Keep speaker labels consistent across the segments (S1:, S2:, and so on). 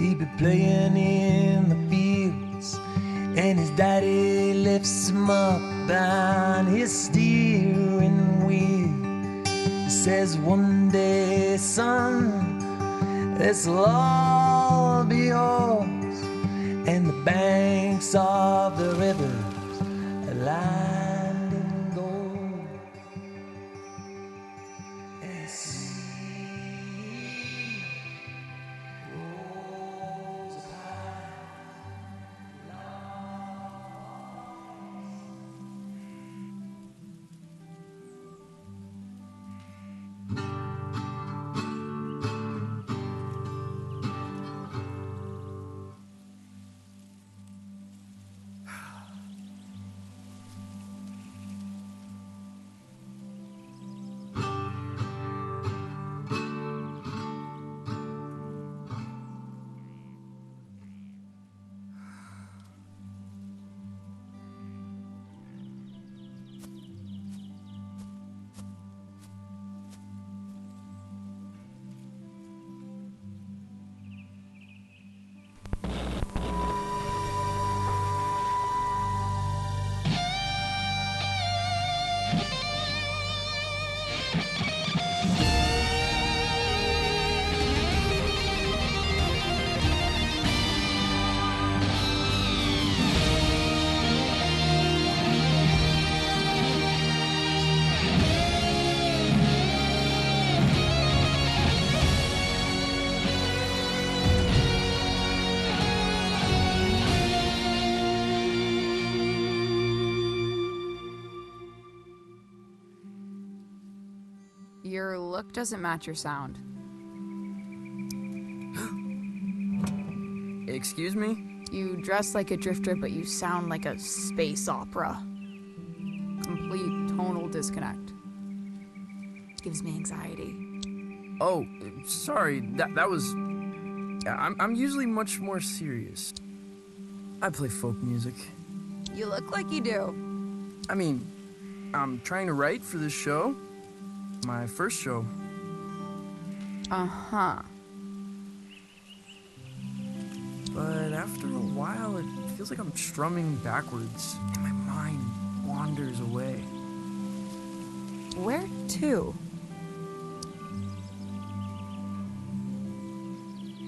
S1: He be playing in the fields, and his daddy lifts him up on his steering wheel. He says, one day, son, this'll all be yours, and the banks of the rivers are lined in gold. And the sea rolls upon
S2: Your look doesn't match your sound.
S3: Excuse me?
S2: You dress like a drifter, but you sound like a space opera. Complete tonal disconnect. Gives me anxiety.
S3: Oh, sorry. That was... I'm usually much more serious. I play folk music.
S2: You look like you do.
S3: I mean, I'm trying to write for this show. My first show.
S2: Uh-huh.
S3: But after a while, it feels like I'm strumming backwards, and my mind wanders away.
S2: Where to?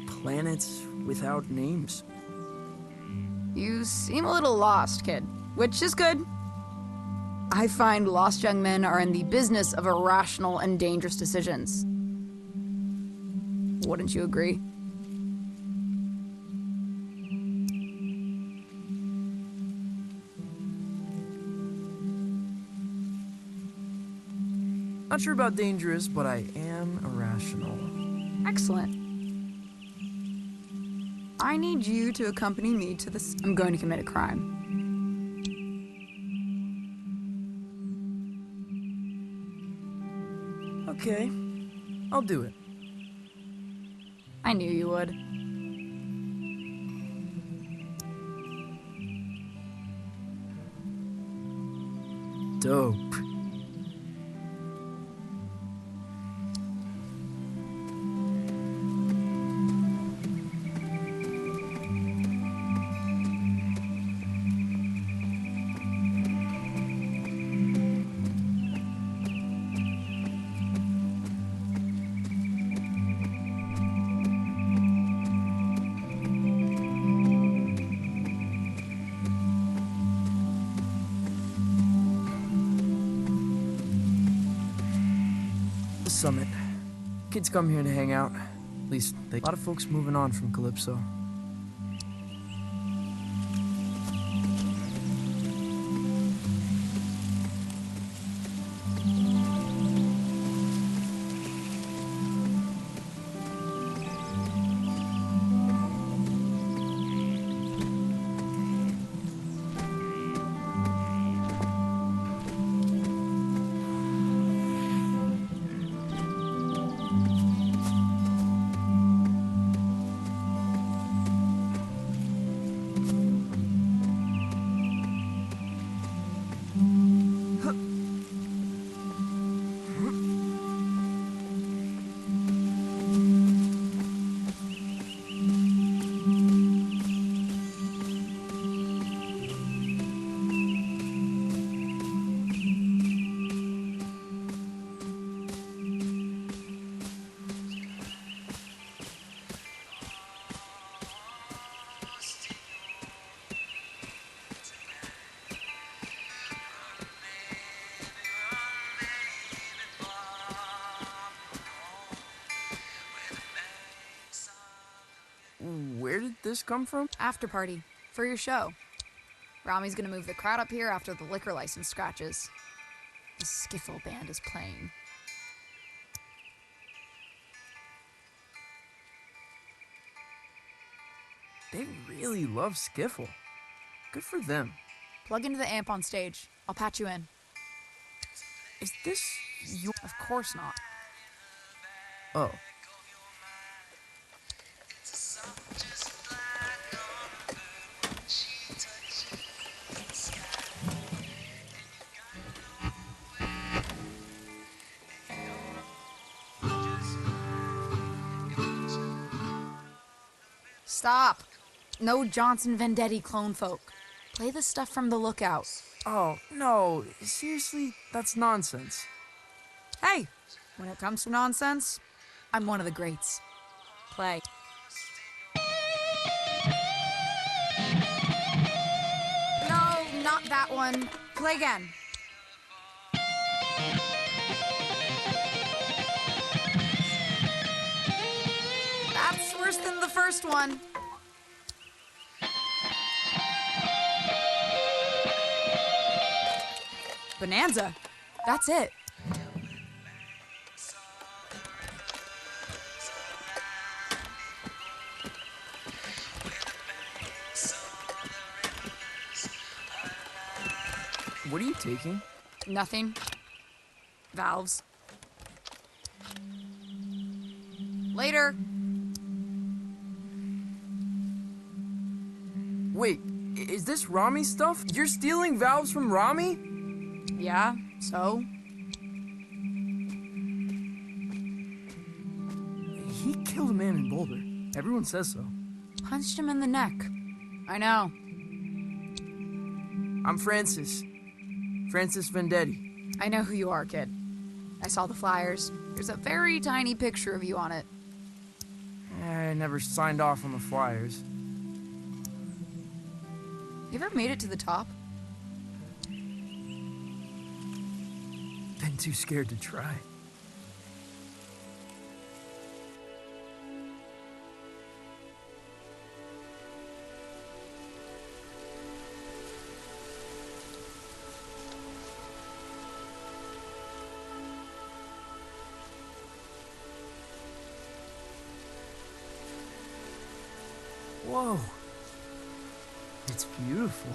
S3: Planets without names.
S2: You seem a little lost, kid, which is good. I find lost young men are in the business of irrational and dangerous decisions. Wouldn't you agree?
S3: Not sure about dangerous, but I am irrational.
S2: Excellent. I need you to accompany me to the... I'm going to commit a crime.
S3: Okay, I'll do it.
S2: I knew you would.
S3: Dope. Summit. Kids come here to hang out. At least, a lot of folks moving on from Calypso. Where did this come from?
S2: After party. For your show. Rami's gonna move the crowd up here after the liquor license scratches. The skiffle band is playing.
S3: They really love skiffle. Good for them.
S2: Plug into the amp on stage. I'll patch you in.
S3: Is this your...
S2: Of course not.
S3: Oh.
S2: Stop. No Johnson Vendetti clone folk. Play the stuff from The Lookout.
S3: Oh, no. Seriously? That's nonsense.
S2: Hey, when it comes to nonsense, I'm one of the greats. Play. No, not that one. Play again. That's worse than the first one. Bonanza. That's it.
S3: What are you taking?
S2: Nothing. Valves. Later.
S3: Wait, is this Rami stuff? You're stealing valves from Rami?
S2: Yeah, so?
S3: He killed a man in Boulder. Everyone says so.
S2: Punched him in the neck. I know.
S3: I'm Francis. Francis Vendetti.
S2: I know who you are, kid. I saw the flyers. There's a very tiny picture of you on it.
S3: I never signed off on the flyers.
S2: You ever made it to the top?
S3: Been too scared to try. Whoa. It's beautiful.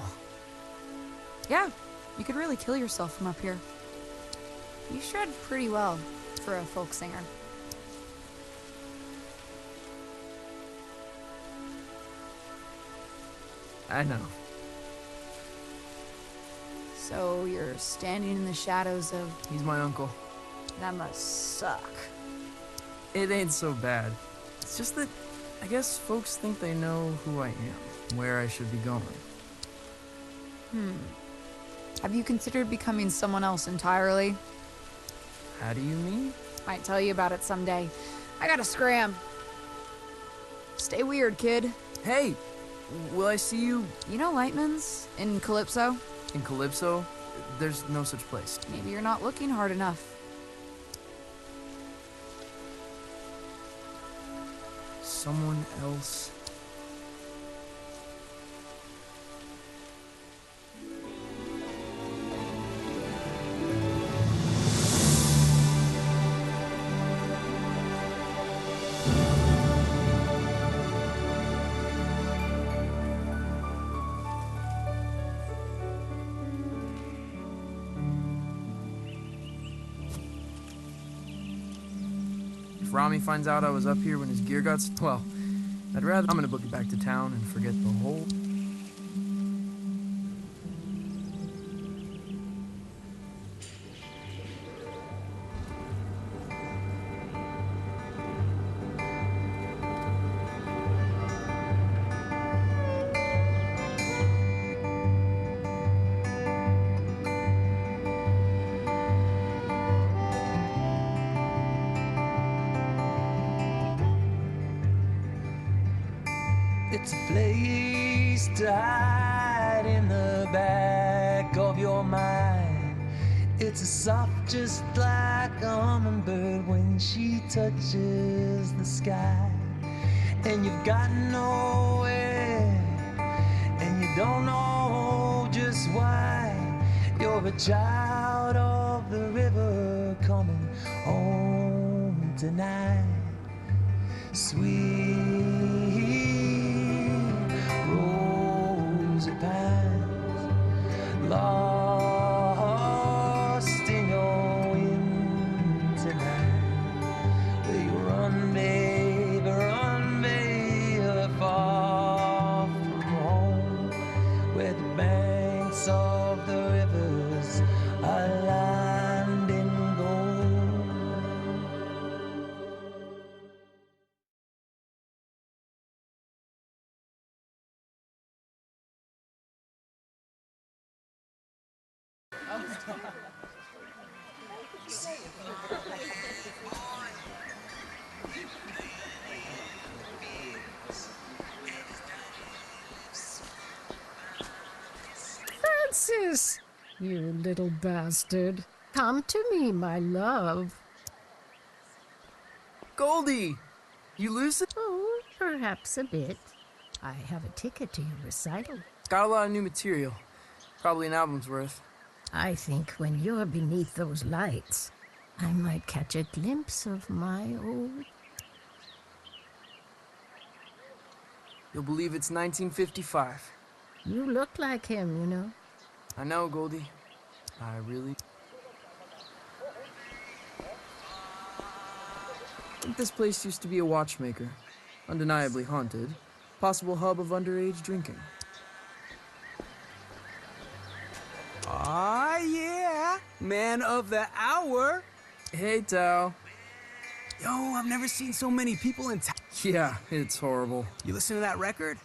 S2: Yeah, you could really kill yourself from up here. You shred pretty well for a folk singer.
S3: I know.
S2: So you're standing in the shadows of...
S3: He's my uncle.
S2: That must suck.
S3: It ain't so bad. It's just that I guess folks think they know who I am, where I should be going.
S2: Have you considered becoming someone else entirely?
S3: How do you mean?
S2: Might tell you about it someday. I gotta scram. Stay weird, kid.
S3: Hey, will I see you
S2: You know Lightman's in Calypso?
S3: in Calypso? There's no such place.
S2: Maybe you're not looking hard enough.
S3: Someone else. If Rami finds out I was up here when his gear got well, I'm gonna book it back to town and forget the whole...
S1: It's a place to hide in the back of your mind. It's a soft just like a hummingbird when she touches the sky. and you've got nowhere, and you don't know just why. You're a child of the river coming home tonight. Sweet rose of pines, lost in your wind tonight. Will you run, babe, far from home, where the banks of the rivers are lined in gold.
S4: Francis, you little bastard. Come to me, my love.
S3: Goldie! You lose it?
S4: Oh, perhaps a bit. I have a ticket to your recital.
S3: Got a lot of new material. Probably an album's worth.
S4: I think when you're beneath those lights, I might catch a glimpse of my old...
S3: You'll believe it's 1955.
S4: You look like him, you know.
S3: I know, Goldie. I really... I think this place used to be a watchmaker. Undeniably haunted. Possible hub of underage drinking.
S5: Ah, yeah. Man of the hour.
S3: Hey, Tao.
S5: Yo, I've never seen so many people in town.
S3: Yeah, it's horrible.
S5: You listen to that record?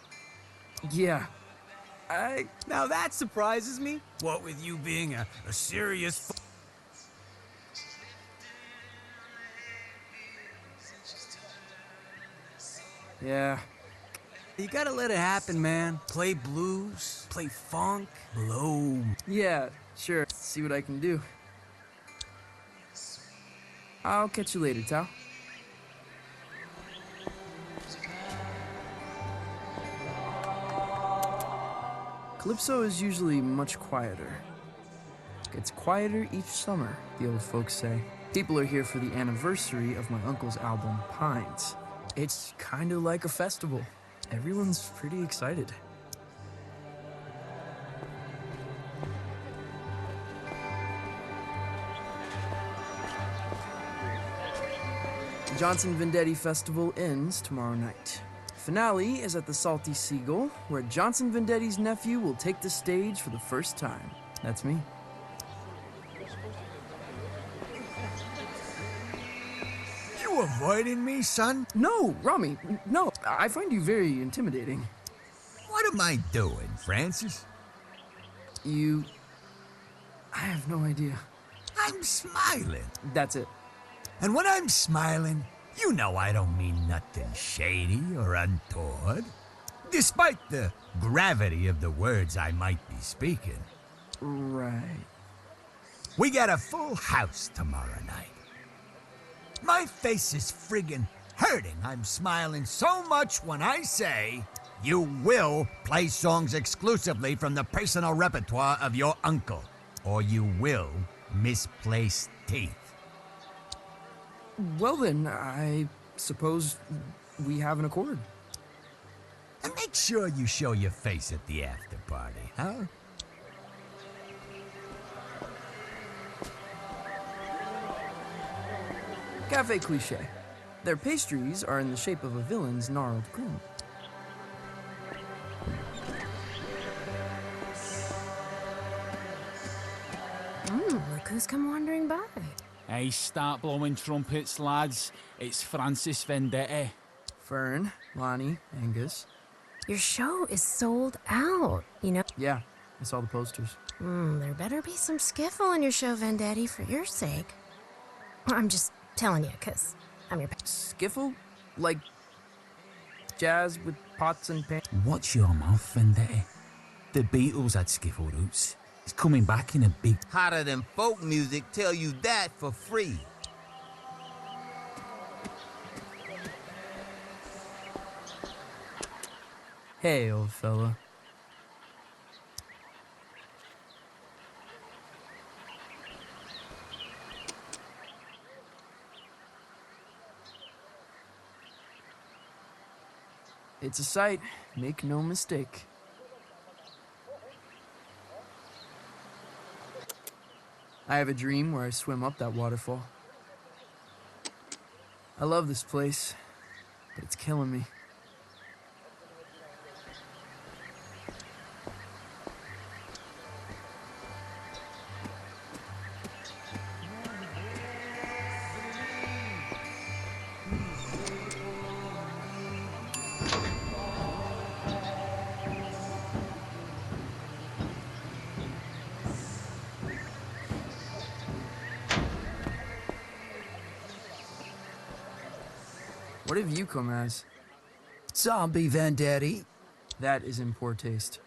S3: Yeah.
S5: Now that surprises me. What with you being a serious...
S3: Yeah.
S5: You gotta let it happen, man. Play blues, play funk, blow.
S3: Yeah, sure. See what I can do. I'll catch you later, Tao. Calypso is usually much quieter. Gets quieter each summer, the old folks say. People are here for the anniversary of my uncle's album, Pines. It's kind of like a festival. Everyone's pretty excited. The Johnson Vendetti Festival ends tomorrow night. Finale is at the Salty Seagull, where Johnson Vendetti's nephew will take the stage for the first time. That's me.
S6: You avoiding me, son?
S3: No, Rami, no. I find you very intimidating.
S6: What am I doing, Francis?
S3: I have no idea.
S6: I'm smiling.
S3: That's it.
S6: And when I'm smiling, you know I don't mean nothing shady or untoward. Despite the gravity of the words I might be speaking.
S3: Right.
S6: We got a full house tomorrow night. My face is friggin' hurting. I'm smiling so much when I say you will play songs exclusively from the personal repertoire of your uncle, or you will misplace teeth.
S3: Well then, I suppose we have an accord.
S6: And make sure you show your face at the after party, huh?
S3: Cafe Cliché. Their pastries are in the shape of a villain's gnarled grin.
S4: Look who's come wandering by.
S7: Hey, start blowing trumpets, lads. It's Francis Vendetti.
S3: Fern, Lonnie, Angus.
S4: Your show is sold out, you know.
S3: Yeah, I saw the posters.
S4: There better be some skiffle in your show, Vendetti, for your sake. I'm just telling you, because I'm your...
S3: Skiffle? Like jazz with pots and pans?
S7: Watch your mouth, Vendetti. The Beatles had skiffle roots. It's coming back in a big...
S8: Hotter than folk music, tell you that for free.
S3: Hey, old fella. It's a sight, make no mistake. I have a dream where I swim up that waterfall. I love this place, but it's killing me. What have you come as?
S6: Zombie Vendetti.
S3: That is in poor taste.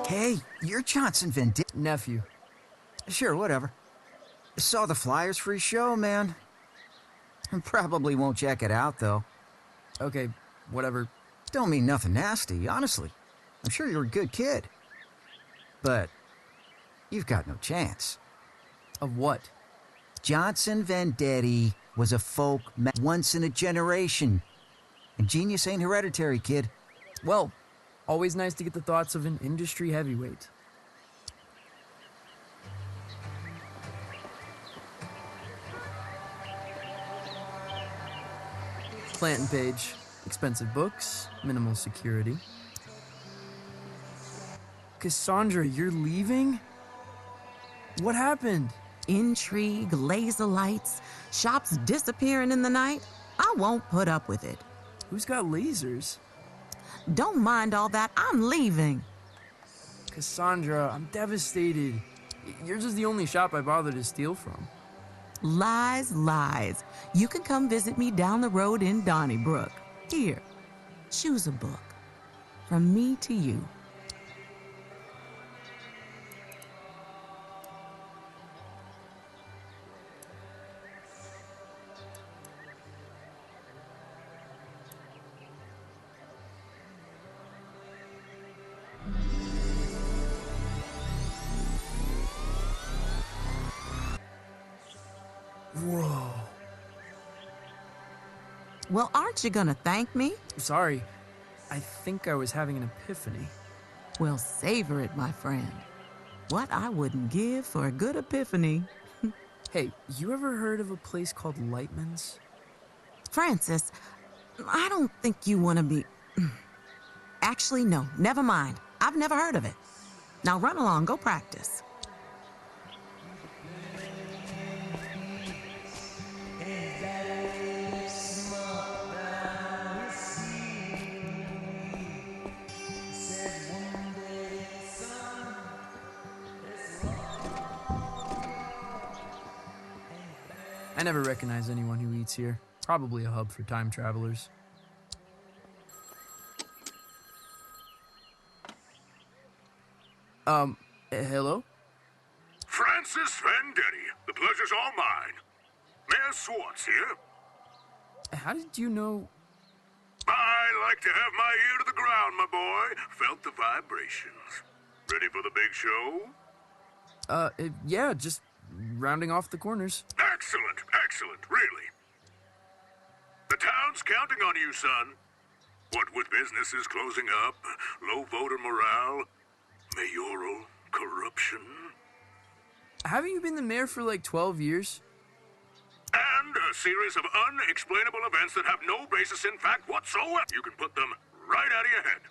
S9: Hey, you're Johnson Vendetti.
S3: Nephew.
S9: Sure, whatever. Saw the flyers for his show, man. Probably won't check it out, though.
S3: Okay, whatever.
S9: Don't mean nothing nasty, honestly. I'm sure you're a good kid. But you've got no chance.
S3: Of what?
S9: Johnson Vendetti was a folk once in a generation. And genius ain't hereditary, kid.
S3: Well, always nice to get the thoughts of an industry heavyweight. Plant and Page. Expensive books, minimal security. Cassandra, you're leaving? What happened?
S10: Intrigue, laser lights, shops disappearing in the night. I won't put up with it.
S3: Who's got lasers?
S10: Don't mind all that. I'm leaving.
S3: Cassandra, I'm devastated. Yours is the only shop I bother to steal from.
S10: Lies, lies. You can come visit me down the road in Donnybrook. Here, choose a book. From me to you.
S3: Whoa.
S10: Well, aren't you gonna thank me?
S3: Sorry. I think I was having an epiphany.
S10: Well, savor it, my friend. What I wouldn't give for a good epiphany.
S3: Hey, you ever heard of a place called Lightman's?
S10: Francis, I don't think you want to be... Actually, no, never mind. I've never heard of it. Now run along, go practice.
S3: I never recognize anyone who eats here. Probably a hub for time travelers. Hello?
S11: Francis Vendetti, the pleasure's all mine. Mayor Swartz here.
S3: How did you know...
S11: I like to have my ear to the ground, my boy. Felt the vibrations. Ready for the big show?
S3: Yeah, just rounding off the corners.
S11: Excellent, excellent, really. The town's counting on you, son. What with businesses closing up, low voter morale, mayoral corruption.
S3: Haven't you been the mayor for like 12 years?
S11: And a series of unexplainable events that have no basis in fact whatsoever. You can put them right out of your head.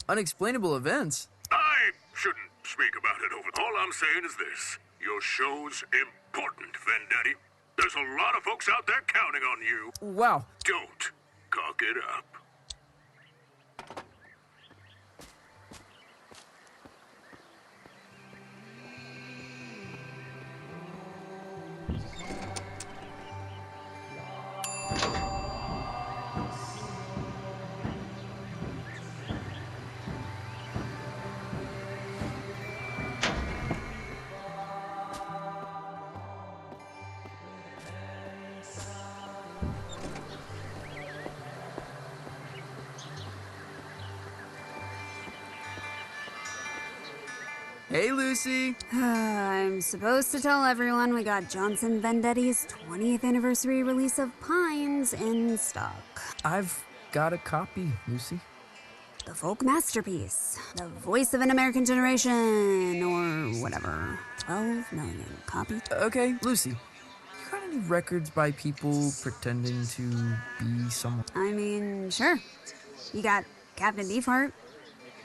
S3: Unexplainable events?
S11: I shouldn't speak about it over. All I'm saying is this. Your show's important, Vendetti. There's a lot of folks out there counting on you.
S3: Wow.
S11: Don't cock it up.
S3: Hey, Lucy.
S12: I'm supposed to tell everyone we got Johnson Vendetti's 20th anniversary release of Pines in stock.
S3: I've got a copy, Lucy.
S12: The folk masterpiece. The voice of an American generation, or whatever. 12 million copies.
S3: Okay, Lucy. You got any records by people pretending to be someone?
S12: I mean, sure. You got Captain Beefheart,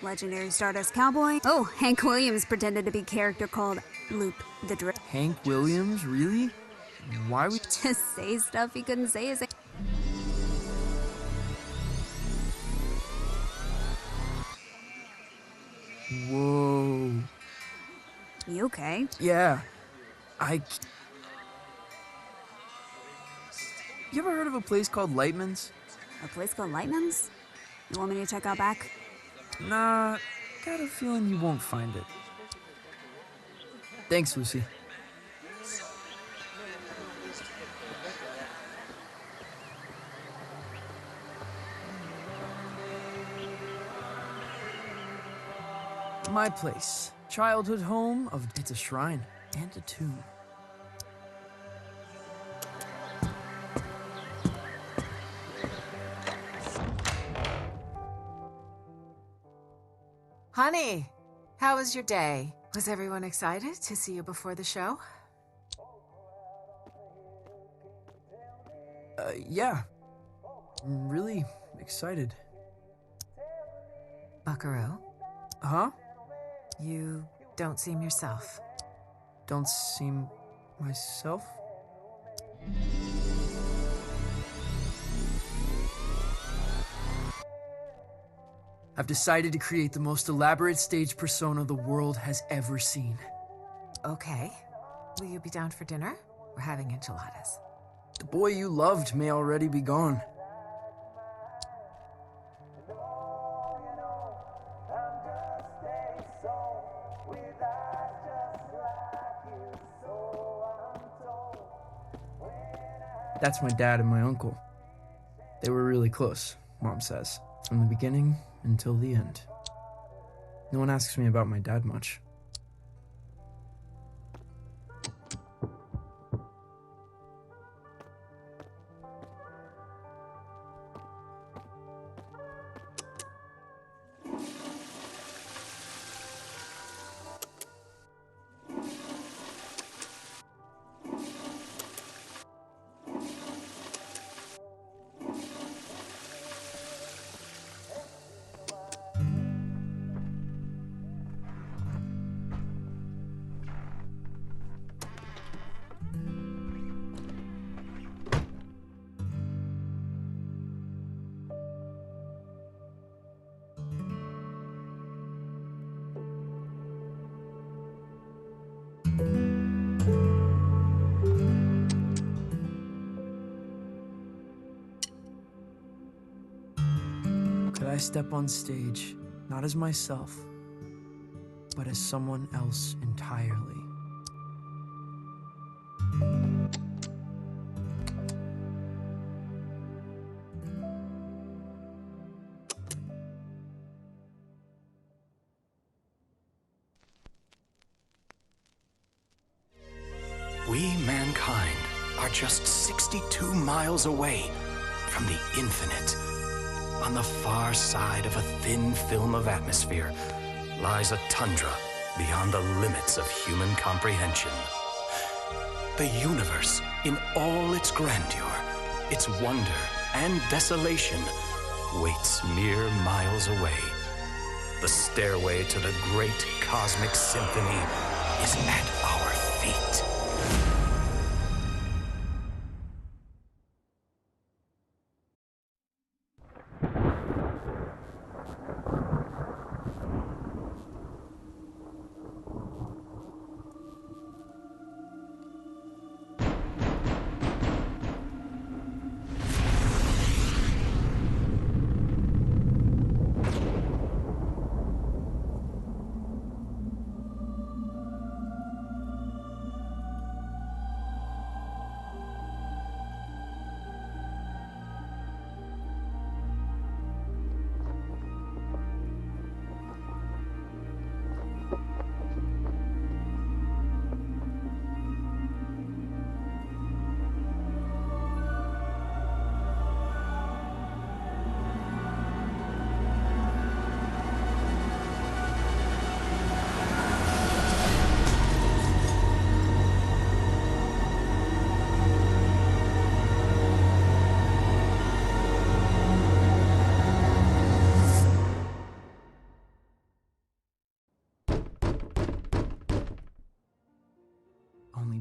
S12: legendary Stardust Cowboy. Oh, Hank Williams pretended to be a character called Luke the Drip.
S3: Hank Williams? Really? Why would...
S12: Just say stuff he couldn't say as a...
S3: Whoa.
S12: You okay?
S3: Yeah. You ever heard of a place called Lightman's?
S12: A place called Lightman's? You want me to check out back?
S3: Nah, got a feeling you won't find it. Thanks, Lucy. My place. Childhood home of... It's a shrine and a tomb.
S10: Honey, how was your day? Was everyone excited to see you before the show?
S3: Yeah. I'm really excited.
S10: Buckaroo?
S3: Huh?
S10: You don't seem yourself.
S3: Don't seem myself? I've decided to create the most elaborate stage persona the world has ever seen.
S10: Okay. Will you be down for dinner? We're having enchiladas.
S3: The boy you loved may already be gone. That's my dad and my uncle. They were really close, Mom says, from the beginning until the end. No one asks me about my dad much. Could I step on stage, not as myself, but as someone else entirely?
S13: We, mankind, are just 62 miles away from the infinite. On the far side of a thin film of atmosphere lies a tundra beyond the limits of human comprehension. The universe, in all its grandeur, its wonder and desolation, waits mere miles away. The stairway to the great cosmic symphony is at our feet.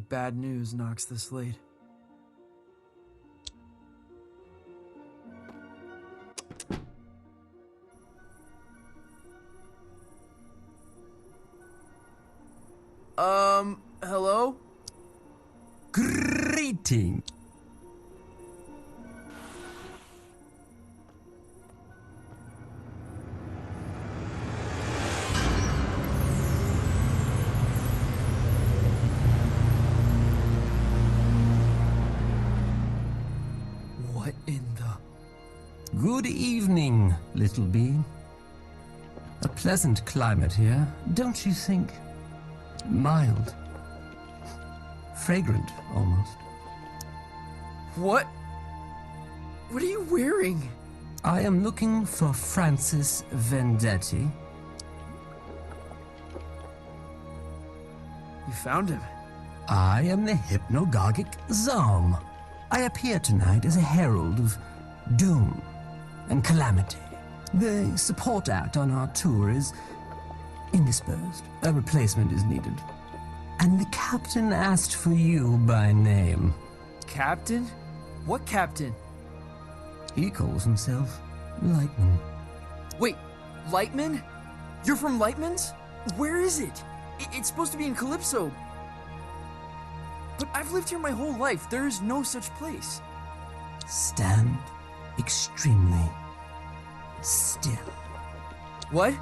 S3: bad news knocks this late. Hello?
S1: Greeting.
S3: What in the...
S1: Good evening, little bee. A pleasant climate here, don't you think? Mild. Fragrant, almost.
S3: What? What are you wearing?
S1: I am looking for Francis Vendetti.
S3: You found him.
S1: I am the hypnagogic Zom. I appear tonight as a herald of doom and calamity. The support act on our tour is indisposed. A replacement is needed. And the captain asked for you by name.
S3: Captain? What captain?
S1: He calls himself Lightman.
S3: Wait, Lightman? You're from Lightman's? Where is it? It's supposed to be in Calypso. But I've lived here my whole life. There is no such place.
S1: Stand extremely still.
S3: What?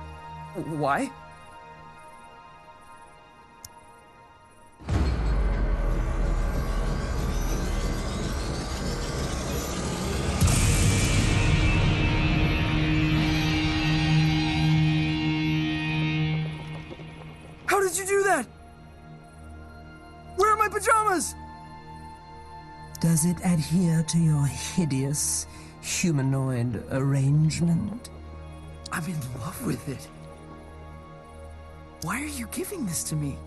S3: Why? How did you do that? Where are my pajamas?
S1: Does it adhere to your hideous humanoid arrangement?
S3: I'm in love with it. Why are you giving this to me?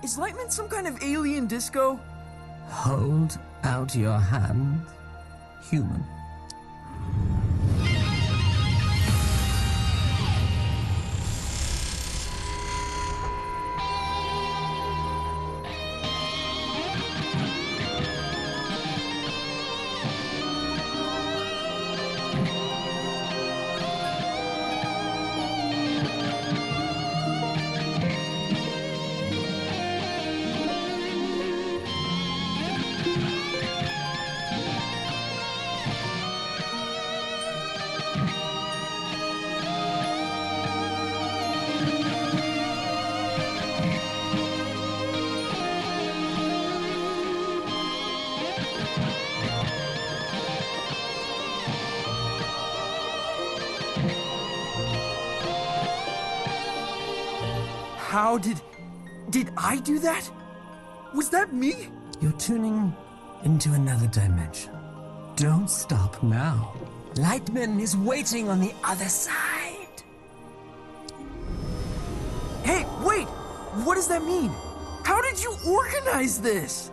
S3: Is Lightman some kind of alien disco?
S1: Hold out your hand, human.
S3: How did I do that? Was that me?
S1: You're tuning into another dimension. Don't stop now. Lightman is waiting on the other side.
S3: Hey, wait! What does that mean? How did you organize this?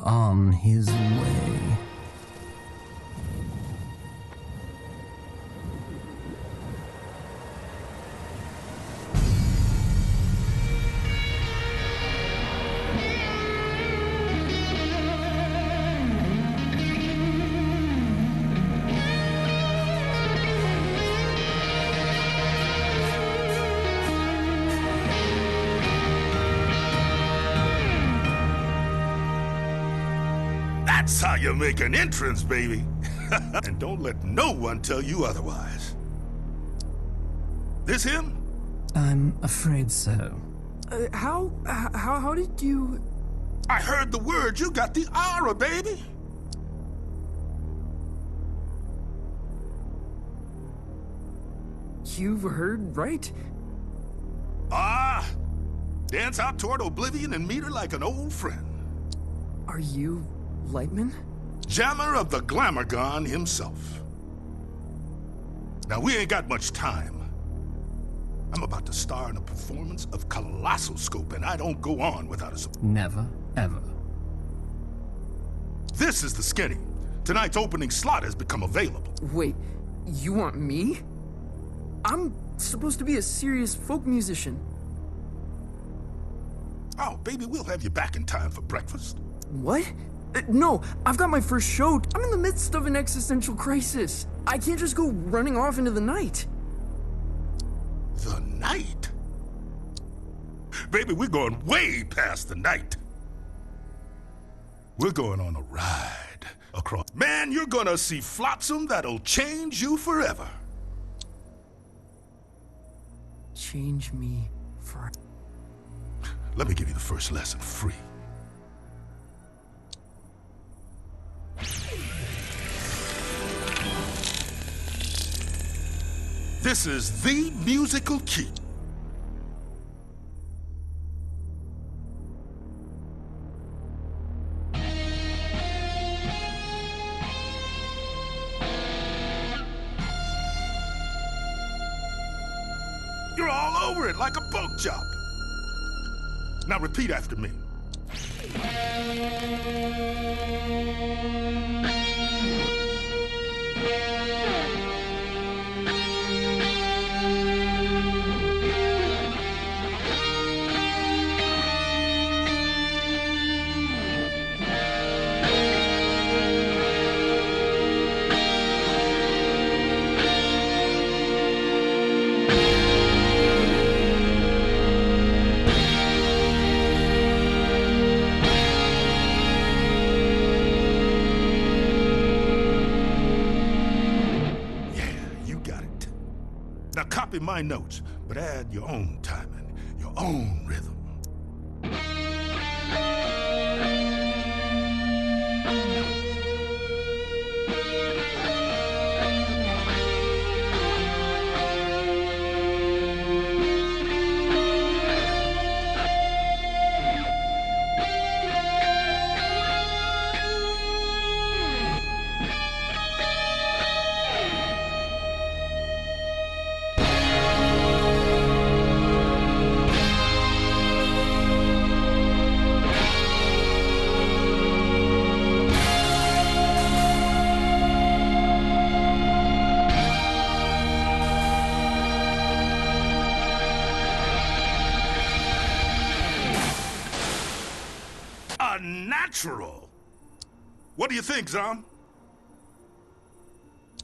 S1: on his way.
S11: That's how you make an entrance, baby. And don't let no one tell you otherwise. This him?
S1: I'm afraid so.
S3: How did you...
S11: I heard the word. You got the aura, baby.
S3: You heard right?
S11: Ah, dance out toward oblivion and meet her like an old friend.
S3: Are you Lightman?
S11: Jammer of the Glimmerdimm himself. Now, we ain't got much time. I'm about to star in a performance of colossal scope, and I don't go on without a...
S1: Never, ever.
S11: This is the skinny. Tonight's opening slot has become available.
S3: Wait, you want me? I'm supposed to be a serious folk musician.
S11: Oh, baby, we'll have you back in time for breakfast.
S3: What? No, I've got my first show. I'm in the midst of an existential crisis. I can't just go running off into the night.
S11: The night? Baby, we're going way past the night. We're going on a ride across... Man, you're gonna see flotsam that'll change you forever.
S3: Change me for...
S11: Let me give you the first lesson free. This is the musical key. You're all over it like a pork chop. Now repeat after me. Now copy my notes, but add your own timing, your own rhythm. Natural. What do you think, Zom?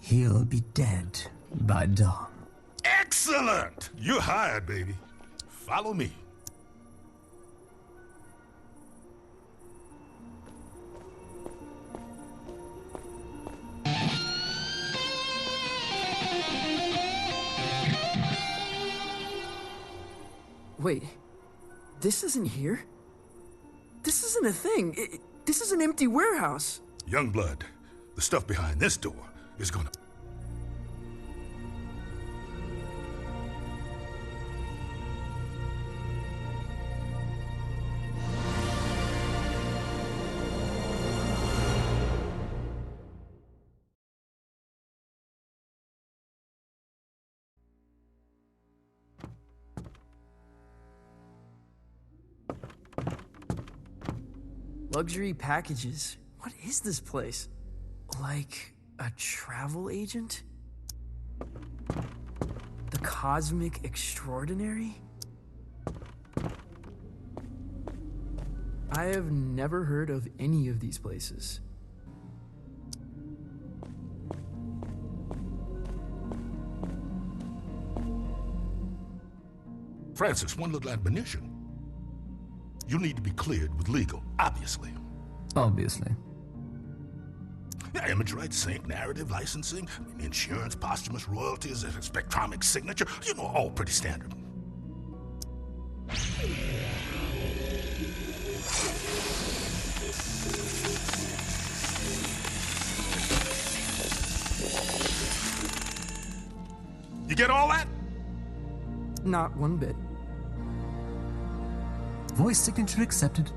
S1: He'll be dead by dawn.
S11: Excellent! You're hired, baby. Follow me.
S3: Wait, this isn't here? This isn't a thing. This is an empty warehouse.
S11: Youngblood, the stuff behind this door is gonna...
S3: Luxury packages. What is this place? Like a travel agent? The Cosmic Extraordinary? I have never heard of any of these places.
S14: Francis, one little admonition. You need to be cleared with legal, obviously.
S1: Obviously.
S14: Yeah, image rights, sync, narrative, licensing, insurance, posthumous royalties, spectromic signature, you know, all pretty standard. You get all that?
S3: Not one bit.
S1: Voice signature accepted.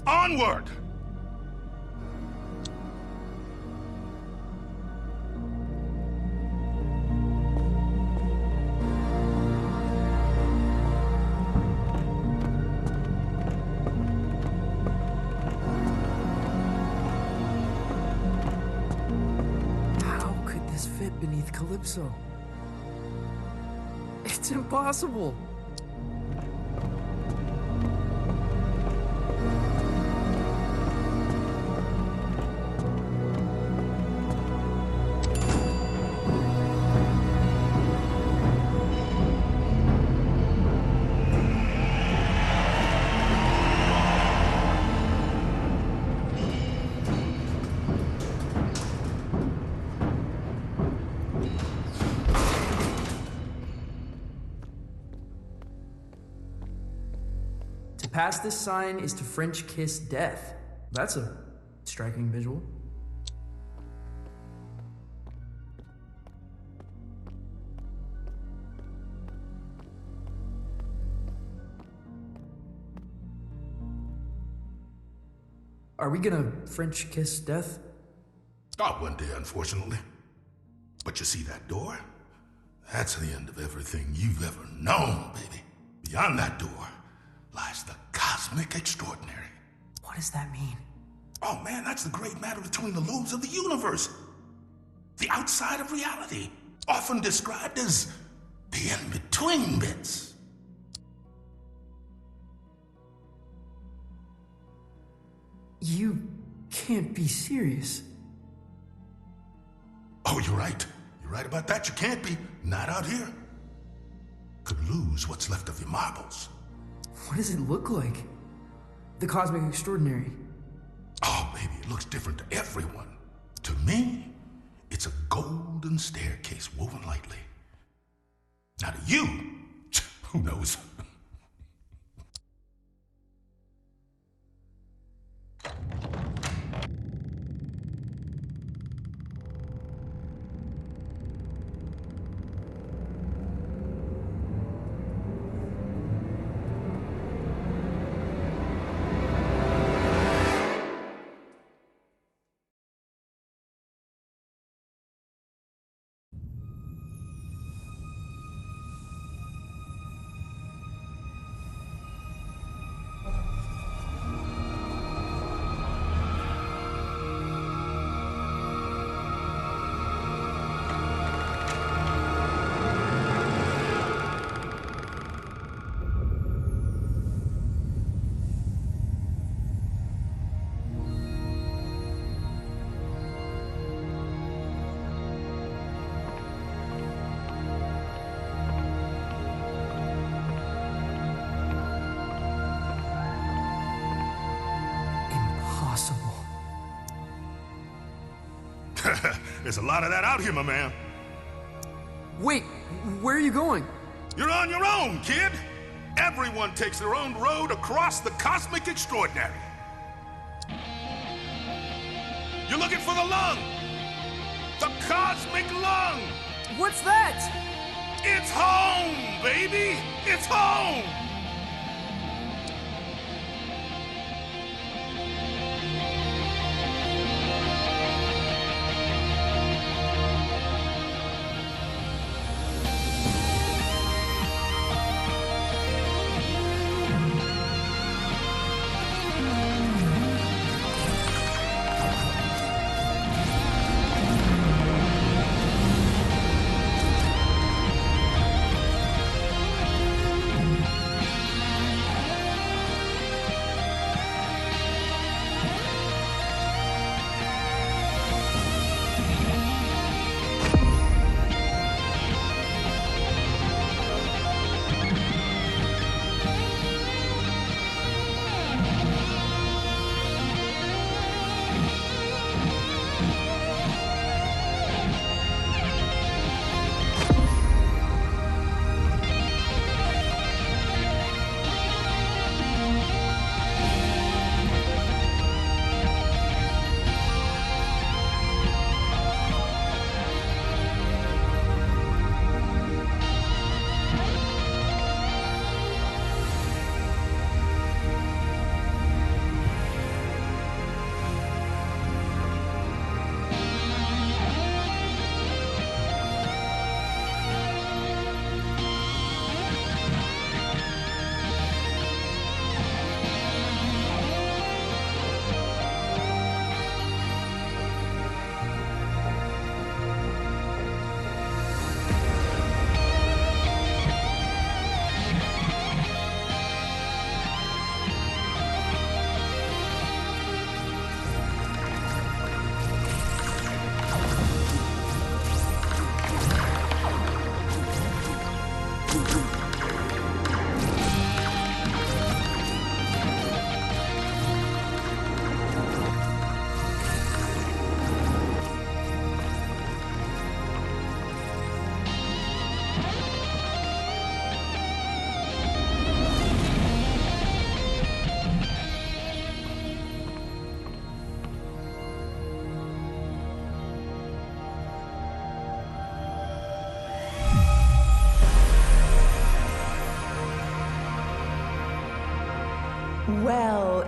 S14: Onward!
S3: How could this fit beneath Calypso? It's impossible. To pass this sign is to French kiss death. That's a striking visual. Are we gonna French kiss death?
S14: Not one day, unfortunately. But you see that door? That's the end of everything you've ever known, baby. Beyond that door lies the Cosmic Extraordinary.
S3: What does that mean?
S14: Oh man, that's the great matter between the lobes of the universe. The outside of reality, often described as the in-between bits.
S3: You can't be serious.
S14: Oh, you're right. You're right about that. You can't be. Not out here. Could lose what's left of your marbles.
S3: What does it look like? The Cosmic Extraordinary.
S14: Oh, baby, it looks different to everyone. To me, it's a golden staircase woven lightly. Now to you, who knows? There's a lot of that out here, my man.
S3: Wait, where are you going?
S14: You're on your own, kid. Everyone takes their own road across the Cosmic Extraordinary. You're looking for the lung. The Cosmic Lung.
S3: What's that?
S14: It's home, baby. It's home.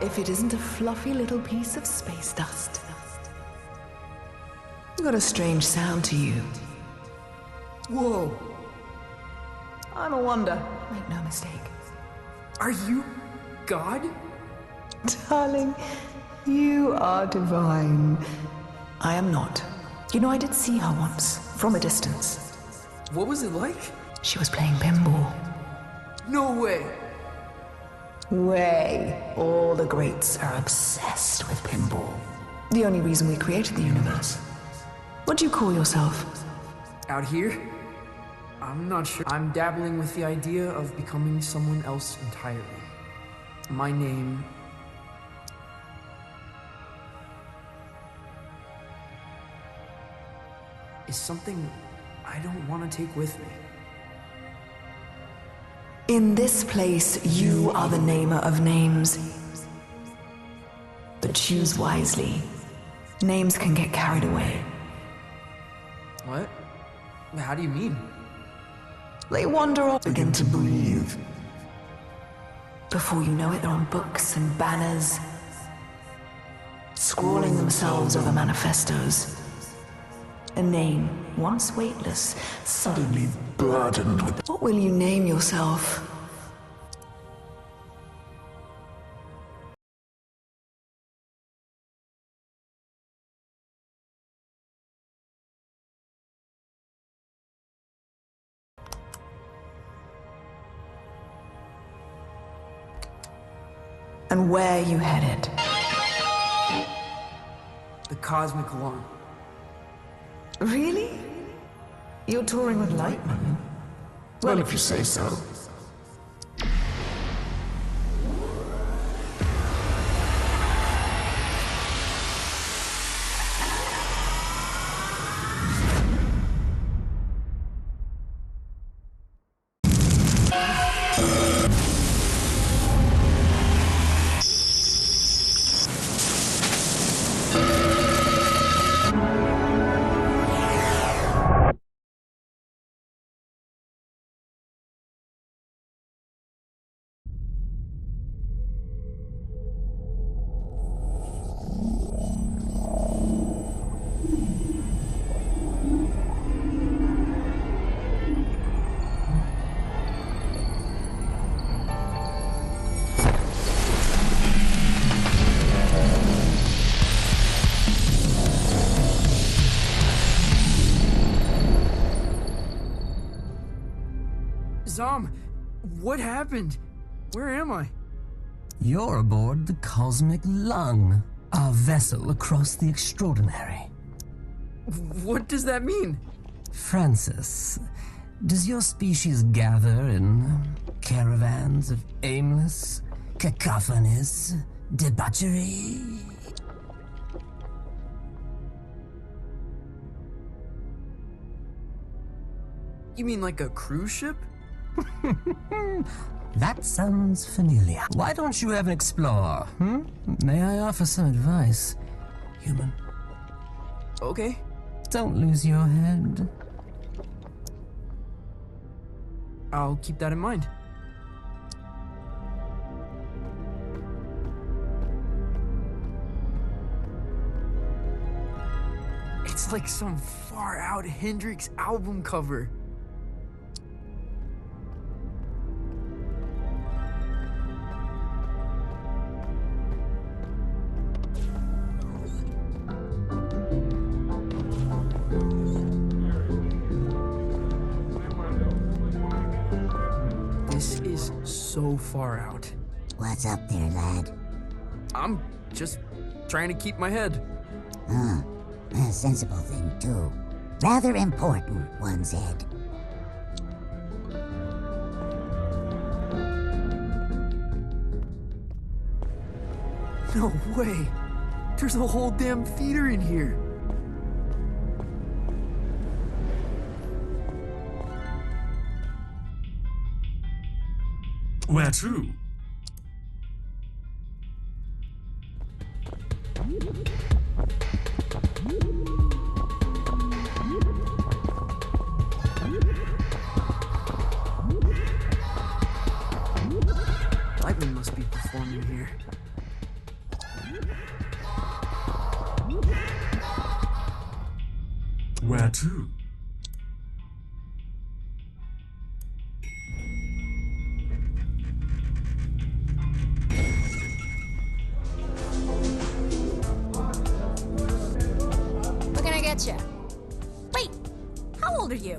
S15: if it isn't a fluffy little piece of space dust. Got a strange sound to you.
S3: Whoa!
S15: I'm a wonder, make no mistake.
S3: Are you God?
S15: Darling, you are divine. I am not. You know, I did see her once, from a distance.
S3: What was it like?
S15: She was playing pinball.
S3: No way!
S15: Way. All the greats are obsessed with pinball. The only reason we created the universe. What do you call yourself?
S3: Out here? I'm not sure. I'm dabbling with the idea of becoming someone else entirely. My name... is something I don't want to take with me.
S15: In this place, you are the namer of names. But choose wisely. Names can get carried away.
S3: What? How do you mean?
S15: They wander off, begin to breathe. Before you know it, they're on books and banners, scrawling themselves over manifestos. A name, once weightless, suddenly burdened with... What will you name yourself? And where you headed?
S3: The cosmic lung.
S15: Really? You're touring with Lightman? Well, if you say so.
S3: Zom, what happened? Where am I?
S16: You're aboard the Cosmic Lung, our vessel across the extraordinary.
S3: What does that mean?
S16: Francis, does your species gather in caravans of aimless, cacophonous debauchery?
S3: You mean like a cruise ship?
S16: That sounds familiar. Why don't you have an explore, May I offer some advice, human?
S3: Okay.
S16: Don't lose your head.
S3: I'll keep that in mind. It's like some far-out Hendrix album cover. This is so far out.
S17: What's up there, lad?
S3: I'm just trying to keep my head.
S17: A sensible thing, too. Rather important, one said.
S3: No way! There's a whole damn theater in here!
S18: Where to?
S3: Lightman must be performing here.
S18: Where to?
S4: What can I get you? Wait, how old are you?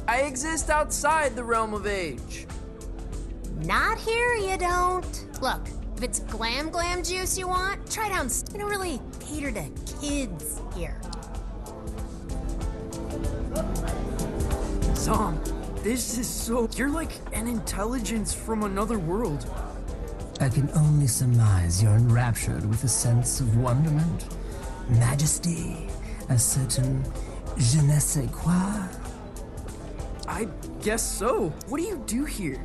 S3: I exist outside the realm of age.
S4: Not here, you don't. Look, if it's glam juice you want, try down. We don't really cater to kids here.
S3: Tom, this is so... You're like an intelligence from another world.
S16: I can only surmise you're enraptured with a sense of wonderment, majesty, a certain je ne sais quoi.
S3: I guess so. What do you do here?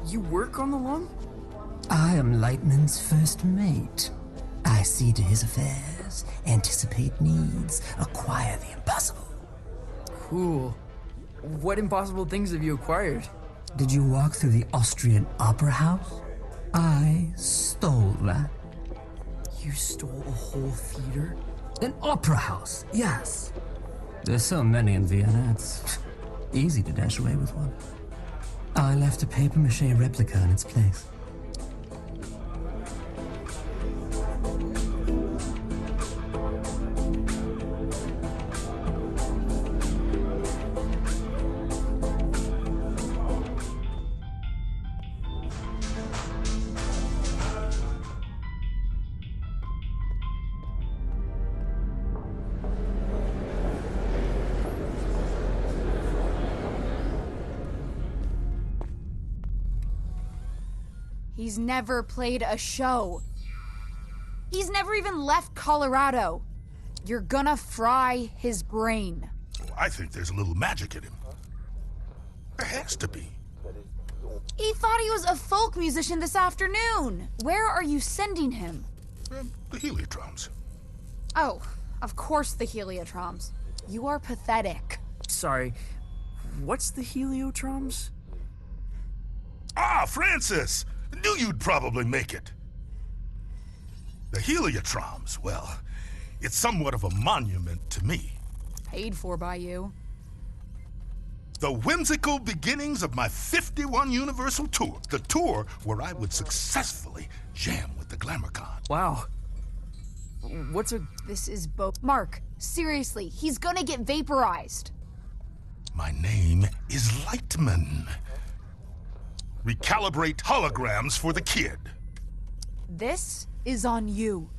S3: You work on the lung?
S16: I am Lightman's first mate. I see to his affairs, anticipate needs, acquire the impossible.
S3: Cool. What impossible things have you acquired?
S16: Did you walk through the Austrian Opera House? I stole that.
S3: You stole a whole theater?
S16: An opera house, yes. There's so many in Vienna, it's easy to dash away with one. I left a papier-mâché replica in its place.
S2: He's never played a show. He's never even left Colorado. You're gonna fry his brain.
S14: Well, I think there's a little magic in him. There has to be.
S2: He thought he was a folk musician this afternoon. Where are you sending him?
S14: The Heliotromms.
S2: Oh, of course the Heliotromms. You are pathetic.
S3: Sorry, what's the Heliotromms?
S14: Ah, Francis! Knew you'd probably make it. The Heliotromms, well, it's somewhat of a monument to me.
S2: Paid for by you.
S14: The whimsical beginnings of my 51 Universal Tour. The tour where I would successfully jam with the GlamorCon.
S3: Wow. What's a...
S2: This is Mark, seriously, he's gonna get vaporized.
S14: My name is Lightman. Recalibrate holograms for the kid.
S2: This is on you.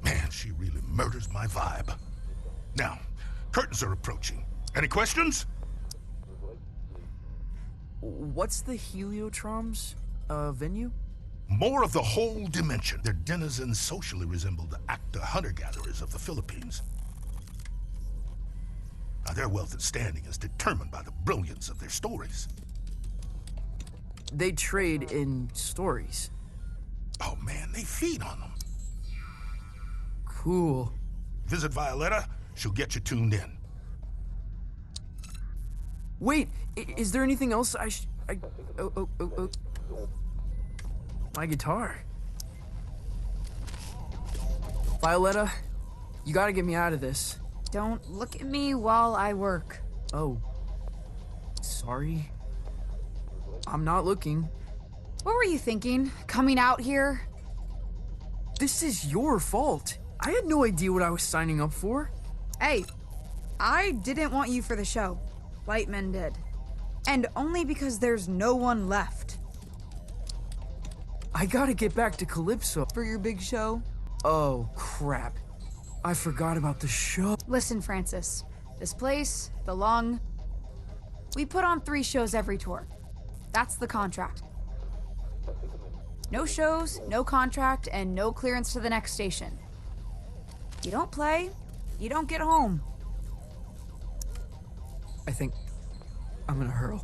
S14: Man, she really murders my vibe. Now, curtains are approaching. Any questions?
S3: What's the Heliotromms venue?
S14: More of the whole dimension. Their denizens socially resemble the actor hunter-gatherers of the Philippines. Now, their wealth and standing is determined by the brilliance of their stories.
S3: They trade in stories.
S14: Oh man, they feed on them.
S3: Cool.
S14: Visit Violetta, she'll get you tuned in.
S3: Wait, is there anything else oh. My guitar. Violetta, you gotta get me out of this.
S2: Don't look at me while I work.
S3: Oh. Sorry. I'm not looking.
S2: What were you thinking? Coming out here?
S3: This is your fault. I had no idea what I was signing up for.
S2: Hey, I didn't want you for the show. Lightman did. And only because there's no one left.
S3: I gotta get back to Calypso.
S2: For your big show?
S3: Oh, crap. I forgot about the show.
S2: Listen, Francis. This place, the Lung, we put on 3 shows every tour. That's the contract. No shows, no contract, and no clearance to the next station. You don't play, you don't get home.
S3: I think I'm gonna hurl.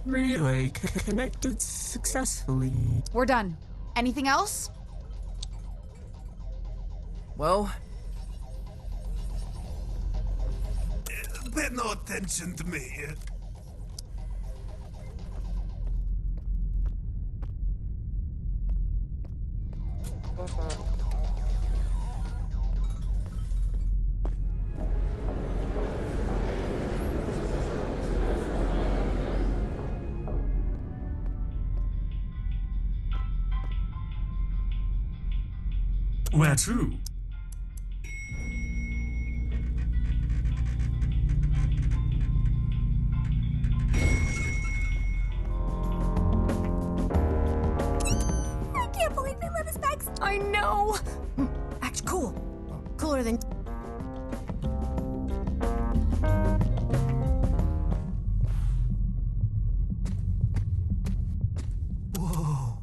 S16: Relay connected successfully.
S2: We're done. Anything else?
S3: Well...
S18: Pay no attention to me. Where to?
S4: I can't believe they let us back. I know. Act cool. Cooler than.
S3: Whoa.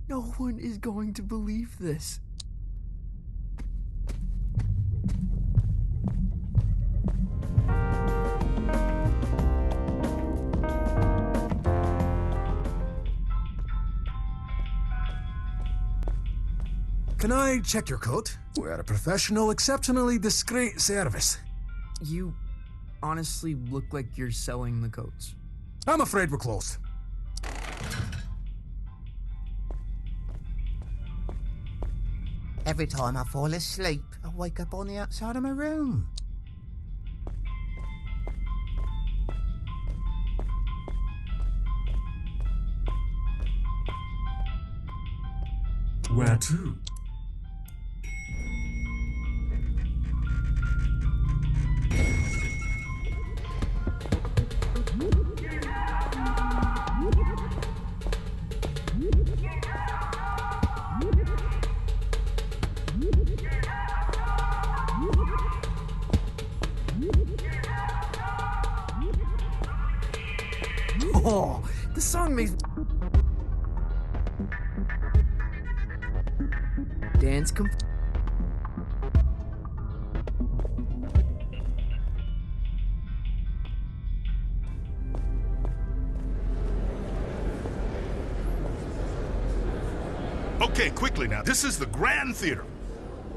S3: No one is going to believe this.
S18: Can I check your coat? We're a professional, exceptionally discreet service.
S3: You honestly look like you're selling the coats.
S18: I'm afraid we're closed.
S8: Every time I fall asleep, I wake up on the outside of my room.
S18: Where to?
S3: Oh, the song makes dance
S14: Okay, quickly now. This is the Grand Theater.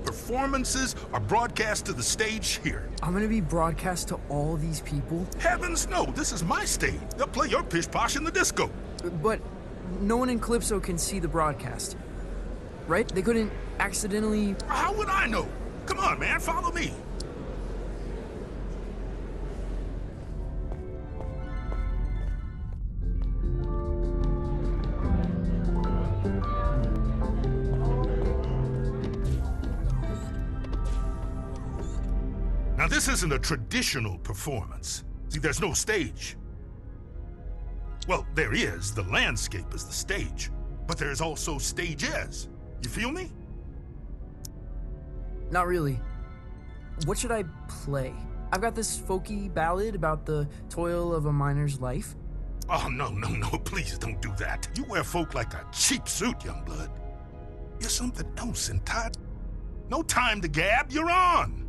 S14: Performances are broadcast to the stage here.
S3: I'm gonna be broadcast to all these people?
S14: Heavens no, this is my stage. They'll play your pish posh in the disco.
S3: But no one in Calypso can see the broadcast, right? They couldn't accidentally...
S14: How would I know? Come on, man, follow me. Now, this isn't a traditional performance. See, there's no stage. Well, there is. The landscape is the stage. But there's also stages. You feel me?
S3: Not really. What should I play? I've got this folky ballad about the toil of a miner's life.
S14: Oh, no, please don't do that. You wear folk like a cheap suit, young blood. You're something else entirely. No time to gab, you're on!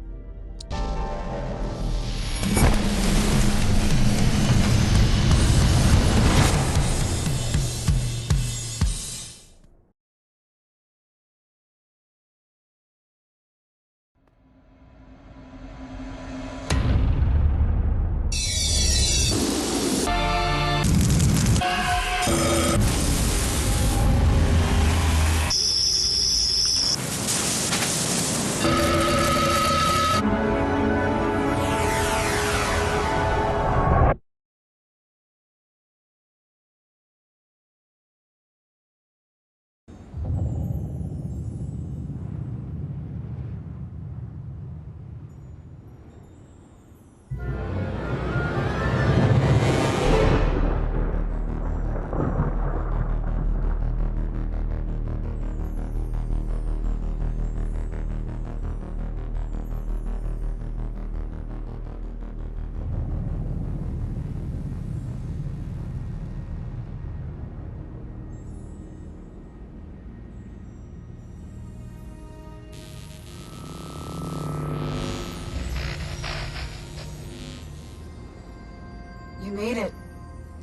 S2: You made it.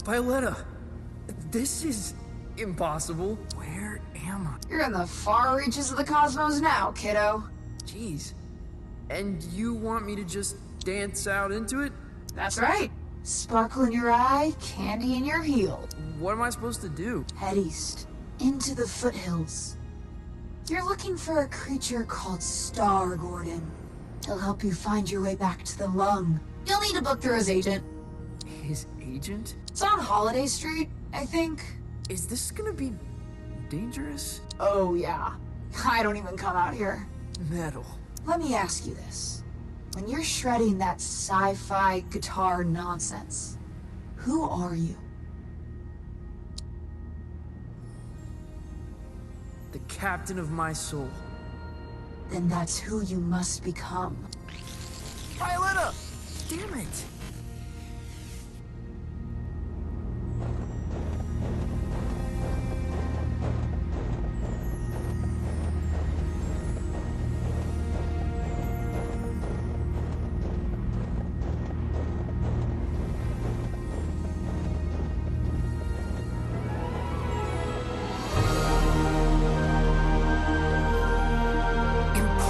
S3: Violetta, this is impossible. Where am I?
S2: You're in the far reaches of the cosmos now, kiddo.
S3: Jeez. And you want me to just dance out into it?
S2: That's right. Sparkle in your eye, candy in your heel.
S3: What am I supposed to do?
S2: Head east, into the foothills.
S19: You're looking for a creature called Star, Gordon. He'll help you find your way back to the lung. You'll need to book through his agent.
S3: His agent?
S19: It's on Holiday Street, I think.
S3: Is this gonna be dangerous?
S19: Oh, yeah. I don't even come out here.
S3: Metal.
S19: Let me ask you this. When you're shredding that sci-fi guitar nonsense, who are you?
S3: The captain of my soul.
S19: Then that's who you must become.
S3: Violetta! Damn it!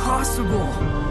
S3: Impossible!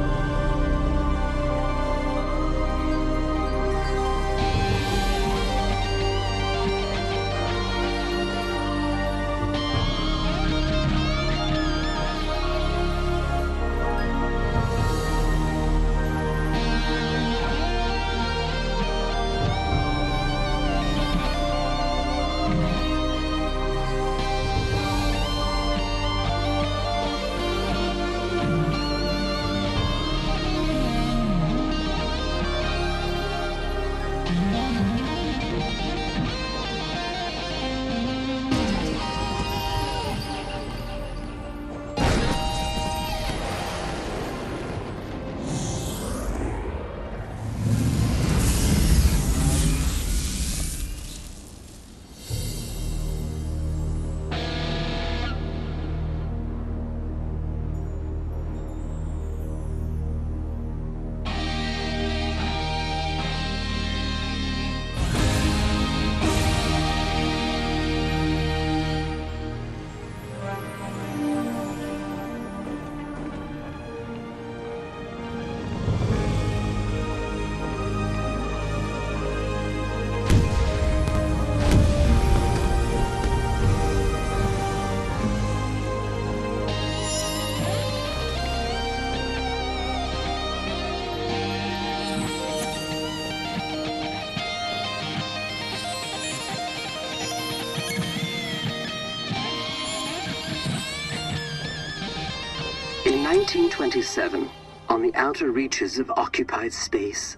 S20: In 1927, on the outer reaches of occupied space,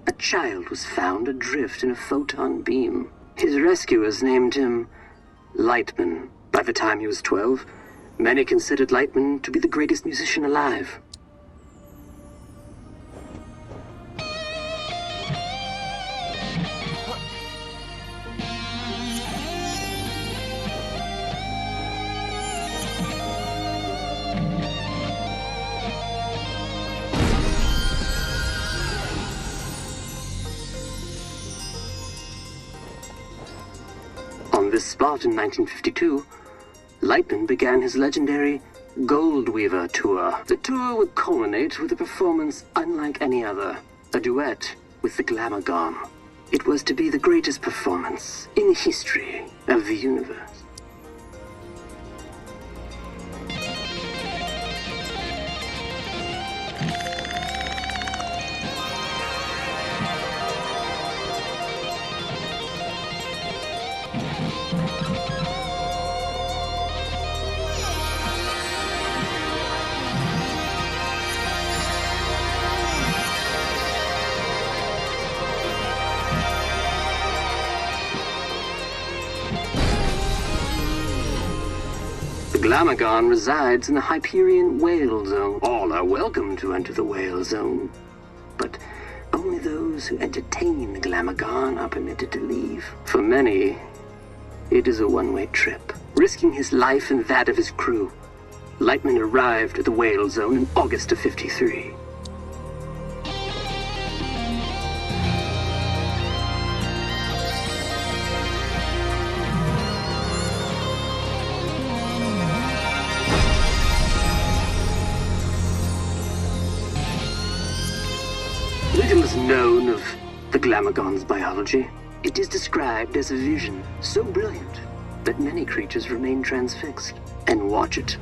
S20: a child was found adrift in a photon beam. His rescuers named him Lightman. By the time he was 12, many considered Lightman to be the greatest musician alive. On this spot in 1952, Lightman began his legendary Gold Weaver tour. The tour would culminate with a performance unlike any other, a duet with the Glamour Gone. It was to be the greatest performance in the history of the universe. Glamorgan resides in the Hyperion Whale Zone. All are welcome to enter the Whale Zone, but only those who entertain the Glamorgan are permitted to leave. For many, it is a one-way trip. Risking his life and that of his crew, Lightman arrived at the Whale Zone in August of '53. Little is known of the Glamorgan's biology. It is described as a vision so brilliant that many creatures remain transfixed and watch it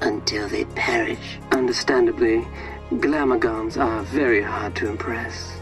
S20: until they perish. Understandably, Glamagons are very hard to impress.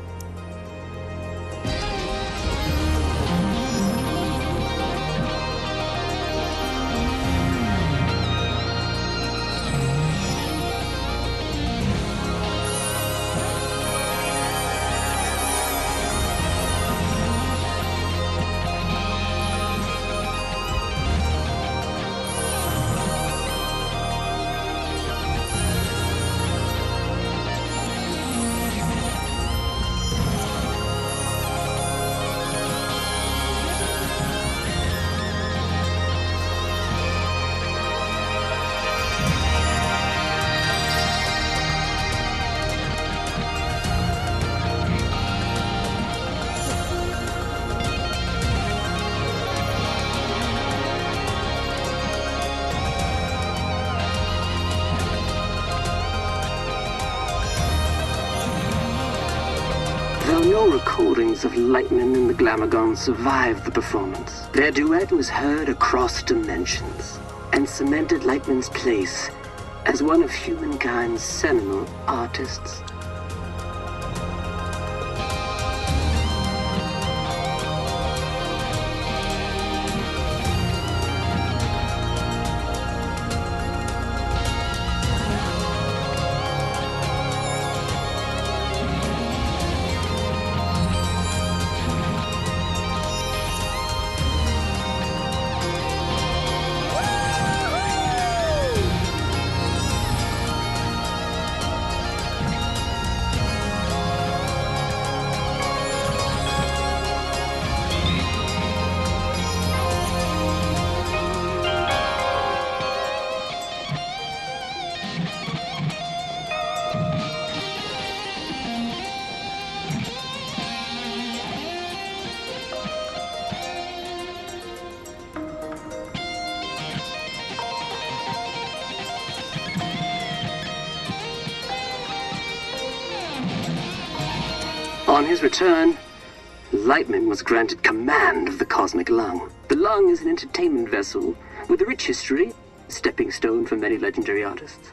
S20: Though no recordings of Lightman and the Glamagons survived the performance, their duet was heard across dimensions and cemented Lightman's place as one of humankind's seminal artists. On his return, Lightman was granted command of the Cosmic Lung. The Lung is an entertainment vessel with a rich history, a stepping stone for many legendary artists.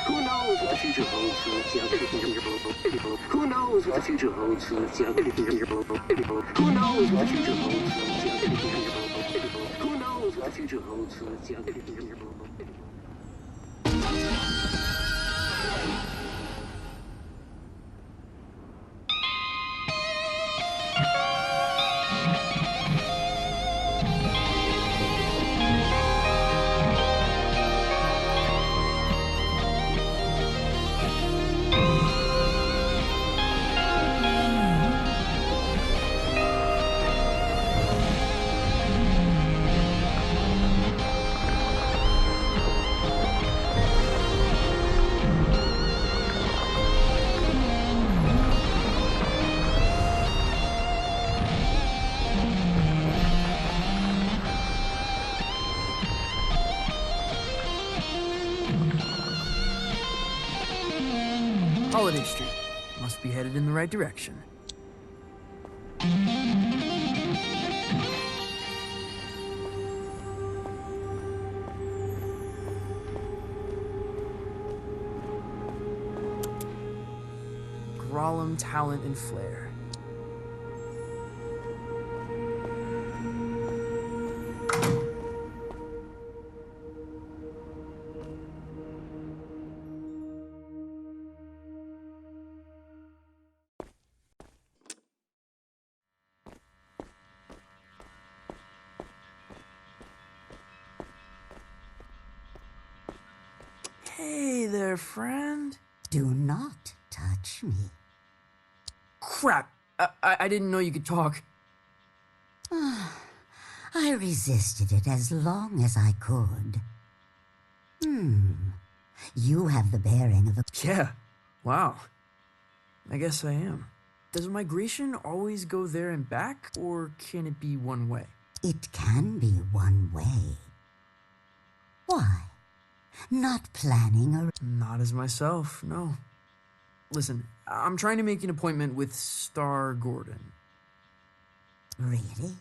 S20: Who knows what the future holds for its young people? Who knows what the future holds for its young people? Who knows what the future holds for its young people? Who knows what the future holds for its young people?
S3: Holiday Street. Must be headed in the right direction. Grolem, talent, and flair. Hey there, friend.
S17: Do not touch me.
S3: Crap. I didn't know you could talk.
S17: I resisted it as long as I could. You have the bearing of a...
S3: Yeah. Wow. I guess I am. Does migration always go there and back, or can it be one way?
S17: It can be one way. Why? Not planning a...
S3: Not as myself, no. Listen, I'm trying to make an appointment with Star Gordon.
S17: Really?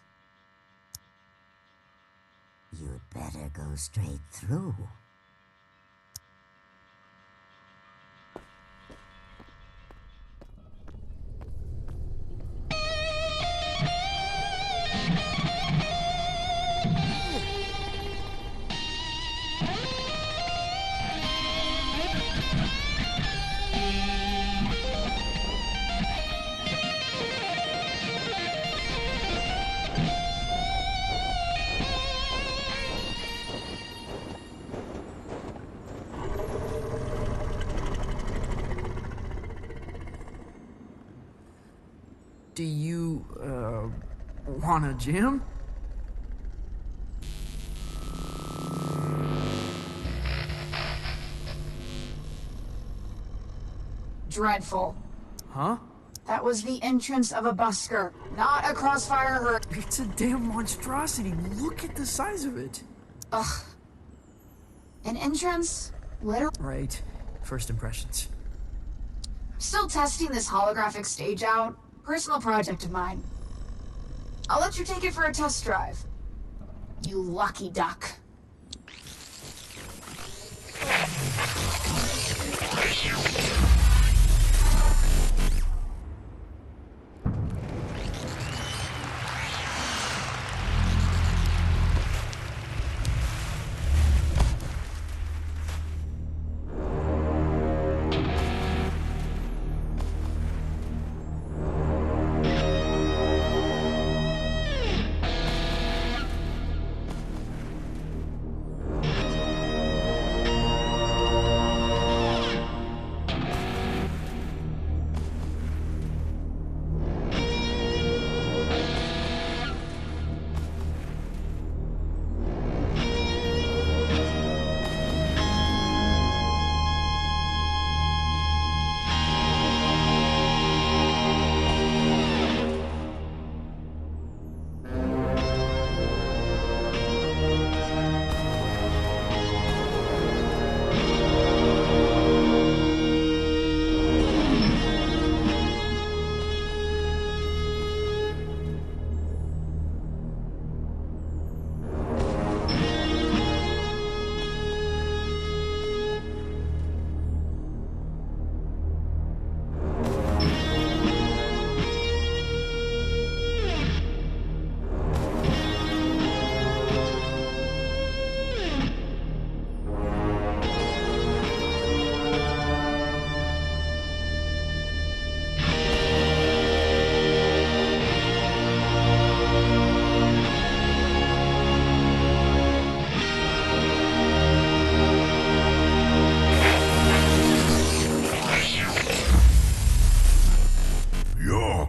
S17: You'd better go straight through.
S3: Do you, wanna jam?
S19: Dreadful.
S3: Huh?
S19: That was the entrance of a busker, not a crossfire herd.
S3: It's a damn monstrosity. Look at the size of it.
S19: Ugh. An entrance? Literally.
S3: Right. First impressions.
S19: Still testing this holographic stage out. Personal project of mine. I'll let you take it for a test drive. You lucky duck.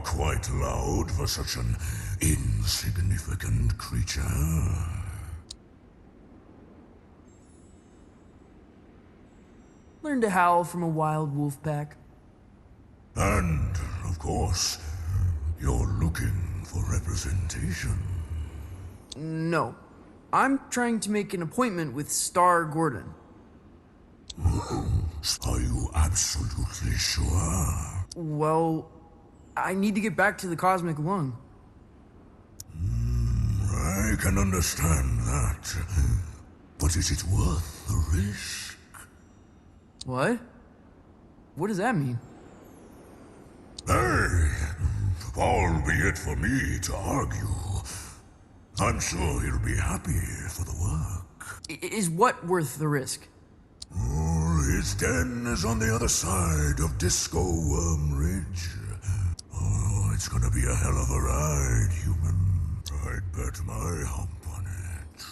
S14: Quite loud for such an insignificant creature.
S3: Learn to howl from a wild wolf pack.
S14: And, of course, you're looking for representation.
S3: No. I'm trying to make an appointment with Star Gordon.
S14: Are you absolutely sure?
S3: Well, I need to get back to the cosmic lung.
S14: I can understand that. But is it worth the risk?
S3: What? What does that mean?
S14: Hey, albeit for me to argue, I'm sure he'll be happy for the work.
S3: Is what worth the risk?
S14: His den is on the other side of Disco Worm Ridge. Oh, it's gonna be a hell of a ride, human. I'd bet my hump on it.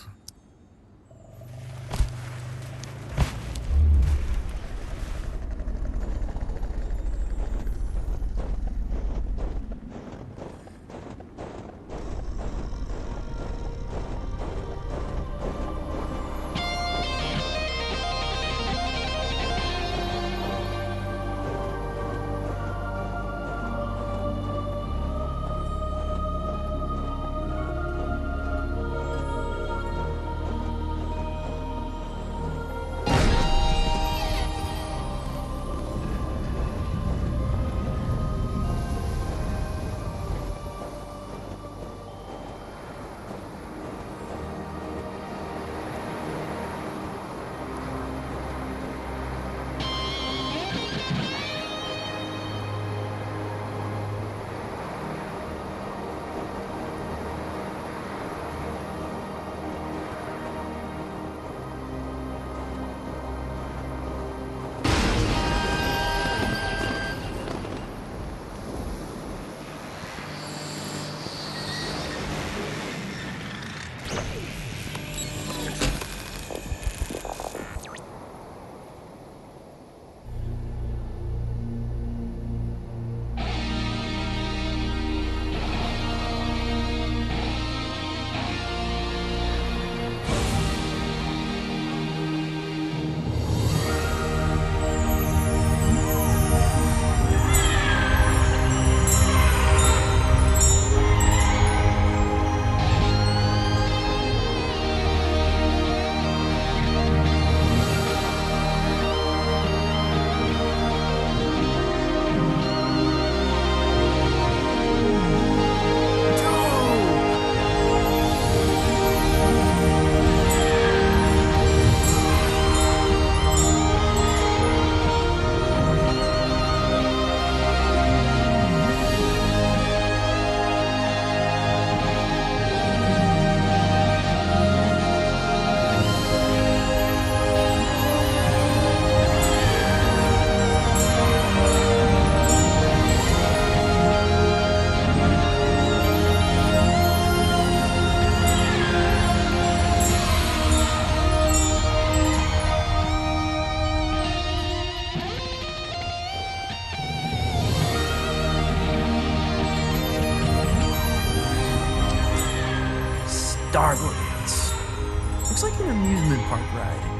S3: Looks like an amusement park ride.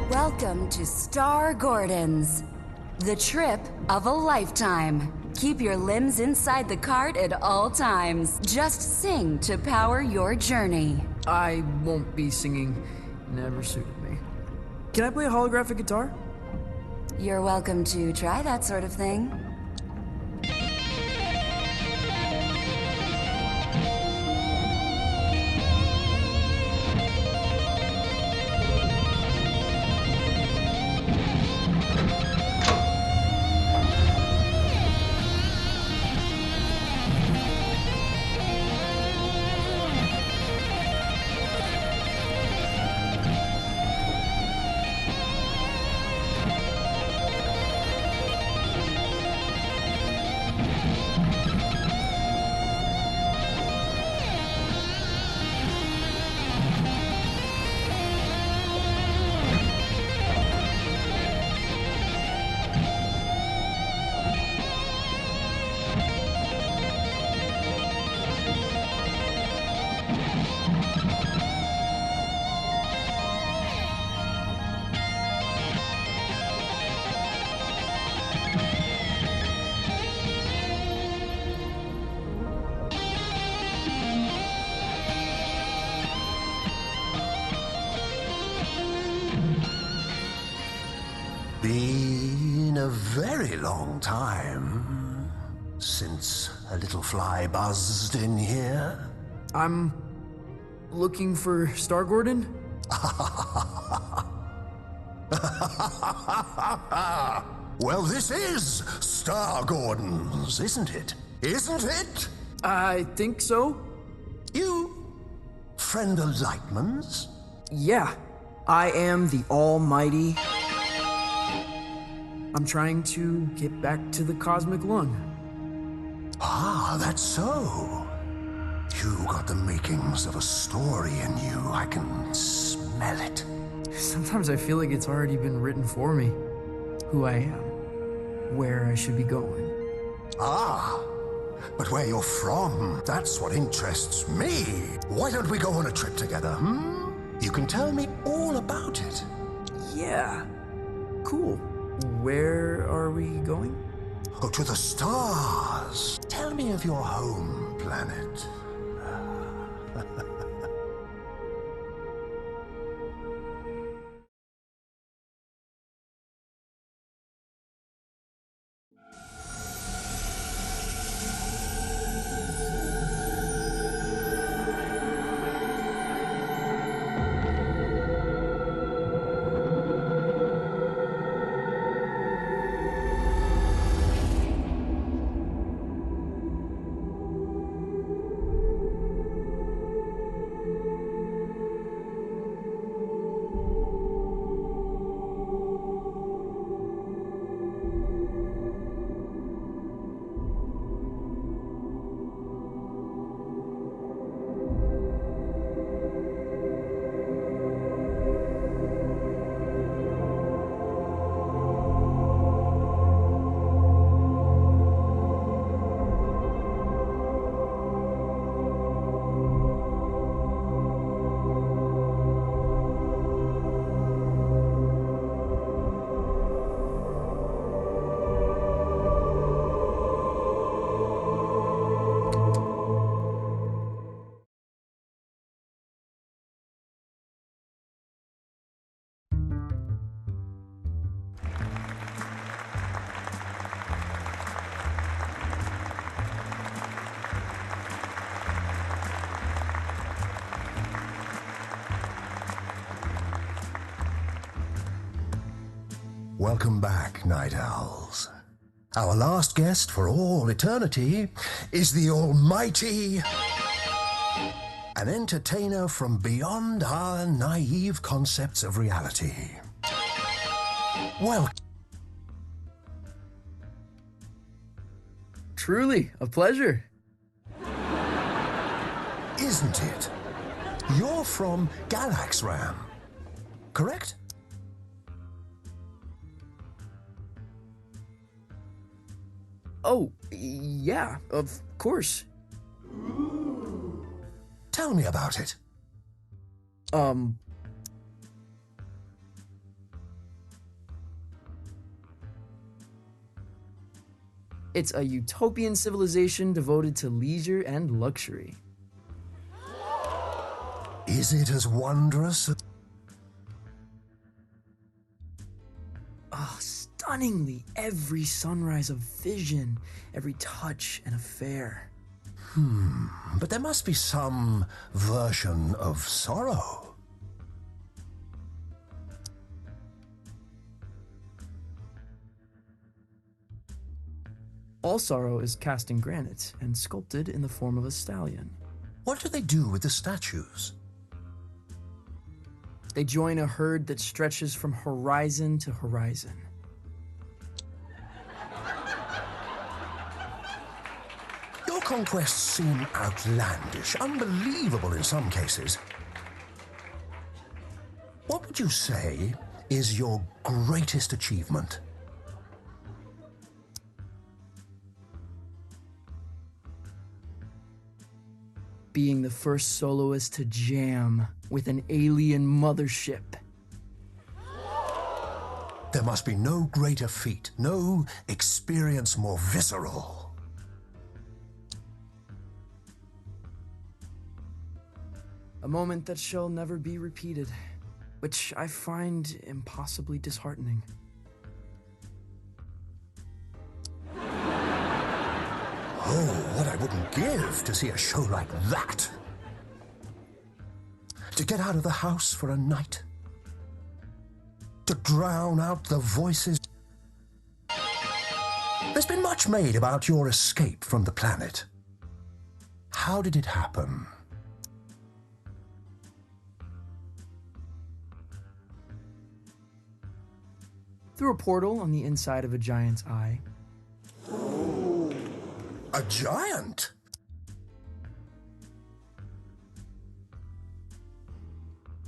S21: Welcome to Star Gordon's, the trip of a lifetime. Keep your limbs inside the cart at all times. Just sing to power your journey.
S3: I won't be singing. Never suited me. Can I play a holographic guitar?
S21: You're welcome to try that sort of thing.
S22: Been a very long time since a little fly buzzed in here.
S3: I'm looking for Star Gordon.
S22: Well, this is Star Gordon's, isn't it? Isn't it?
S3: I think so.
S22: You friend of Lightman's?
S3: Yeah, I am the Almighty. I'm trying to get back to the cosmic lung.
S22: Ah, that's so. You got the makings of a story in you. I can smell it.
S3: Sometimes I feel like it's already been written for me. Who I am, where I should be going.
S22: Ah, but where you're from, that's what interests me. Why don't we go on a trip together, hmm? You can tell me all about it.
S3: Yeah, cool. Where are we going?
S22: Oh, to the stars. Tell me of your home planet. Welcome back, Night Owls. Our last guest for all eternity is the almighty... an entertainer from beyond our naive concepts of reality. Well...
S3: Truly, a pleasure.
S22: Isn't it? You're from Galaxram, correct?
S3: Oh, yeah, of course.
S22: Tell me about it.
S3: It's a utopian civilization devoted to leisure and luxury.
S22: Is it as wondrous?
S3: Oh, stunningly, every sunrise a vision, every touch an affair.
S22: But there must be some version of sorrow.
S3: All sorrow is cast in granite and sculpted in the form of a stallion.
S22: What do they do with the statues?
S3: They join a herd that stretches from horizon to horizon.
S22: Your conquests seem outlandish, unbelievable in some cases. What would you say is your greatest achievement?
S3: Being the first soloist to jam with an alien mothership.
S22: There must be no greater feat, no experience more visceral.
S3: A moment that shall never be repeated, which I find impossibly disheartening.
S22: Oh, what I wouldn't give to see a show like that. To get out of the house for a night. To drown out the voices. There's been much made about your escape from the planet. How did it happen?
S3: Through a portal on the inside of a giant's eye.
S22: A giant?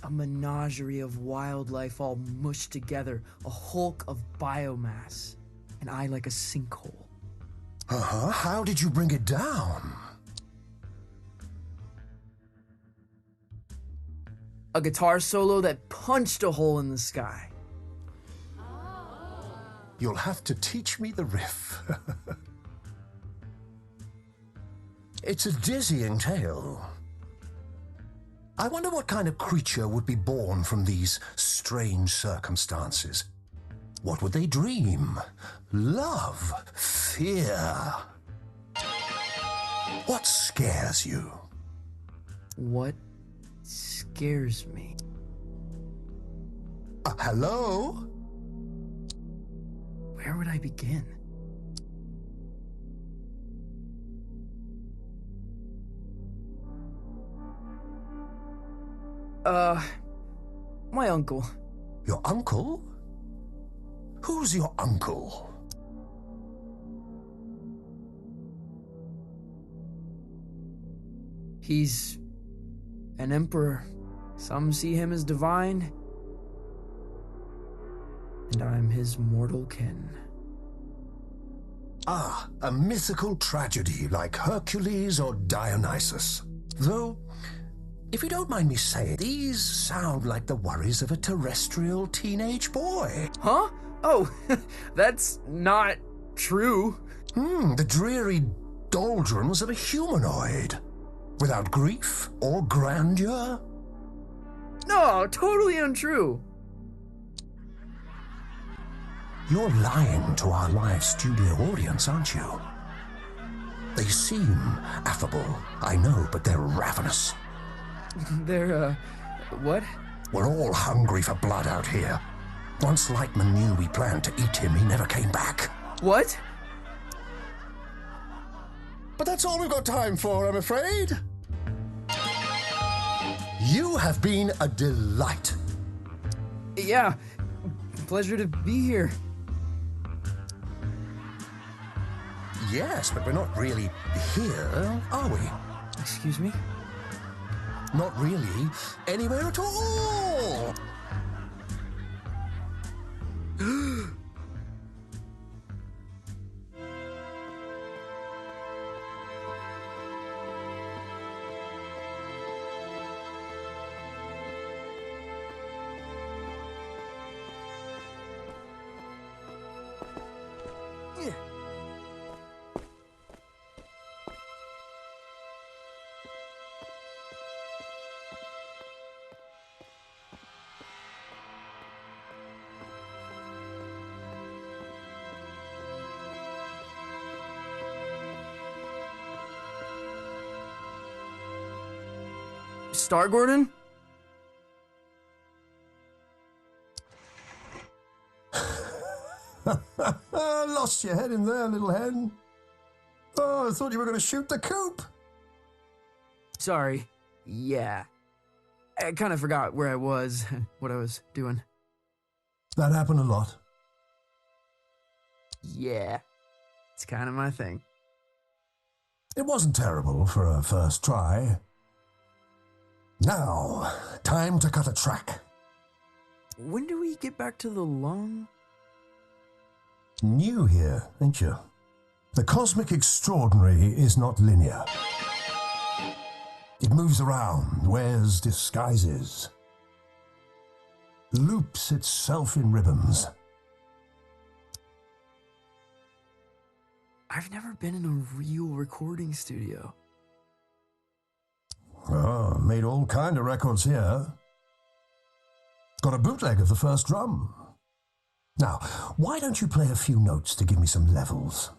S3: A menagerie of wildlife all mushed together, a hulk of biomass, an eye like a sinkhole.
S22: Uh-huh, how did you bring it down?
S3: A guitar solo that punched a hole in the sky.
S22: You'll have to teach me the riff. It's a dizzying tale. I wonder what kind of creature would be born from these strange circumstances. What would they dream? Love? Fear? What scares you?
S3: What scares me?
S22: Hello?
S3: Where would I begin? My uncle.
S22: Your uncle? Who's your uncle?
S3: He's an emperor. Some see him as divine, and I'm his mortal kin.
S22: Ah, a mythical tragedy like Hercules or Dionysus. Though, if you don't mind me saying, these sound like the worries of a terrestrial teenage boy.
S3: Huh? Oh, that's not true.
S22: The dreary doldrums of a humanoid. Without grief or grandeur.
S3: No, totally untrue.
S22: You're lying to our live studio audience, aren't you? They seem affable, I know, but they're ravenous.
S3: They're, what?
S22: We're all hungry for blood out here. Once Lightman knew we planned to eat him, he never came back.
S3: What?
S22: But that's all we've got time for, I'm afraid. You have been a delight.
S3: Yeah, pleasure to be here.
S22: Yes, but we're not really here, are we?
S3: Excuse me?
S22: Not really anywhere at all.
S3: Star Gordon?
S22: Lost your head in there, little hen. Oh, I thought you were going to shoot the coop.
S3: Sorry. Yeah. I kind of forgot where I was, what I was doing.
S22: That happened a lot.
S3: Yeah. It's kind of my thing.
S22: It wasn't terrible for a first try. Now, time to cut a track.
S3: When do we get back to the lung?
S22: New here, ain't you? The cosmic extraordinary is not linear. It moves around, wears disguises, loops itself in ribbons.
S3: I've never been in a real recording studio.
S22: Oh, made all kind of records here. Got a bootleg of the first drum. Now, why don't you play a few notes to give me some levels?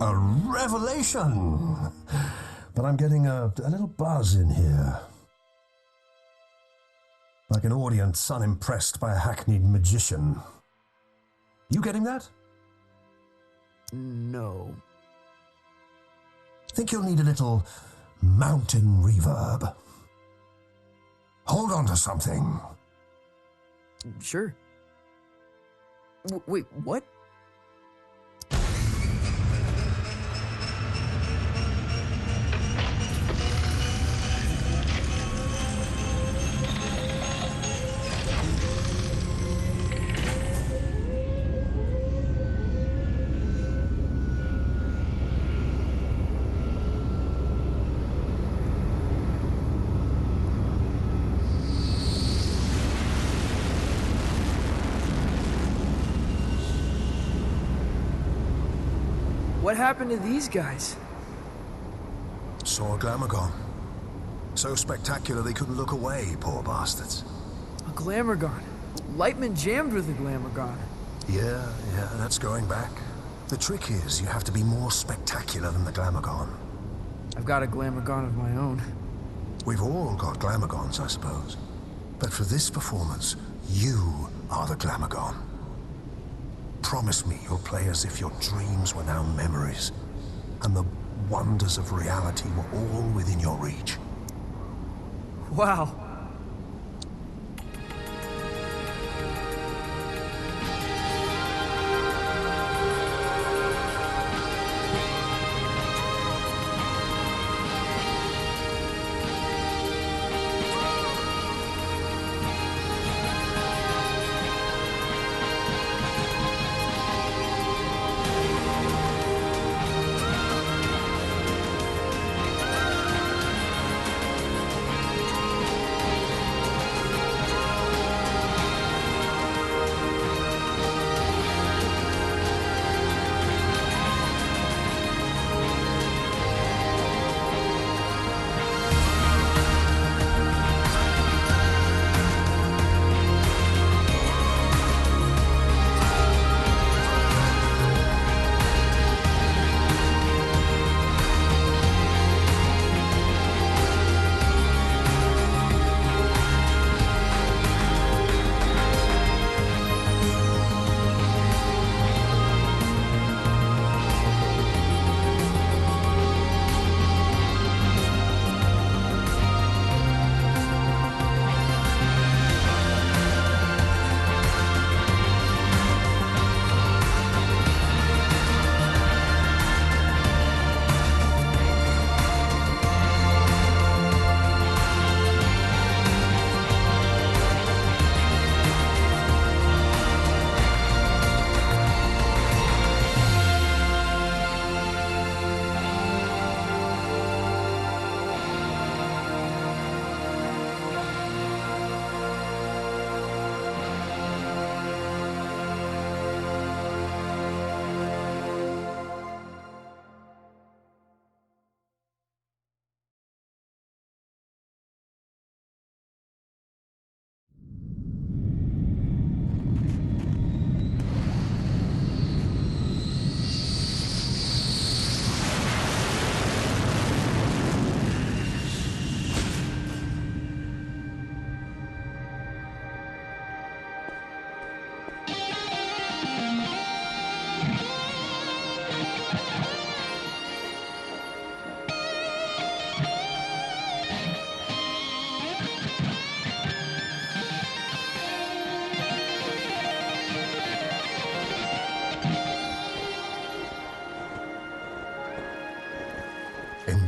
S22: A revelation! But I'm getting a little buzz in here. Like an audience unimpressed by a hackneyed magician. You getting that?
S3: No.
S22: Think you'll need a little mountain reverb. Hold on to something.
S3: Sure. Wait, what? What happened to these guys?
S22: Saw a Glamorgon. So spectacular they couldn't look away, poor bastards.
S3: A Glamorgon. Lightman jammed with a Glamorgon.
S22: Yeah, that's going back. The trick is you have to be more spectacular than the Glamorgon.
S3: I've got a Glamorgon of my own.
S22: We've all got Glamorgons, I suppose. But for this performance, you are the Glamorgon. Promise me you'll play as if your dreams were now memories, and the wonders of reality were all within your reach.
S3: Wow.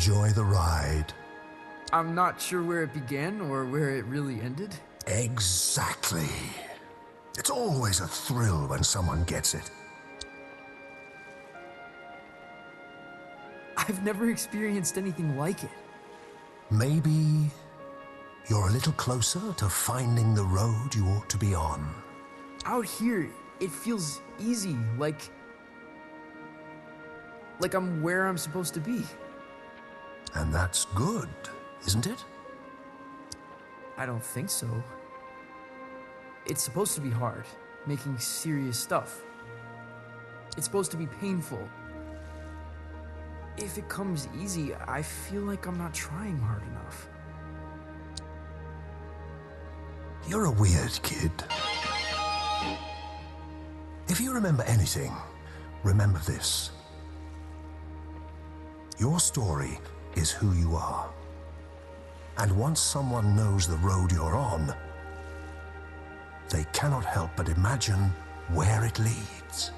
S22: enjoy the ride.
S3: I'm not sure where it began or where it really ended.
S22: Exactly. It's always a thrill when someone gets it.
S3: I've never experienced anything like it.
S22: Maybe you're a little closer to finding the road you ought to be on.
S3: Out here, it feels easy, like I'm where I'm supposed to be.
S22: And that's good, isn't it?
S3: I don't think so. It's supposed to be hard, making serious stuff. It's supposed to be painful. If it comes easy, I feel like I'm not trying hard enough.
S22: You're a weird kid. If you remember anything, remember this. Your story is who you are. And once someone knows the road you're on, they cannot help but imagine where it leads.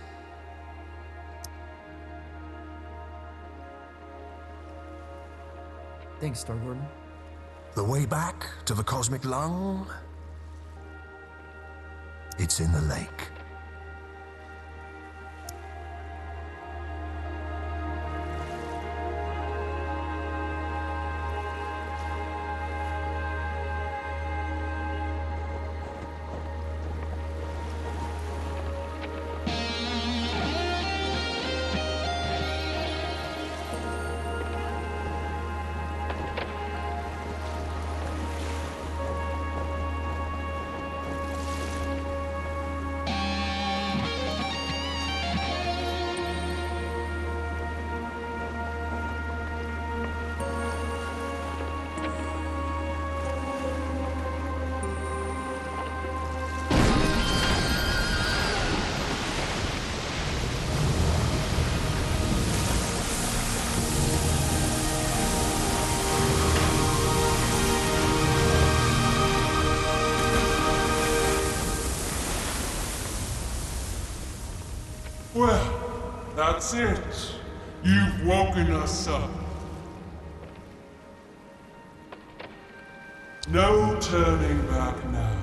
S3: Thanks, Star Gordon.
S22: The way back to the cosmic lung? It's in the lake.
S5: Well, that's it. You've woken us up. No turning back now.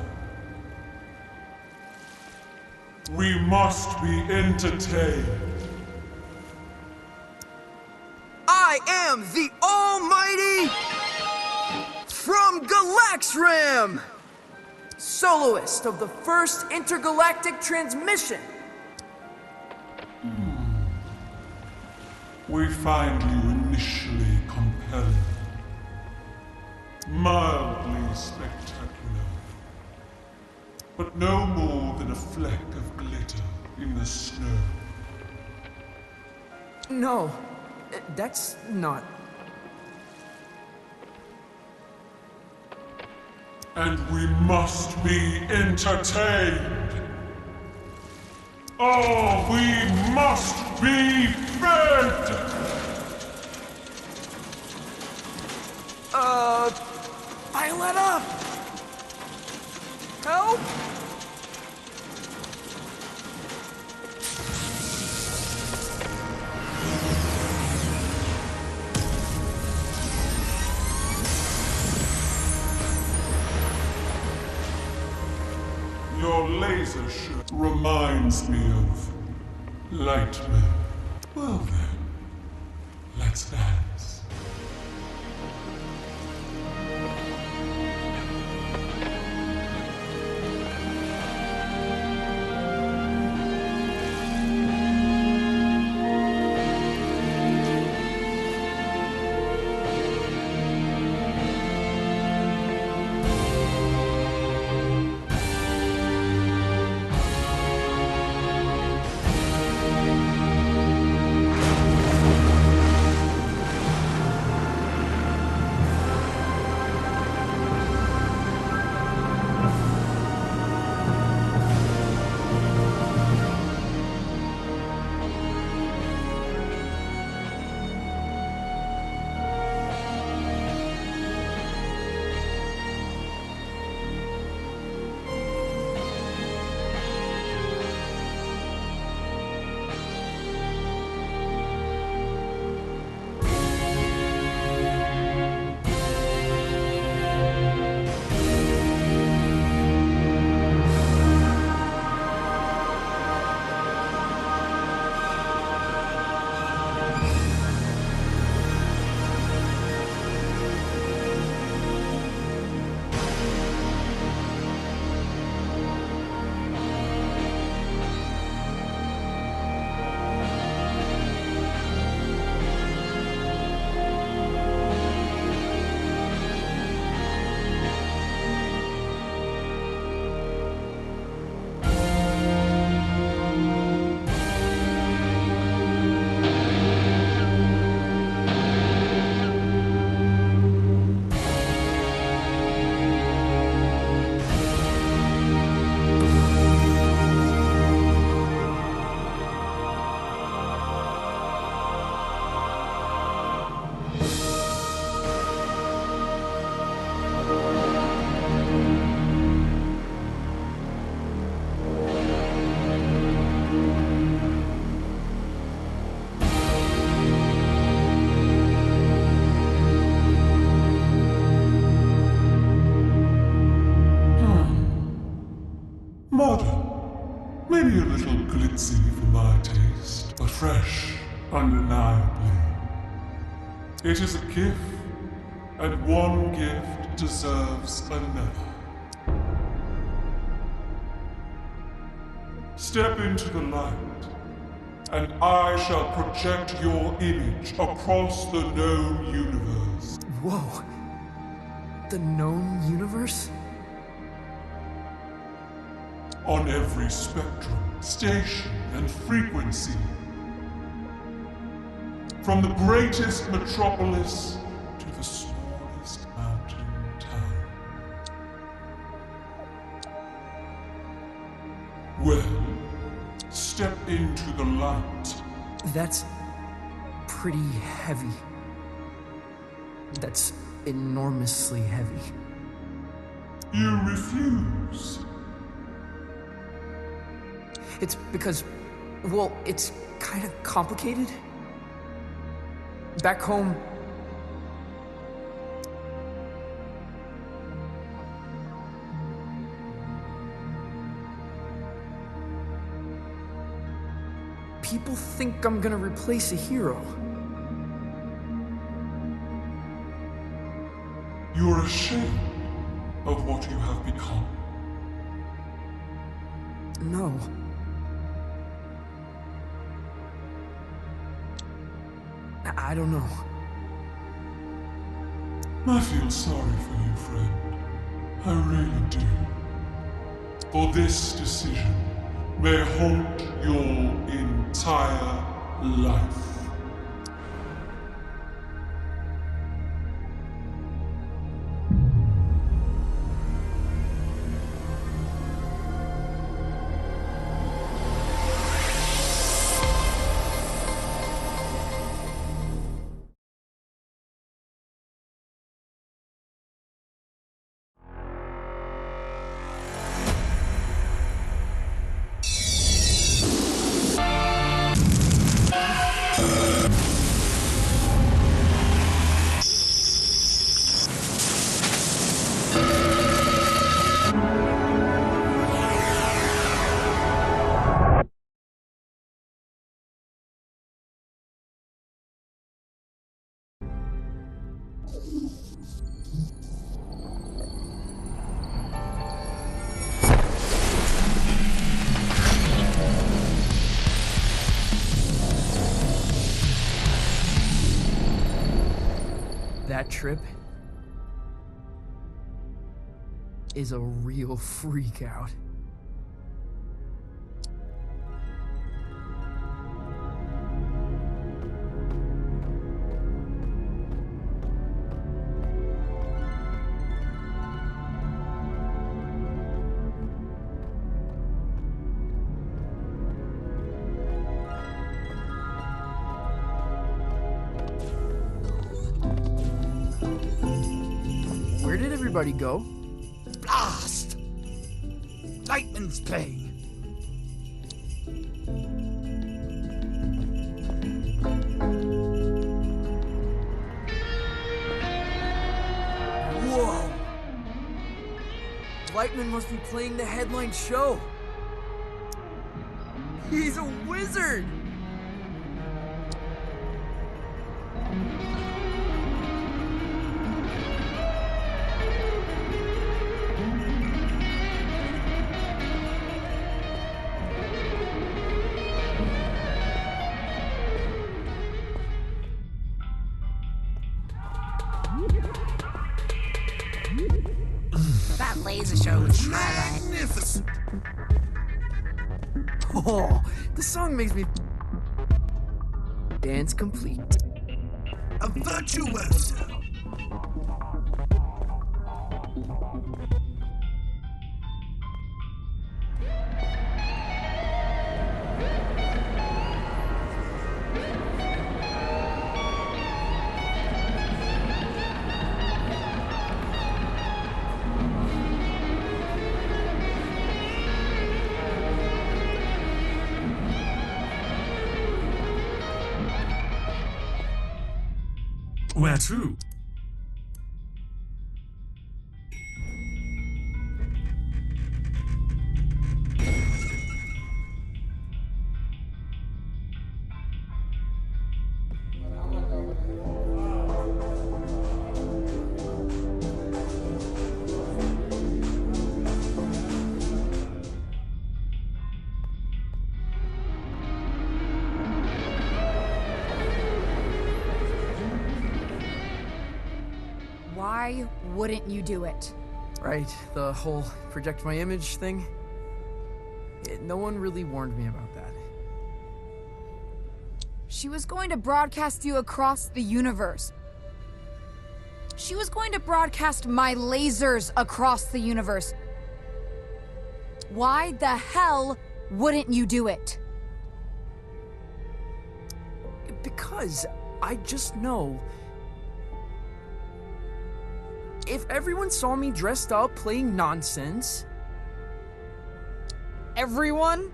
S5: We must be entertained.
S3: I am the almighty from Galaxram, soloist of the first intergalactic transmission.
S5: We find you initially compelling, mildly spectacular, but no more than a fleck of glitter in the snow.
S3: No, that's not.
S5: And we must be entertained. Oh, we must be fed!
S3: Violetta! Help!
S5: Your laser shirt reminds me of Lightman. Well then, let's dance. Maybe a little glitzy for my taste, but fresh, undeniably. It is a gift, and one gift deserves another. Step into the light, and I shall project your image across the known universe.
S3: Whoa. The known universe?
S5: On every spectrum, station, and frequency. From the greatest metropolis to the smallest mountain town. Well, step into the light.
S3: That's pretty heavy. That's enormously heavy.
S5: You refuse.
S3: It's because, well, it's kind of complicated. Back home, people think I'm gonna replace a hero.
S5: You're ashamed of what you have become.
S3: No. I don't know.
S5: I feel sorry for you, friend. I really do. For this decision may haunt your entire life.
S3: That trip is a real freak out. Where did everybody go?
S6: Blast! Lightning's playing.
S3: Whoa! Lightman must be playing the headline show. He's a wizard!
S10: That laser show was magnificent.
S3: Oh, the song makes me... Dance complete.
S6: A virtuoso.
S18: Where to?
S2: Why wouldn't you do it?
S3: Right, the whole project my image thing. No one really warned me about that.
S2: She was going to broadcast you across the universe. She was going to broadcast my lasers across the universe. Why the hell wouldn't you do it?
S3: Because I just know if everyone saw me dressed up playing nonsense...
S2: Everyone?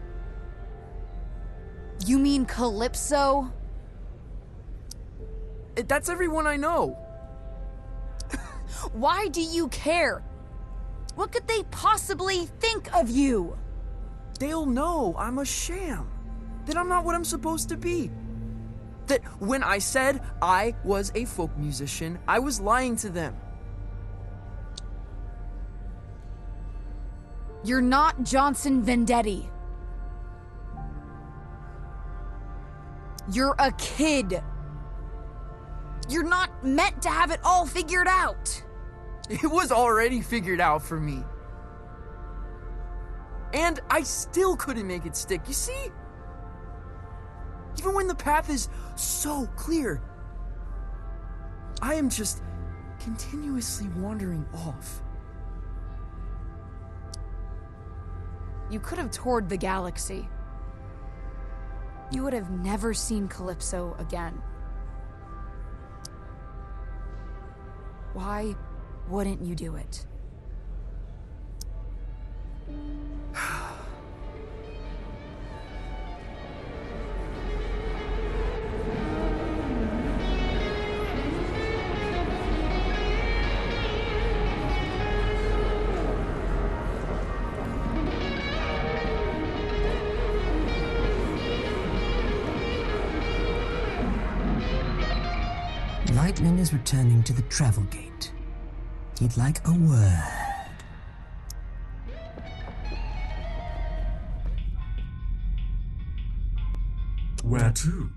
S2: You mean Calypso?
S3: That's everyone I know.
S2: Why do you care? What could they possibly think of you?
S3: They'll know I'm a sham. That I'm not what I'm supposed to be. That when I said I was a folk musician, I was lying to them.
S2: You're not Johnson Vendetti. You're a kid. You're not meant to have it all figured out.
S3: It was already figured out for me. And I still couldn't make it stick, you see? Even when the path is so clear, I am just continuously wandering off.
S2: You could have toured the galaxy. You would have never seen Calypso again. Why wouldn't you do it?
S16: Lightning is returning to the travel gate. He'd like a word.
S5: Where to?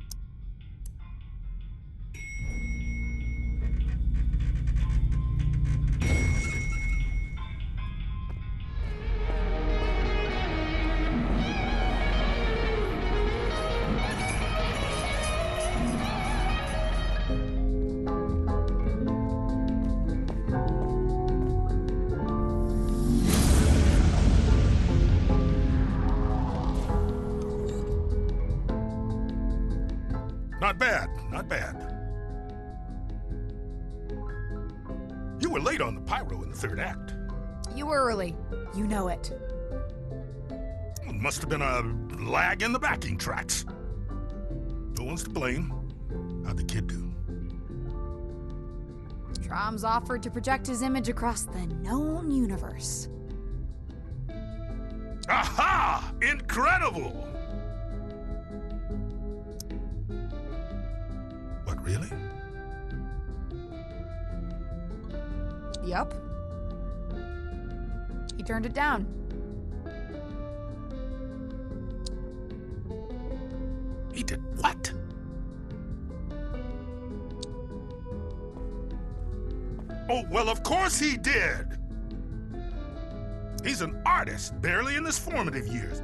S14: Not bad, not bad. You were late on the pyro in the third act.
S2: You were early. You know it.
S14: It must have been a lag in the backing tracks. No one's to blame. How'd the kid do?
S2: Tromms offered to project his image across the known universe.
S14: Aha! Incredible! What, really?
S2: Yup. He turned it down.
S14: He did what? Oh, well, of course he did! He's an artist, barely in his formative years.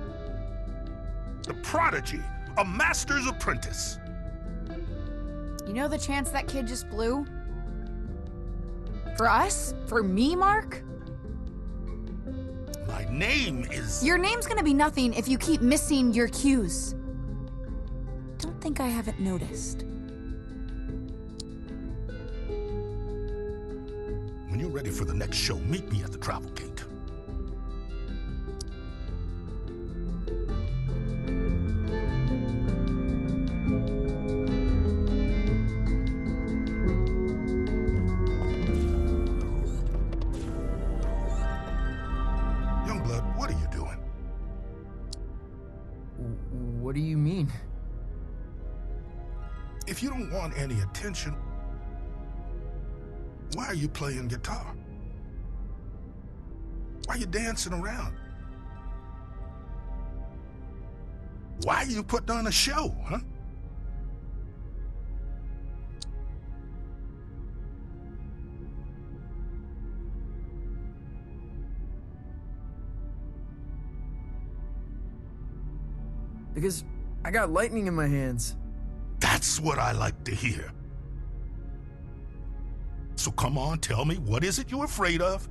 S14: The prodigy, a master's apprentice.
S2: You know the chance that kid just blew? For us? For me, Mark?
S14: My name is...
S2: Your name's gonna be nothing if you keep missing your cues. Don't think I haven't noticed.
S14: When you're ready for the next show, meet me at the travel gate. Youngblood, what are you doing?
S3: What do you mean?
S14: If you don't want any attention, why are you playing guitar? Why are you dancing around? Why are you putting on a show, huh?
S3: Because I got lightning in my hands.
S14: That's what I like to hear. So come on, tell me, what is it you're afraid of?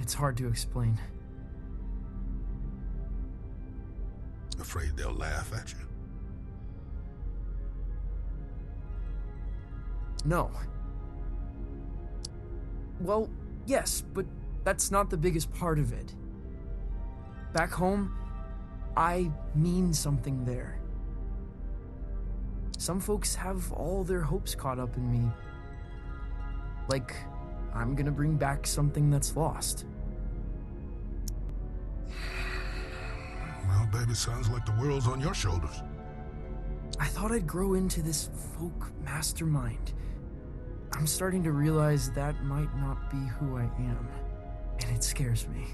S3: It's hard to explain.
S14: Afraid they'll laugh at you?
S3: No. Well, yes, but that's not the biggest part of it. Back home, I mean something there. Some folks have all their hopes caught up in me. Like, I'm gonna bring back something that's lost.
S14: Well, baby, sounds like the world's on your shoulders.
S3: I thought I'd grow into this folk mastermind. I'm starting to realize that might not be who I am, and it scares me.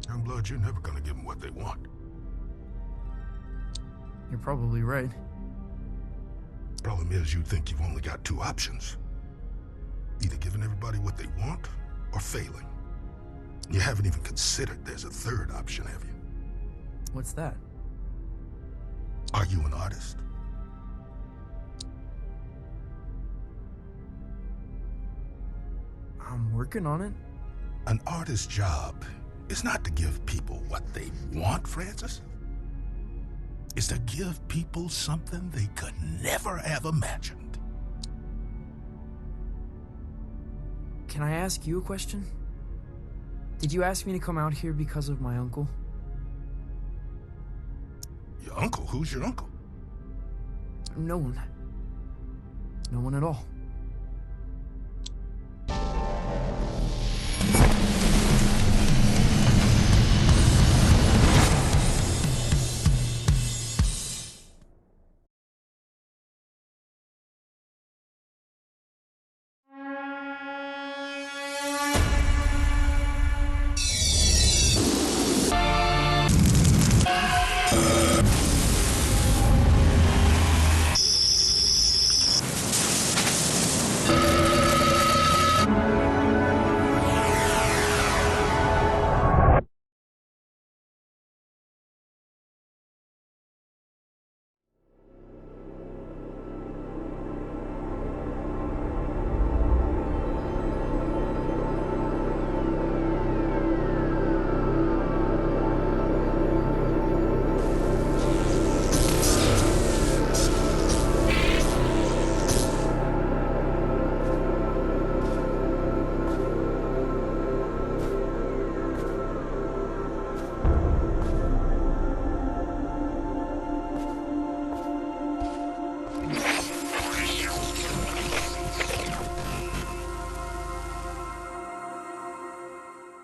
S14: Youngblood, you're never gonna give them what they want.
S3: You're probably right.
S14: Problem is, you think you've only got two options. Either giving everybody what they want, or failing. You haven't even considered there's a third option, have you?
S3: What's that?
S14: Are you an artist?
S3: I'm working on it.
S14: An artist's job is not to give people what they want, Francis. It's to give people something they could never have imagined.
S3: Can I ask you a question? Did you ask me to come out here because of my uncle?
S14: Your uncle? Who's your uncle?
S3: No one. No one at all.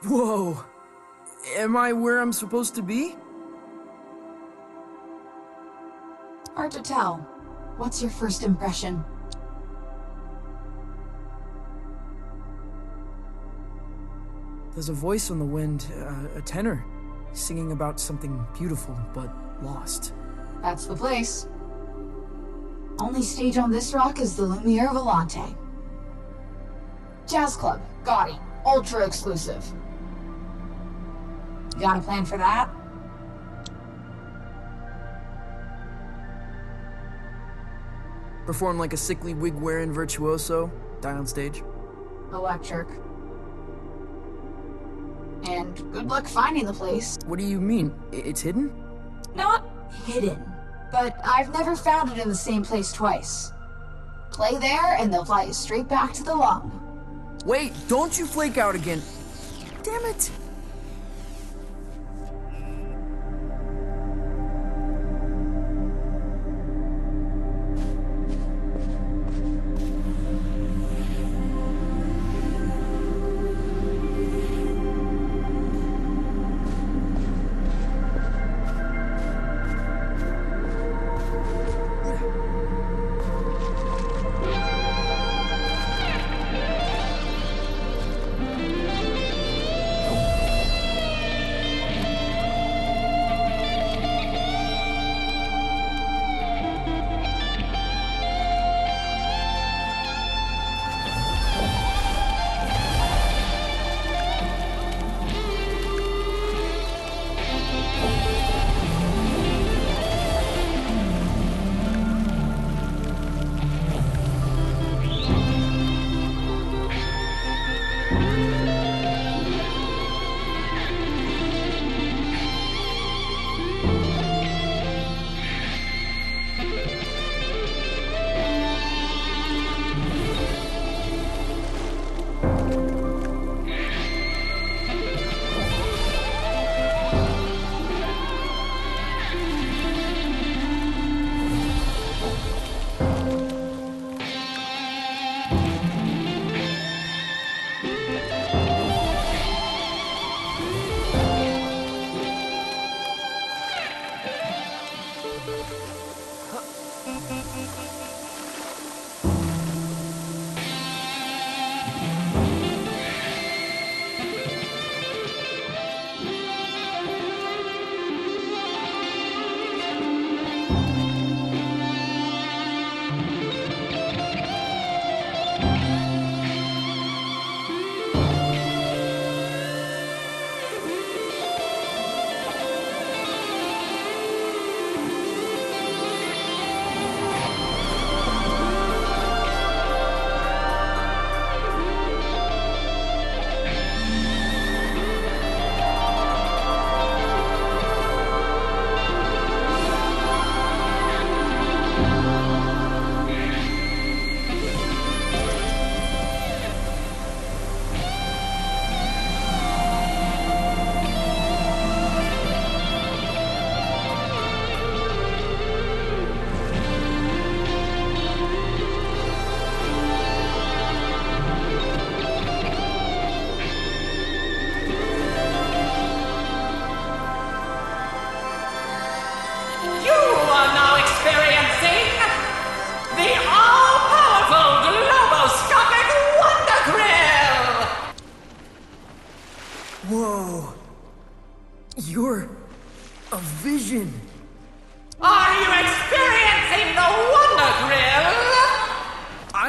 S3: Whoa! Am I where I'm supposed to be?
S19: Hard to tell. What's your first impression?
S3: There's a voice on the wind, a tenor, singing about something beautiful but lost.
S19: That's the place. Only stage on this rock is the Lumiere Violente. Jazz club, gaudy, ultra exclusive. You got a plan for that?
S3: Perform like a sickly wig-wearing virtuoso, die on stage.
S19: Electric. And good luck finding the place.
S3: What do you mean? It's hidden?
S19: Not hidden, but I've never found it in the same place twice. Play there and they'll fly you straight back to the lung.
S3: Wait, don't you flake out again. Damn it.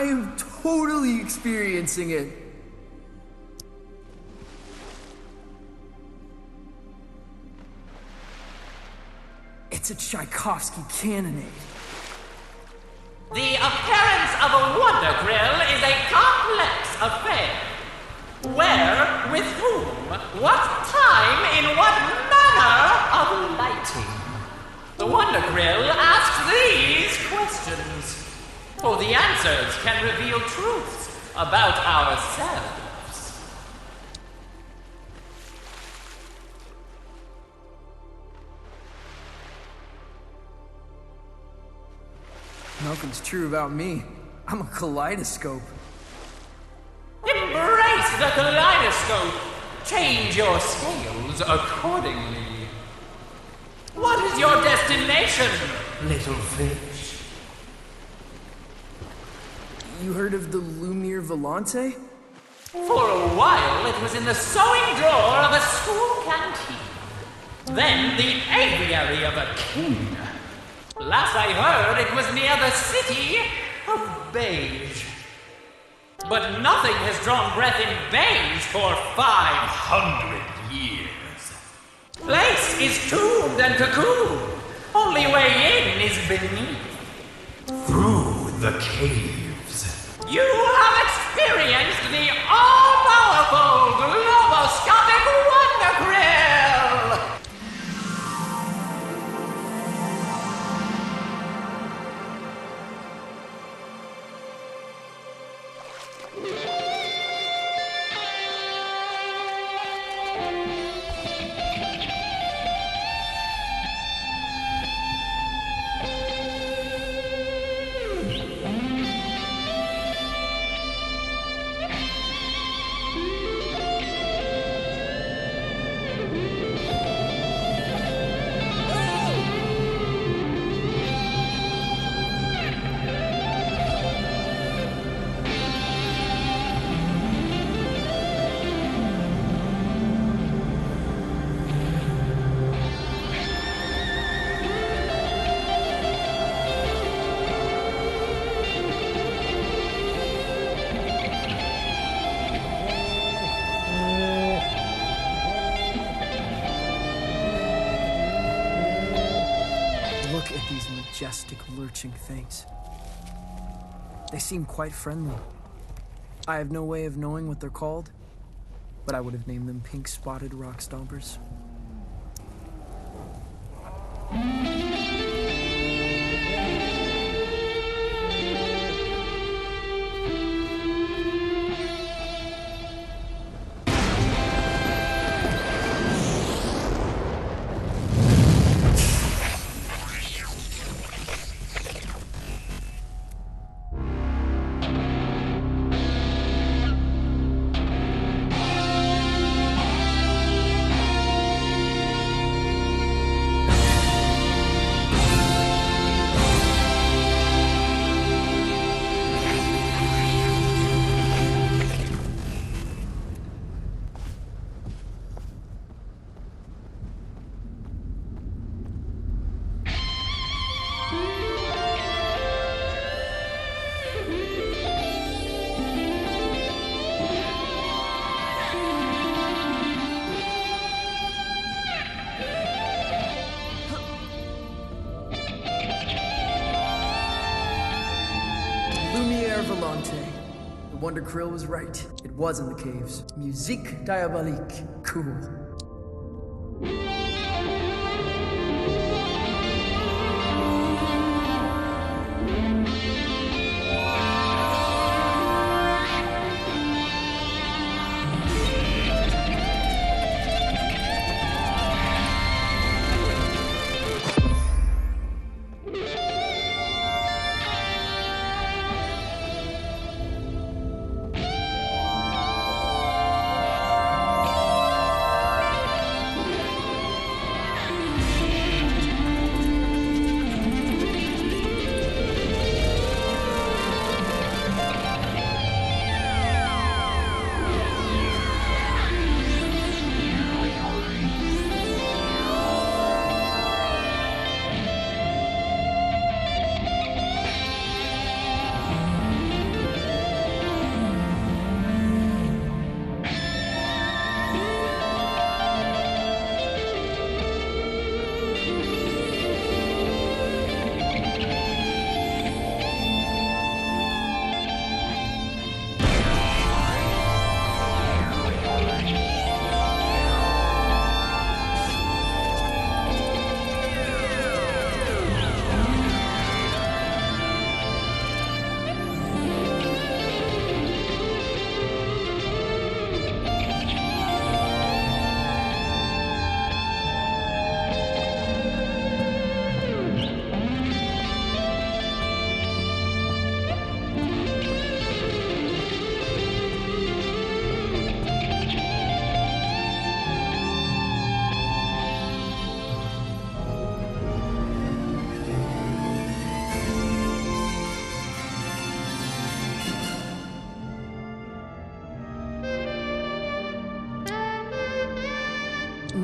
S3: am totally experiencing it. It's a Tchaikovsky cannonade.
S7: The appearance of a Wonder Grill is a complex affair. Where, with whom, what time, in what manner of lighting? The Wonder Grill asks these questions, for the answers can reveal truths about ourselves.
S3: Nothing's true about me. I'm a kaleidoscope.
S7: Embrace the kaleidoscope. Change your scales accordingly. What is your destination, little fish?
S3: You heard of the Lumiere Violente?
S7: For a while, it was in the sewing drawer of a school canteen. Then the aviary of a king. Last I heard, it was near the city of Beige. But nothing has drawn breath in Beige for 500 years. Place is tombed and cocooned. Only way in is beneath. Through the caves. You have experienced the all-powerful globoscopic Wonder Grill!
S3: Look at these majestic, lurching things. They seem quite friendly. I have no way of knowing what they're called, but I would have named them pink-spotted rock stompers. Lumiere Violente. The Wonder Grill was right. It was in the caves. Musique diabolique. Cool.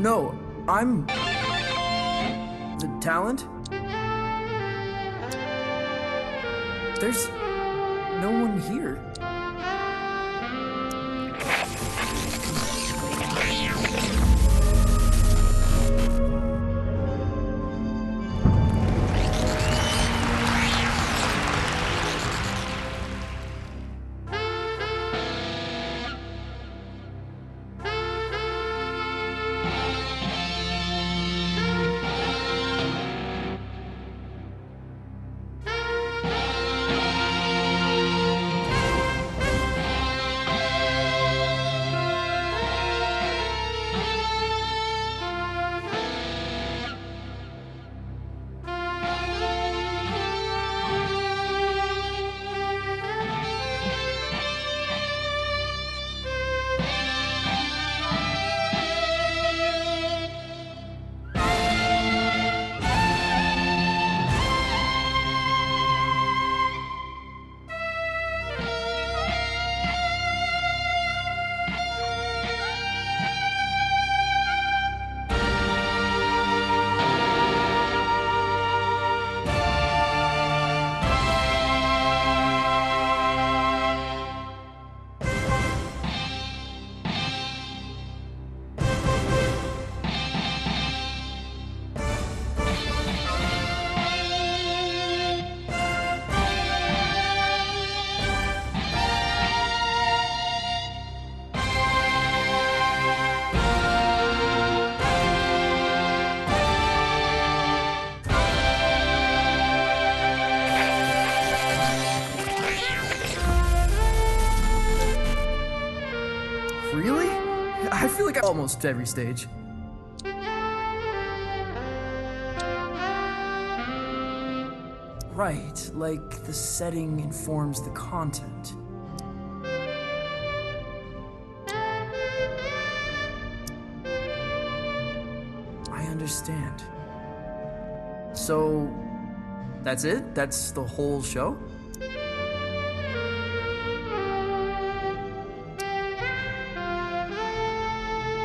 S3: no, I'm... the talent? There's no one here. Really? I feel like almost every stage. Right, like the setting informs the content. I understand. So, that's it? That's the whole show?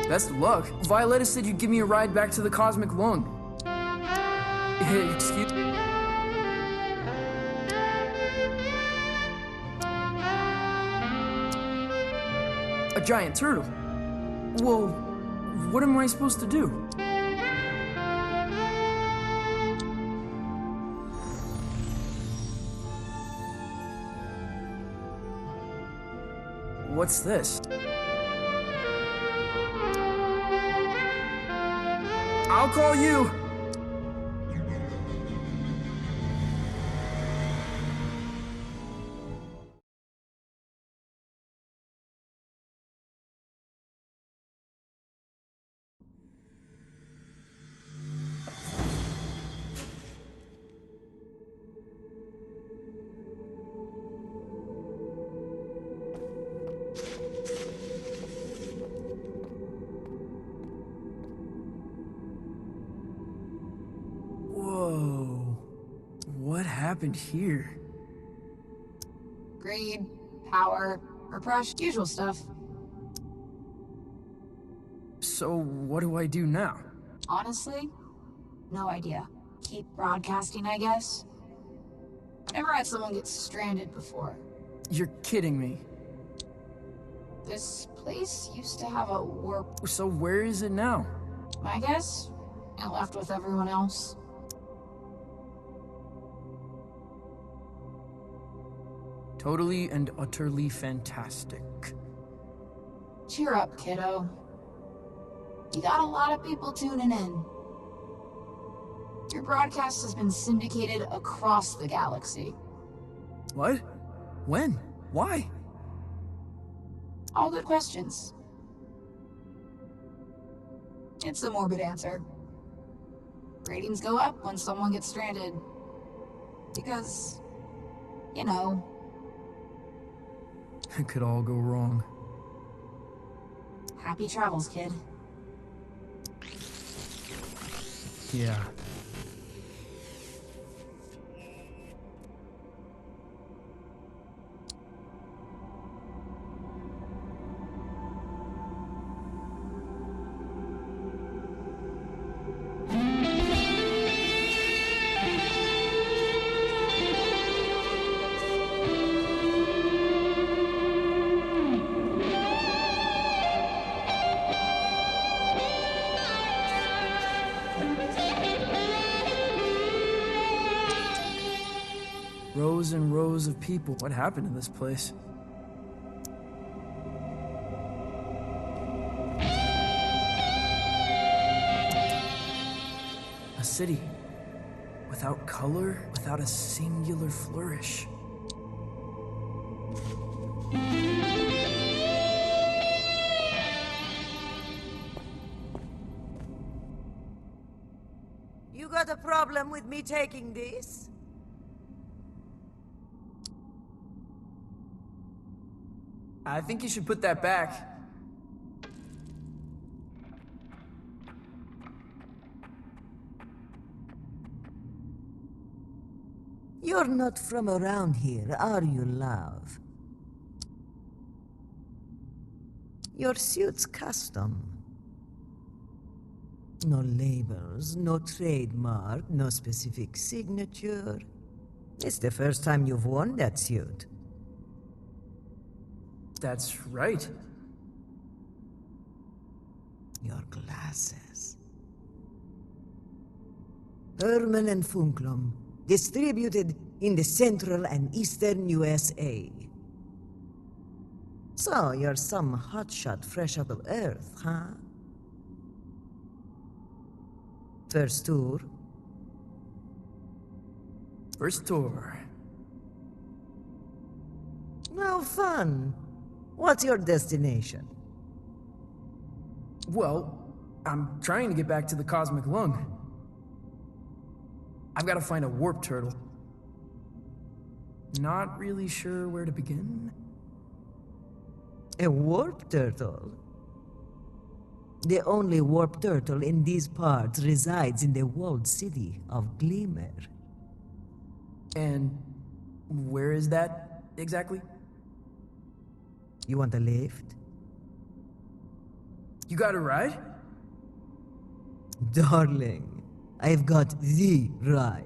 S3: Best of luck. Violente said you'd give me a ride back to the Cosmic Lung. Excuse me? A giant turtle? Well, what am I supposed to do? What's this? I'll call you. Whoa. What happened here?
S19: Greed, power, repression, usual stuff.
S3: So, what do I do now?
S19: Honestly, no idea. Keep broadcasting, I guess. Never had someone get stranded before.
S3: You're kidding me.
S19: This place used to have a warp.
S3: So where is it now?
S19: My guess? I left with everyone else.
S3: Totally and utterly fantastic.
S19: Cheer up, kiddo. You got a lot of people tuning in. Your broadcast has been syndicated across the galaxy.
S3: What? When? Why?
S19: All good questions. It's a morbid answer. Ratings go up when someone gets stranded. Because, you know.
S3: It could all go wrong.
S19: Happy travels, kid.
S3: Yeah. rows and rows of people. What happened to this place? A city without color, without a singular flourish.
S9: You got a problem with me taking this?
S3: I think you should put that back.
S9: You're not from around here, are you, love? Your suit's custom. No labels, no trademark, no specific signature. It's the first time you've worn that suit.
S3: That's right.
S9: Your glasses. Herman and Funklum, distributed in the central and eastern USA. So, you're some hotshot fresh out of Earth, huh? First tour?
S3: First tour.
S9: No fun. What's your destination?
S3: Well, I'm trying to get back to the Cosmic Lung. I've got to find a warp turtle. Not really sure where to begin.
S9: A warp turtle? The only warp turtle in these parts resides in the walled city of Glimmer.
S3: And where is that exactly?
S9: You want a lift?
S3: You got a ride?
S9: Darling, I've got the ride.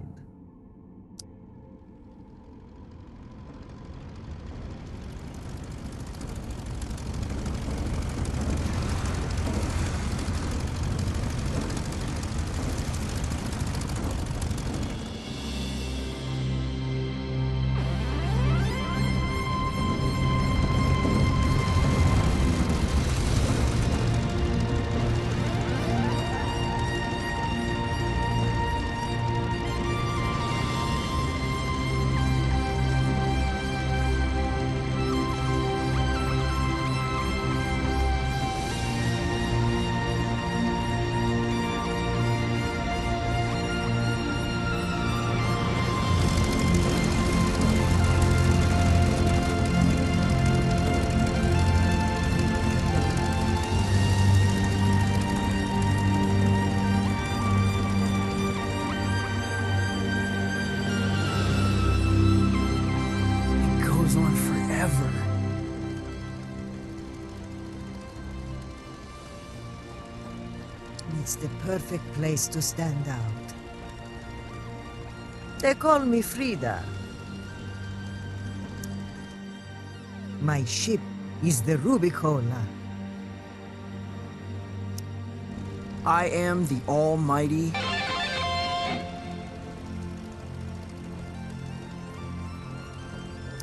S9: It's the perfect place to stand out. They call me Frida. My ship is the Rubicola.
S3: I am the Almighty.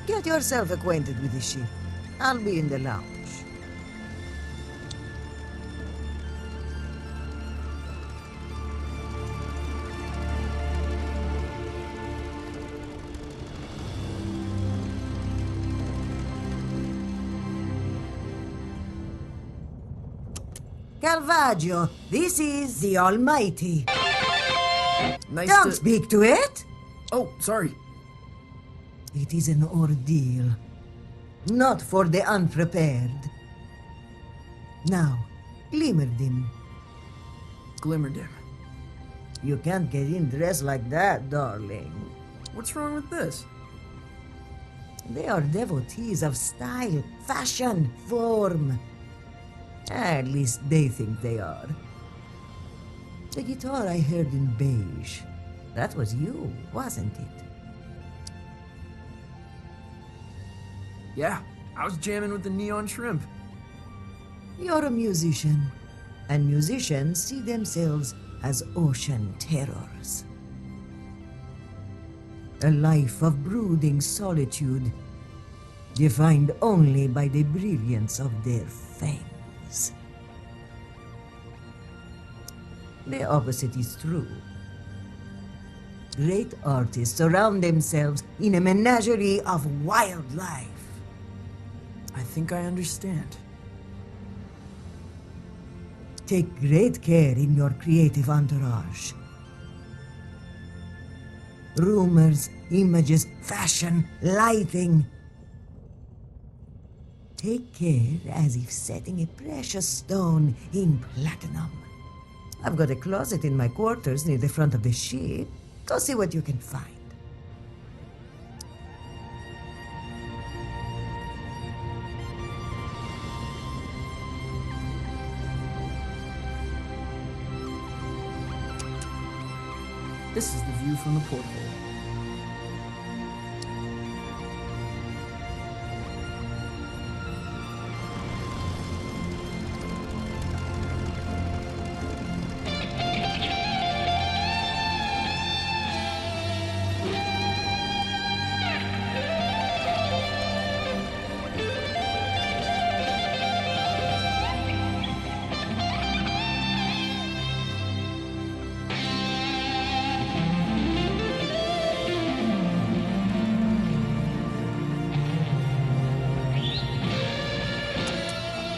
S9: Get yourself acquainted with the ship. I'll be in the lounge. Caravaggio, this is the Almighty.
S3: Nice
S9: Don't
S3: to...
S9: speak to it!
S3: Oh, sorry.
S9: It is an ordeal. Not for the unprepared. Now, Glimmerdimm.
S3: Glimmerdimm.
S9: You can't get in dressed like that, darling.
S3: What's wrong with this?
S9: They are devotees of style, fashion, form. At least they think they are. The guitar I heard in beige, that was you, wasn't it?
S3: Yeah, I was jamming with the neon shrimp.
S9: You're a musician, and musicians see themselves as ocean terrors. A life of brooding solitude, defined only by the brilliance of their fangs. The opposite is true. Great artists surround themselves in a menagerie of wildlife.
S3: I think I understand.
S9: Take great care in your creative entourage. Rumors, images, fashion, lighting. Take care as if setting a precious stone in platinum. I've got a closet in my quarters near the front of the ship. Go see what you can find.
S3: This is the view from the porthole.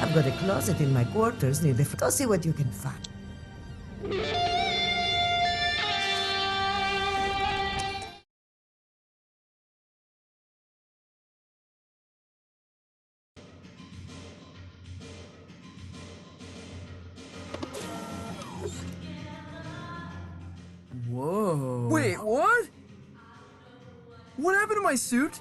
S9: I've got a closet in my quarters near the front. Go see what you can find.
S3: Whoa. Wait, what? What happened to my suit?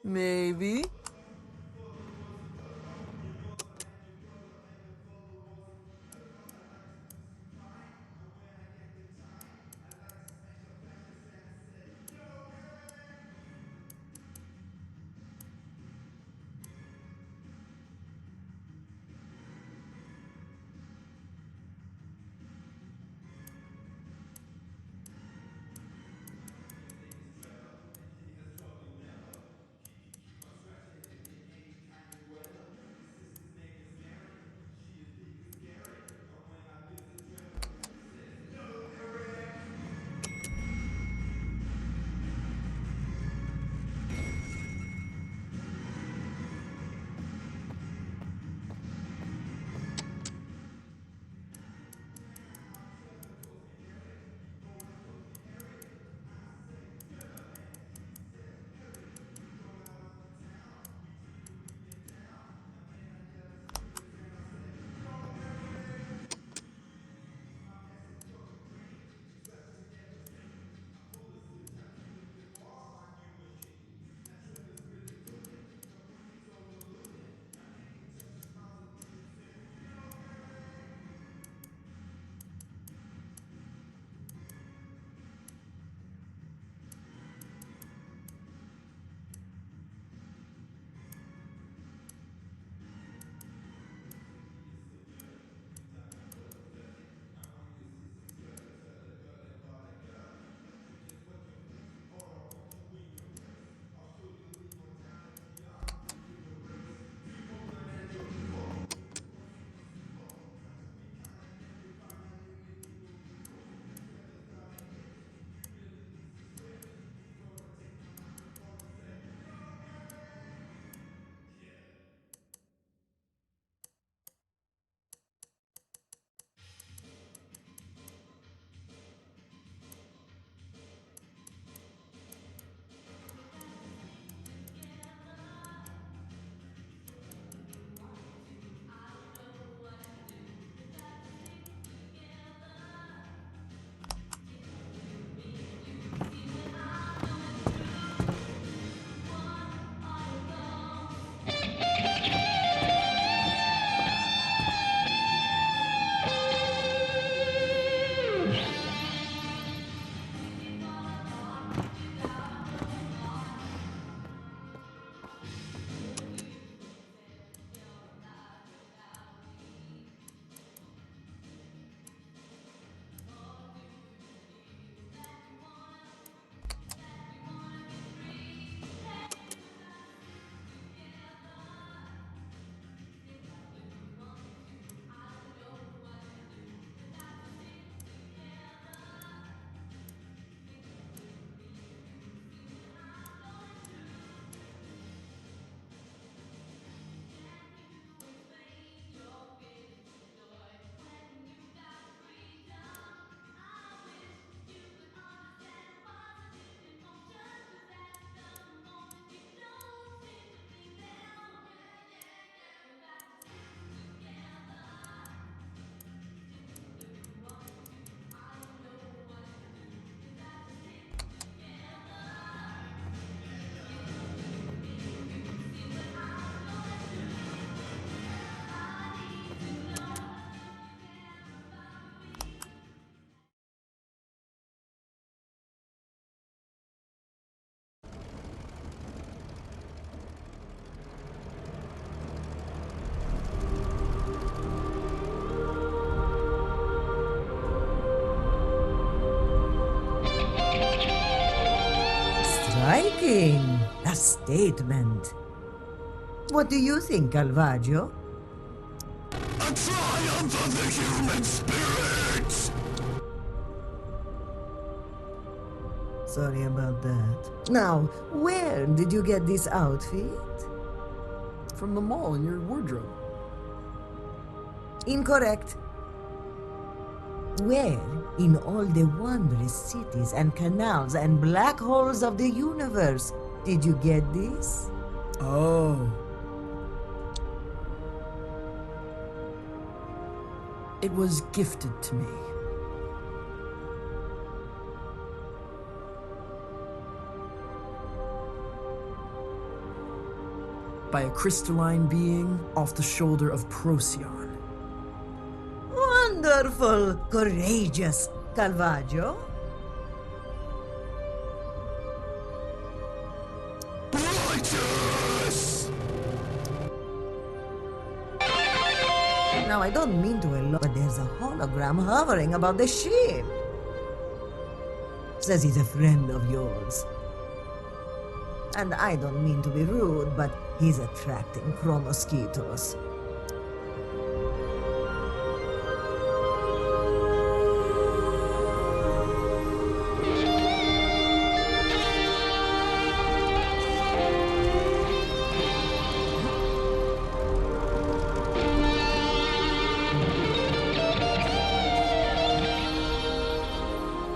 S3: Maybe.
S9: Striking. A statement. What do you think, Calvaggio?
S6: A triumph of the human spirit!
S9: Sorry about that. Now, where did you get this outfit?
S3: From the mall in your wardrobe.
S9: Incorrect. Where in all the wondrous cities and canals and black holes of the universe did you get this?
S3: Oh. It was gifted to me. By a crystalline being off the shoulder of Procyon.
S9: Wonderful, courageous, Calvaggio.
S6: Righteous!
S9: Now, I don't mean to alarm, but there's a hologram hovering above the ship. Says he's a friend of yours. And I don't mean to be rude, but he's attracting chromosquitos.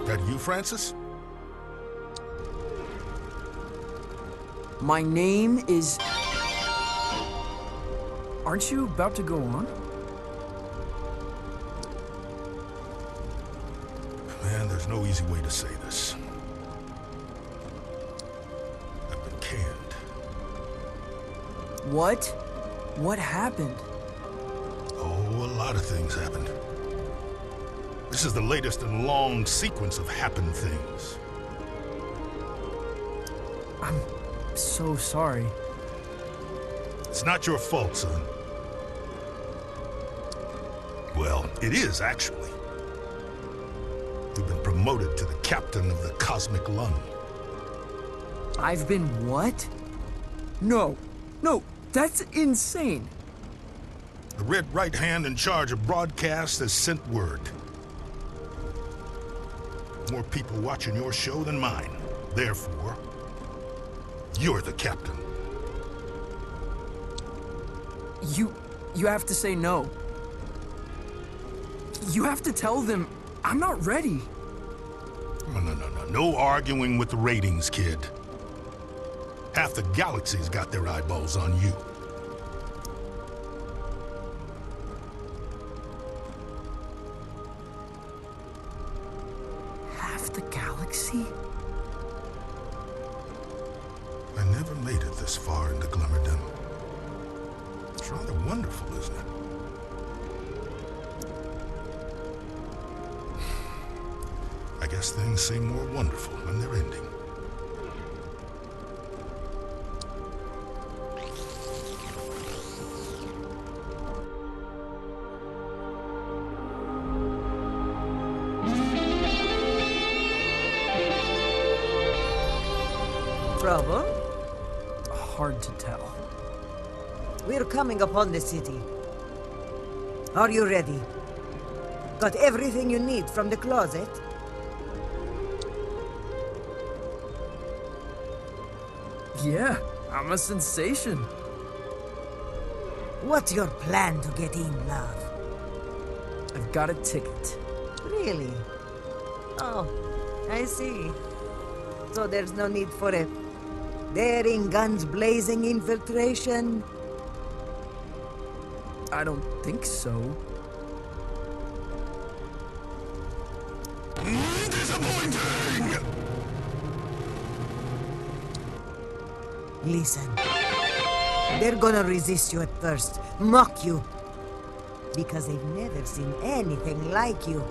S14: That you, Francis?
S3: My name is... Aren't you about to go on?
S14: Man, there's no easy way to say this. I've been canned.
S3: What? What happened?
S14: Oh, a lot of things happened. This is the latest in a long sequence of happened things.
S3: I'm so sorry.
S14: It's not your fault, son. Well, it is, actually. You've been promoted to the captain of the Cosmic Lung.
S3: I've been what? No, that's insane.
S14: The Red Right Hand in charge of broadcasts has sent word. More people watching your show than mine. Therefore, you're the captain.
S3: You have to say no. You have to tell them I'm not ready.
S14: No. No arguing with the ratings, kid. Half the galaxy's got their eyeballs on you.
S3: Half the galaxy?
S14: I never made it this far into Glimmerdimm. It's rather wonderful, isn't it? I guess things seem more wonderful when they're ending.
S9: Trouble?
S3: Hard to tell.
S9: We're coming upon the city. Are you ready? Got everything you need from the closet?
S3: Yeah, I'm a sensation.
S9: What's your plan to get in, love?
S3: I've got a ticket.
S9: Really? Oh, I see. So there's no need for a daring, guns blazing infiltration?
S3: I don't think so.
S6: Disappointing!
S9: Listen. They're gonna resist you at first, mock you. Because they've never seen anything like you.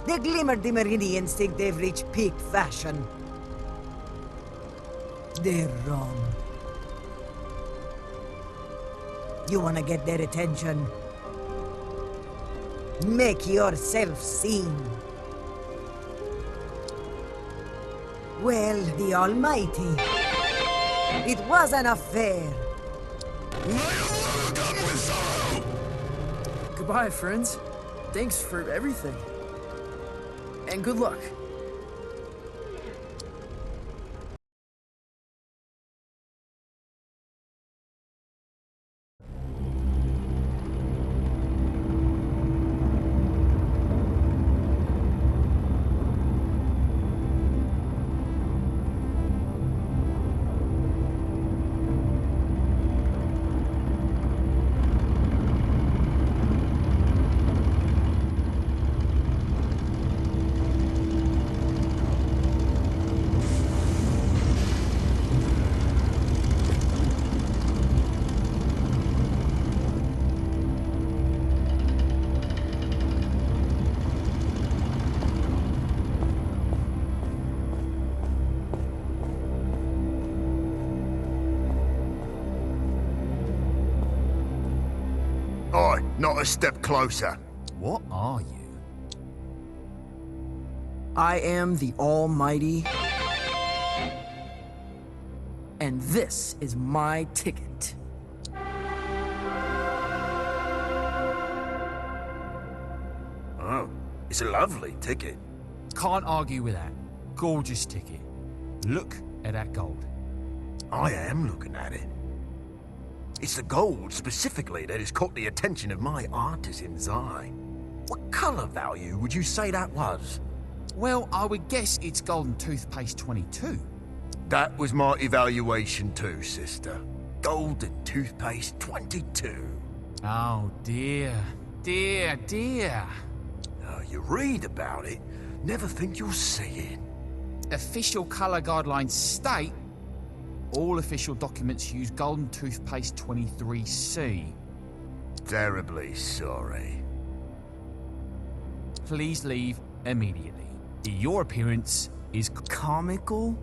S9: The Glimmerdimmeridians think they've reached peak fashion. They're wrong. You wanna get their attention? Make yourself seen. Well, the Almighty. It was an affair.
S3: Goodbye, friends. Thanks for everything. And good luck.
S6: Oi, not a step closer.
S12: What are you?
S3: I am the Almighty. And this is my ticket.
S12: Oh, it's a lovely ticket. Can't argue with that. Gorgeous ticket. Look at that gold. I am looking at it. It's the gold specifically that has caught the attention of my artisan's eye. What colour value would you say that was? Well, I would guess it's golden toothpaste 22.
S6: That was my evaluation too, sister. Golden toothpaste 22.
S12: Oh dear, dear, dear.
S6: You read about it, never think you'll see it.
S12: Official colour guidelines state all official documents use golden toothpaste 23C.
S6: Terribly sorry.
S12: Please leave immediately. Your appearance is
S3: comical.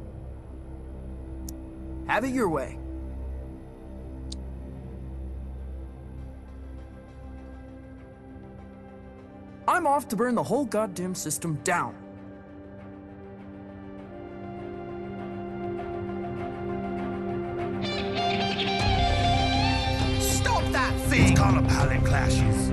S3: Have it your way. I'm off to burn the whole goddamn system down.
S12: Stop that thing!
S6: It's colour palette clashes.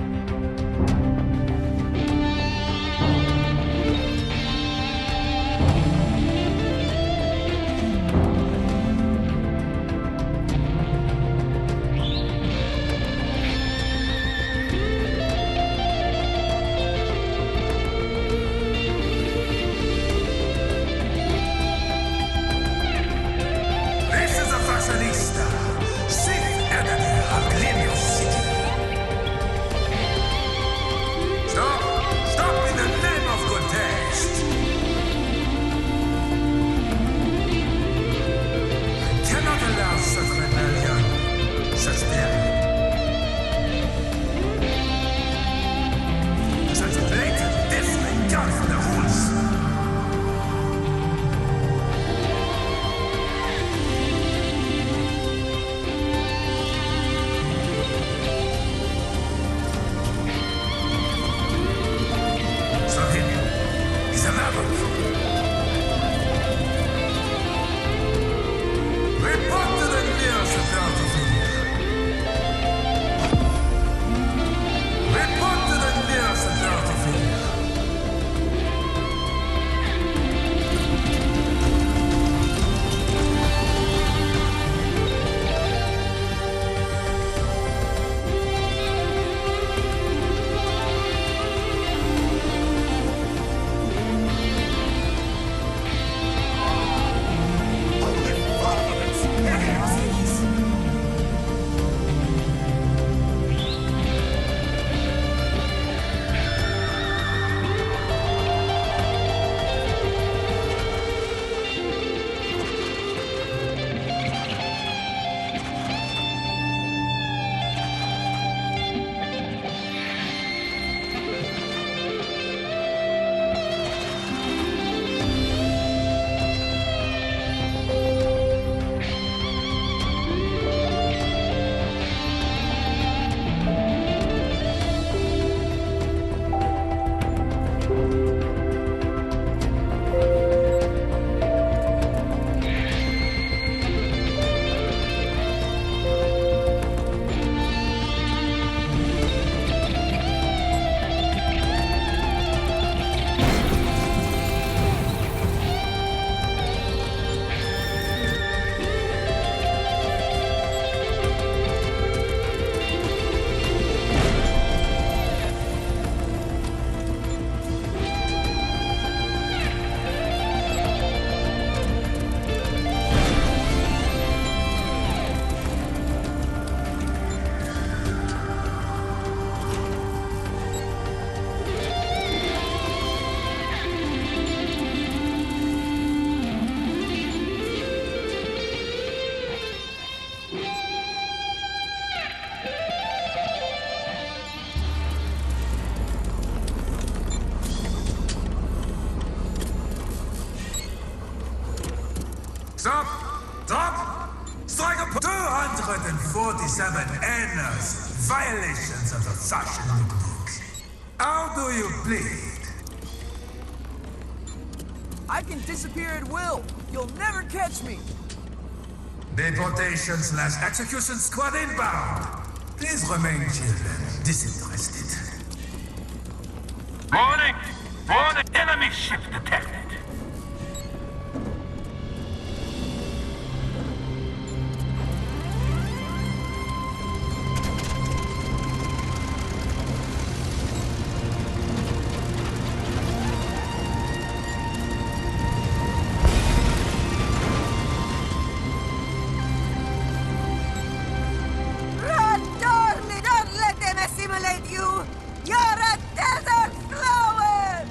S11: Drop! Strike up 247 errors, violations of the fashion book. How do you plead?
S3: I can disappear at will. You'll never catch me.
S11: Deportation/execution squad inbound. Please remain chill and disinterested.
S13: Warning! Enemy ship detected.
S9: Run, darling! Don't let them assimilate you! You're a desert flower!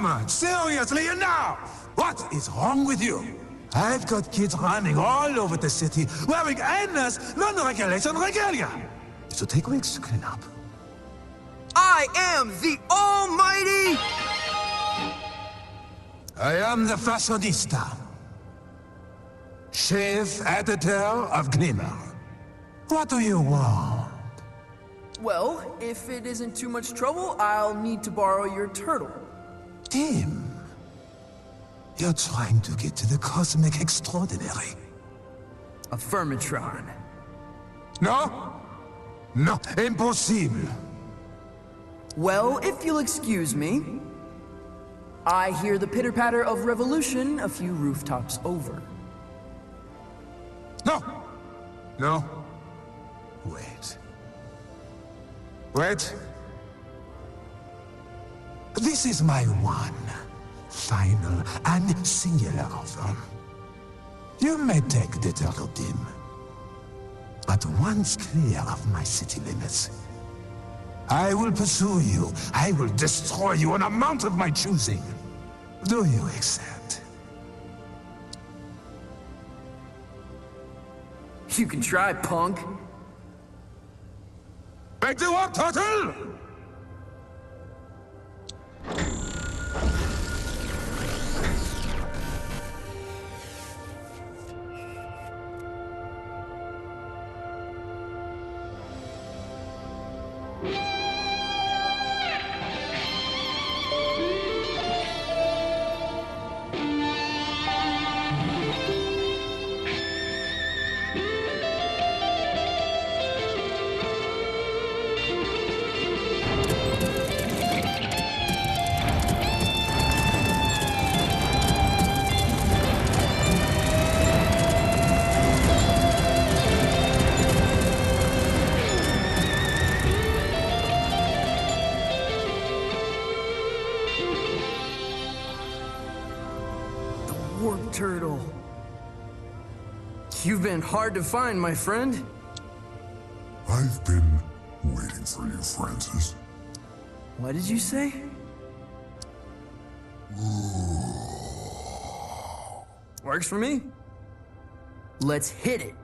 S11: on, seriously, enough! What is wrong with you? I've got kids running all over the city, wearing endless, non-regulation regalia. So take weeks to clean up.
S3: I am the Almighty!
S11: I am the fashionista. Chief editor of Glimmer. What do you want?
S3: Well, if it isn't too much trouble, I'll need to borrow your turtle.
S11: Dim. You're trying to get to the cosmic extraordinary.
S3: Affirmatron.
S11: No? No, impossible.
S3: Well, if you'll excuse me, I hear the pitter-patter of revolution a few rooftops over.
S11: No! No. Wait. Wait. This is my one, final, and singular offer. You may take the turtle dim, but once clear of my city limits, I will pursue you. I will destroy you on a mount of my choosing. Do you accept?
S3: You can try, punk.
S11: Back to work, turtle!
S3: Warp turtle. You've been hard to find, my friend.
S5: I've been waiting for you, Francis.
S3: What did you say? Works for me. Let's hit it.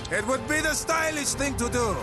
S11: It would be the stylish thing to do.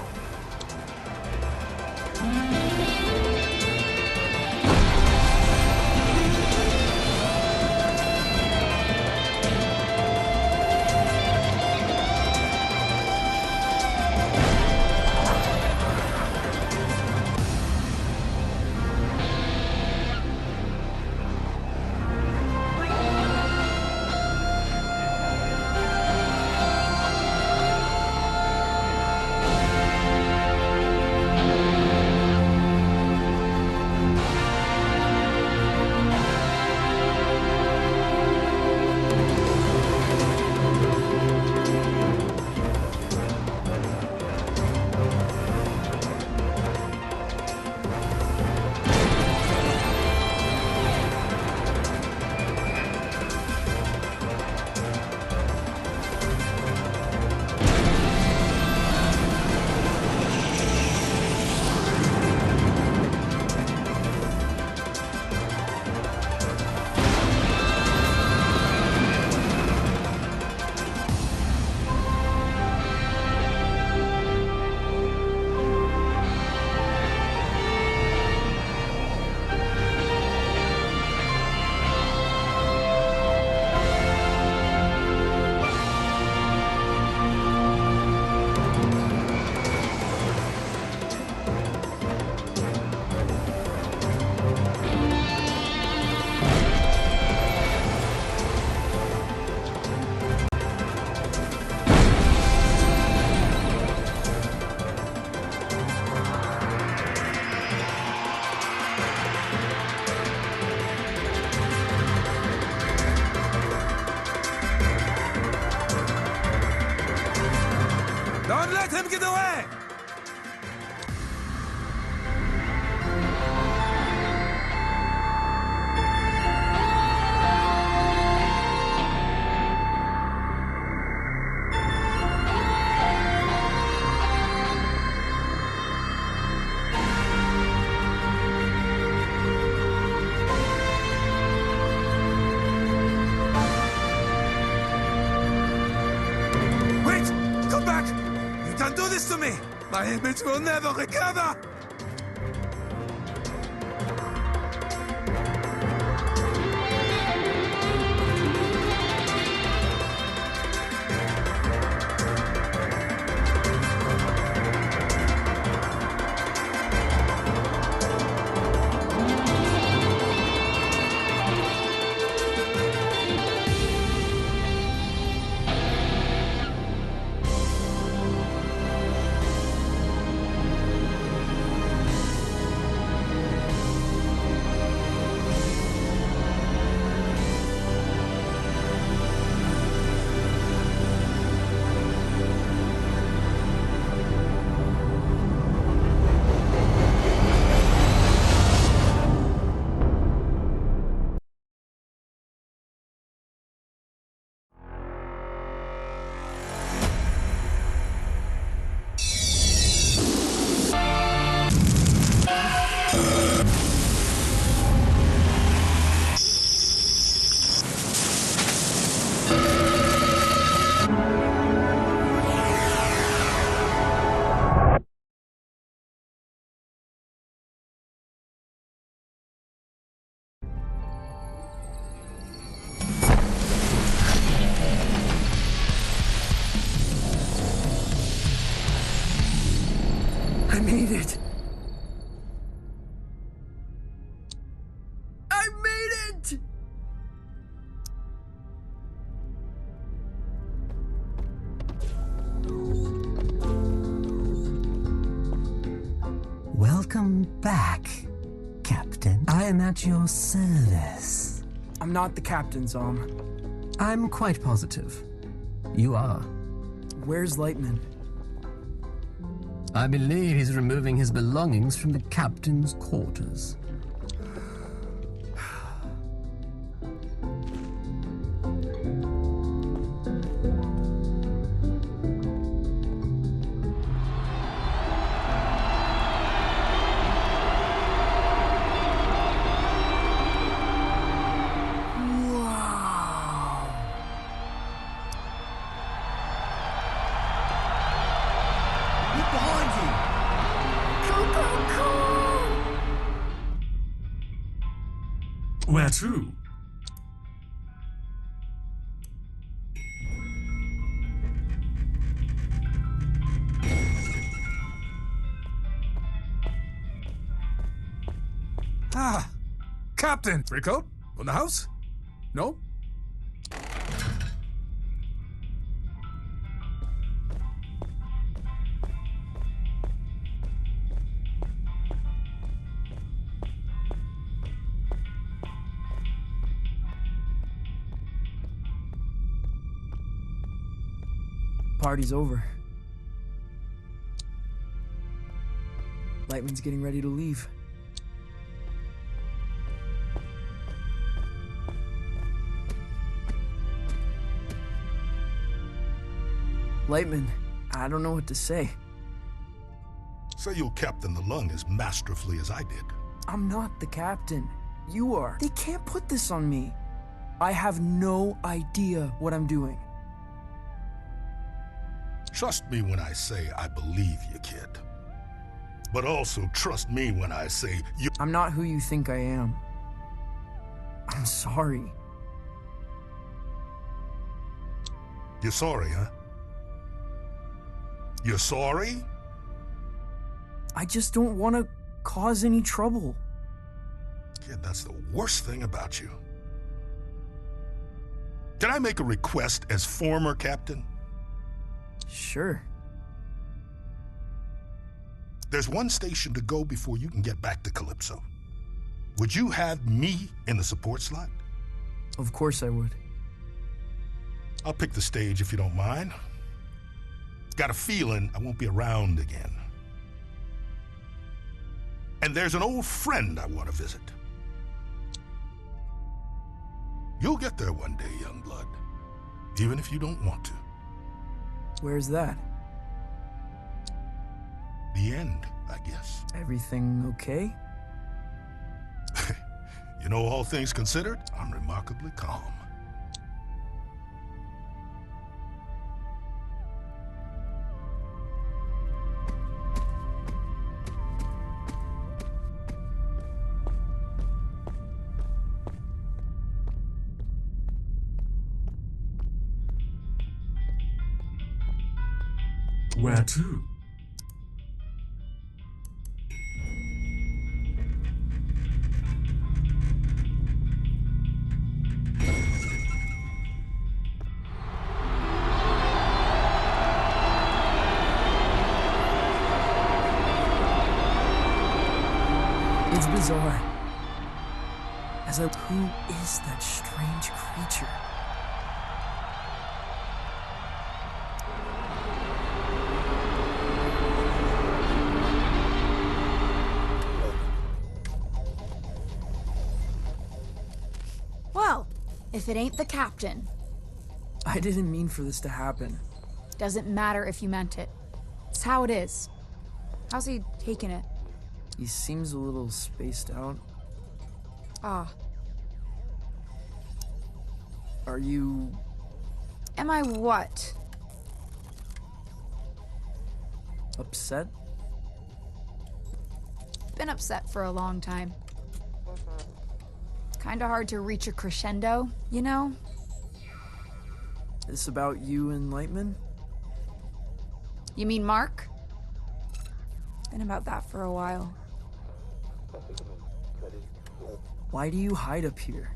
S18: Let him get away! Wait! Come back! You can't do this to me! My image will never recover! I made it! I made it!
S16: Welcome back, Captain. I am at your service.
S3: I'm not the captain, Zom.
S16: I'm quite positive. You are.
S3: Where's Lightman?
S16: I believe he's removing his belongings from the captain's quarters.
S5: Where to?
S18: Ah! Captain! Freakout? On the house? No?
S3: Party's over. Lightman's getting ready to leave. Lightman, I don't know what to say.
S14: Say you'll captain the lung as masterfully as I did.
S3: I'm not the captain. You are. They can't put this on me. I have no idea what I'm doing.
S14: Trust me when I say I believe you, kid. But also trust me when I say you...
S3: I'm not who you think I am. I'm sorry.
S14: You're sorry, huh? You're sorry?
S3: I just don't want to cause any trouble.
S14: Kid, that's the worst thing about you. Can I make a request as former captain?
S3: Sure.
S14: There's one station to go before you can get back to Calypso. Would you have me in the support slot?
S3: Of course I would.
S14: I'll pick the stage if you don't mind. Got a feeling I won't be around again. And there's an old friend I want to visit. You'll get there one day, young blood. Even if you don't want to.
S3: Where's that?
S14: The end, I guess.
S3: Everything okay?
S14: You know, all things considered, I'm remarkably calm.
S5: Where to?
S3: It's bizarre. Who is that strange creature?
S2: Well, if it ain't the captain.
S3: I didn't mean for this to happen.
S2: Doesn't matter if you meant it. It's how it is. How's he taking it?
S3: He seems a little spaced out.
S2: Ah.
S3: Are you...
S2: Am I what?
S3: upset?
S2: Been upset for a long time. Kinda hard to reach a crescendo, you know?
S3: This about you and Lightman?
S2: You mean Mark? Been about that for a while.
S3: Why do you hide up here?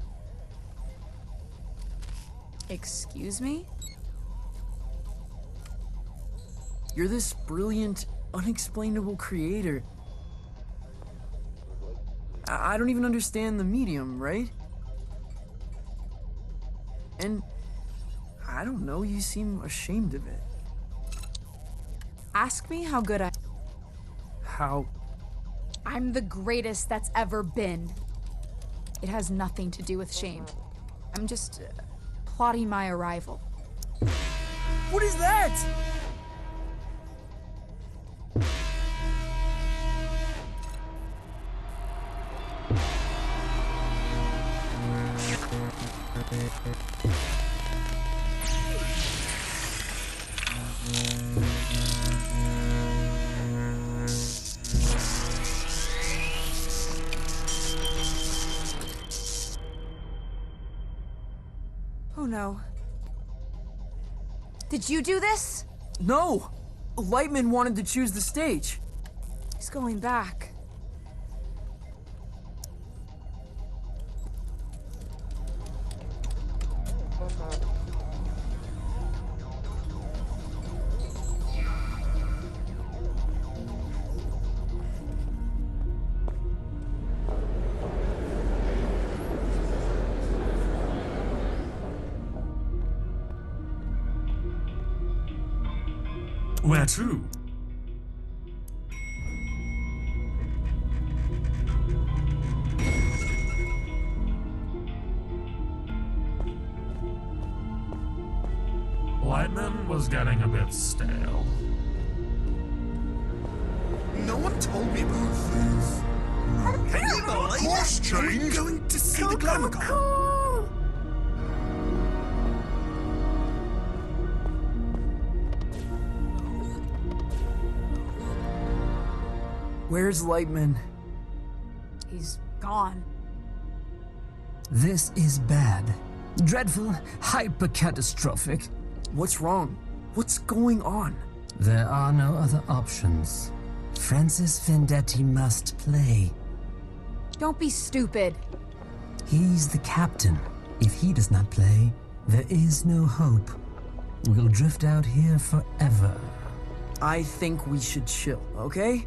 S2: Excuse me?
S3: You're this brilliant, unexplainable creator. I don't even understand the medium, right? And I don't know, you seem ashamed of it.
S2: Ask me how good I...
S3: How?
S2: I'm the greatest that's ever been. It has nothing to do with shame. I'm just plotting my arrival.
S3: What is that?
S2: Oh no. Did you do this?
S3: No! Lightman wanted to choose the stage.
S2: He's going back.
S5: Where to? Lightman was getting a bit stale.
S18: No one told me about this. Hey, course change. I'm going to see the Glimmerdimm.
S3: Where's Lightman?
S2: He's gone.
S16: This is bad. Dreadful, hyper-catastrophic.
S3: What's wrong? What's going on?
S16: There are no other options. Francis Vendetti must play.
S2: Don't be stupid.
S16: He's the captain. If he does not play, there is no hope. We'll drift out here forever.
S3: I think we should chill, okay?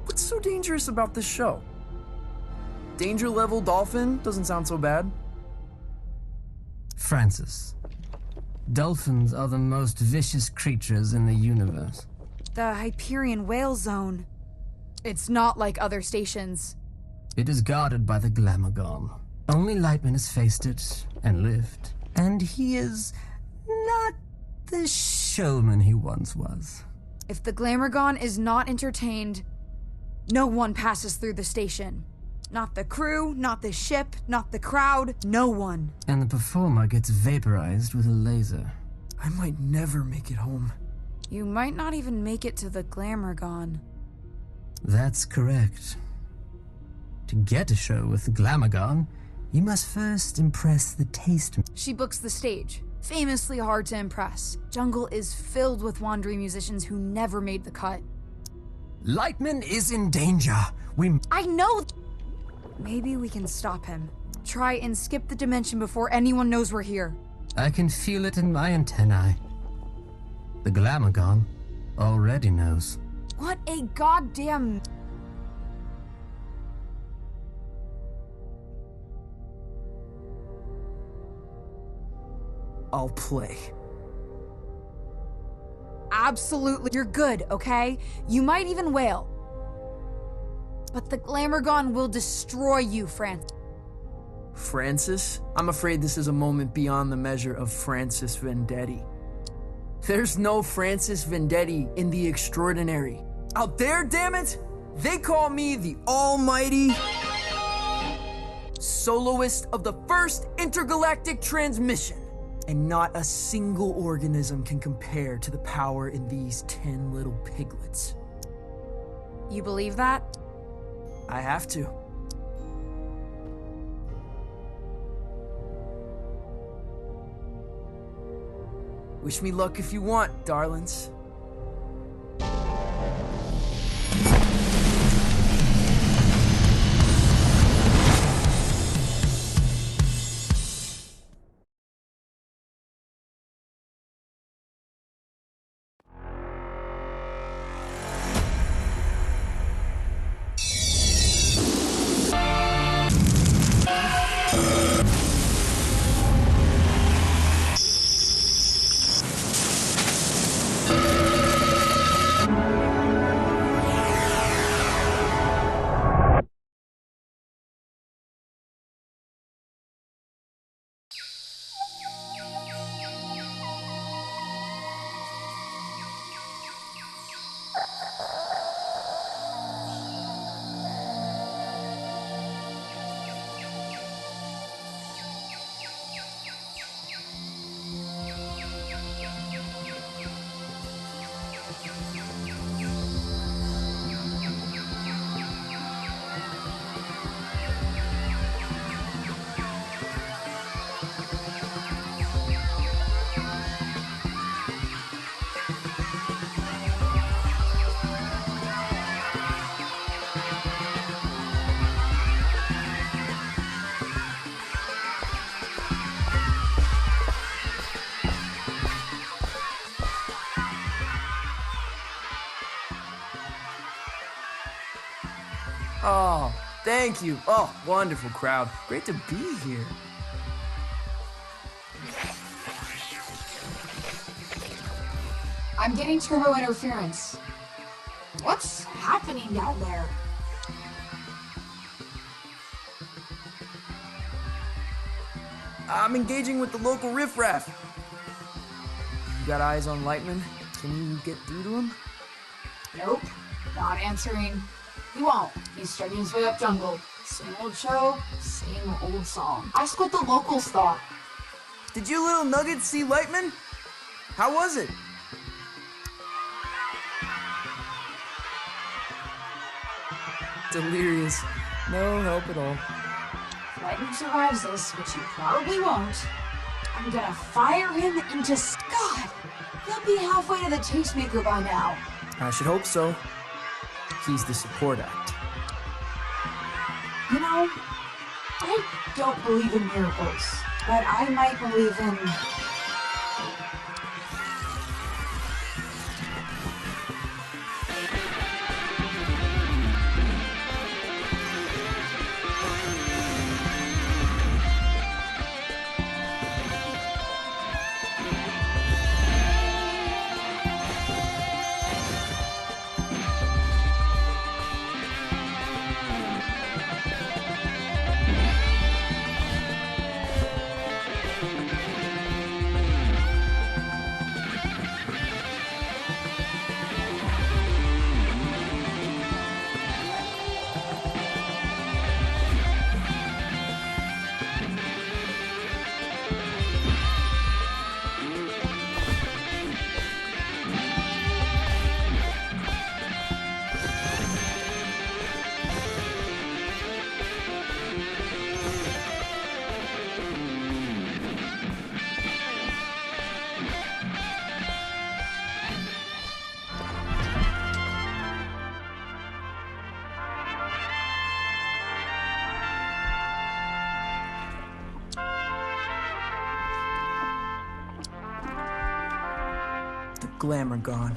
S3: What's so dangerous about this show? Danger level dolphin doesn't sound so bad.
S16: Francis, Dolphins are the most vicious creatures in the universe.
S2: The Hyperion Whale Zone. It's not like other stations.
S16: It is guarded by the Glamorgon. Only Lightman has faced it and lived. And he is not the showman he once was.
S2: If the Glamorgon is not entertained, no one passes through the station. Not the crew, not the ship, not the crowd, no one.
S16: And the performer gets vaporized with a laser.
S3: I might never make it home.
S2: You might not even make it to the Glamorgon.
S16: That's correct. To get a show with the Glamorgon, you must first impress the taste.
S2: She books the stage. Famously hard to impress. Jungle is filled with wandering musicians who never made the cut.
S16: Lightman is in danger.
S2: I know! Maybe we can stop him. Try and skip the dimension before anyone knows we're here.
S16: I can feel it in my antennae. The Glamorgon already knows.
S2: What a goddamn...
S3: I'll play.
S2: Absolutely. You're good, okay? You might even wail. But the Glamorgon will destroy you, Francis.
S3: Francis? I'm afraid this is a moment beyond the measure of Francis Vendetti. There's no Francis Vendetti in The Extraordinary. Out there, damn it! They call me the almighty soloist of the first intergalactic transmission. And not a single organism can compare to the power in these 10 little piglets.
S2: You believe that?
S3: I have to. Wish me luck if you want, darlings. Oh, thank you. Oh, wonderful crowd. Great to be here.
S19: I'm getting turbo interference. What's happening down there?
S3: I'm engaging with the local riffraff. You got eyes on Lightman? Can you get through to him?
S19: Nope, not answering. He won't. He's starting his way up jungle. Same old show, same old song. Ask what the locals thought.
S3: Did you little nuggets see Lightman? How was it? Delirious. No help at all.
S19: If Lightning survives this, which he probably won't, I'm gonna fire him into... God! He'll be halfway to the tastemaker by now.
S3: I should hope so. He's the support act.
S19: You know, I don't believe in miracles, but I might believe in...
S3: Glimmerdimm.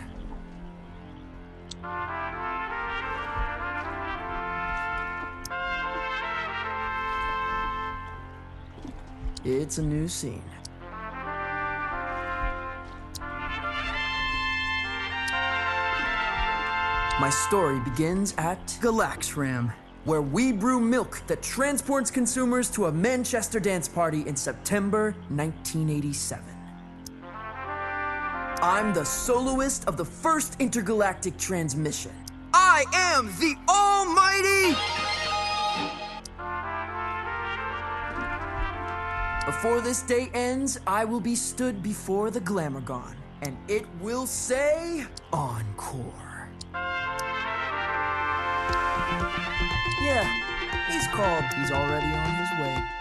S3: It's a new scene. My story begins at Galaxram, where we brew milk that transports consumers to a Manchester dance party in September 1987. I'm the soloist of the first intergalactic transmission. I am the Almighty! Before this day ends, I will be stood before the Glimmerdimm, and it will say, Encore. Yeah, he's called. He's already on his way.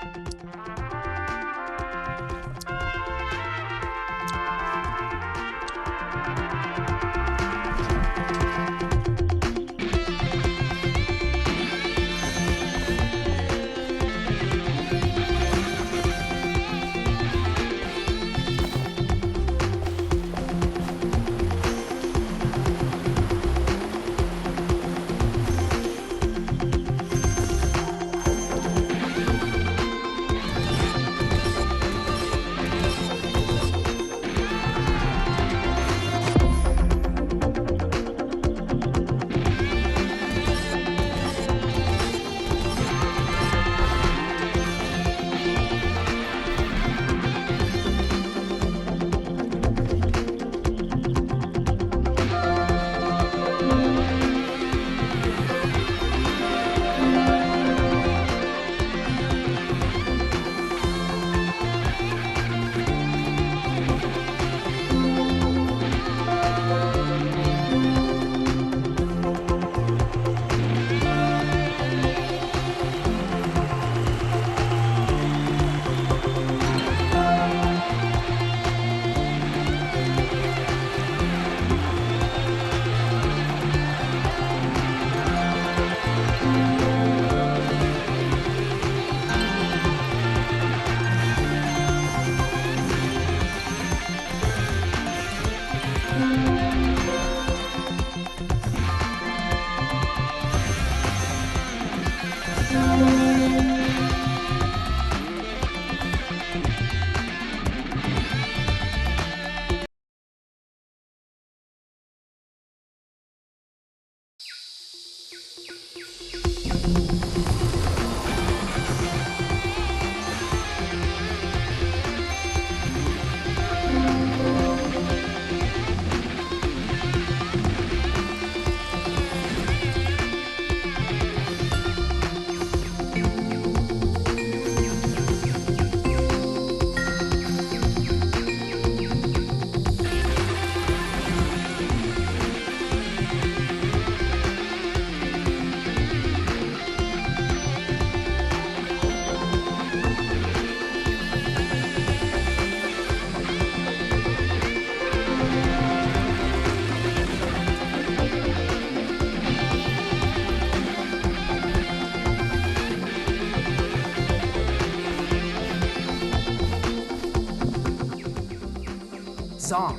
S16: Zom.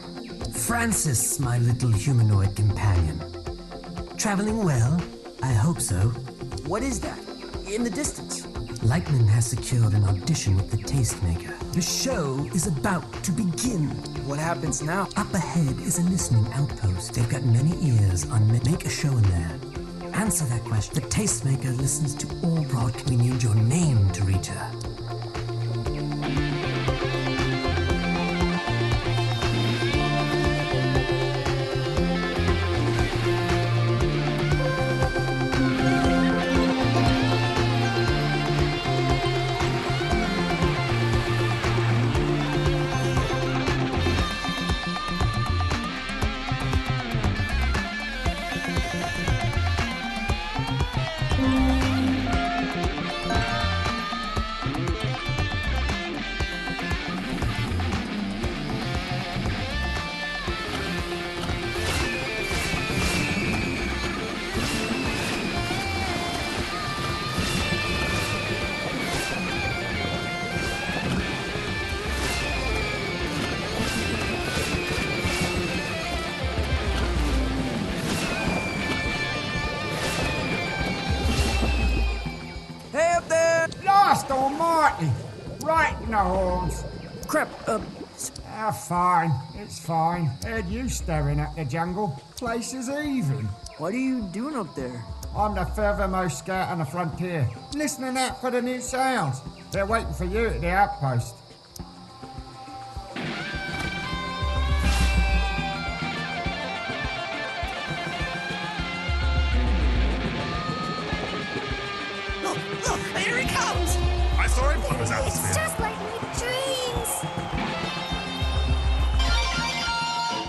S16: Francis, my little humanoid companion. Traveling well? I hope so.
S3: What is that? In the distance?
S16: Lightman has secured an audition with the Tastemaker. The show is about to begin.
S3: What happens now?
S16: Up ahead is a listening outpost. They've got many ears on Make a Show in there. Answer that question. The Tastemaker listens to all broadcasts. We need your name to reach her.
S1: Right, no horns.
S3: Crap,
S1: Fine. It's fine. Heard you staring at the jungle. Place is even.
S3: What are you doing up there?
S1: I'm the furthermost scout on the frontier, listening out for the new sounds. They're waiting for you at the outpost.
S18: Look, here he comes! I saw him on his atmosphere.
S4: It's just like my dreams!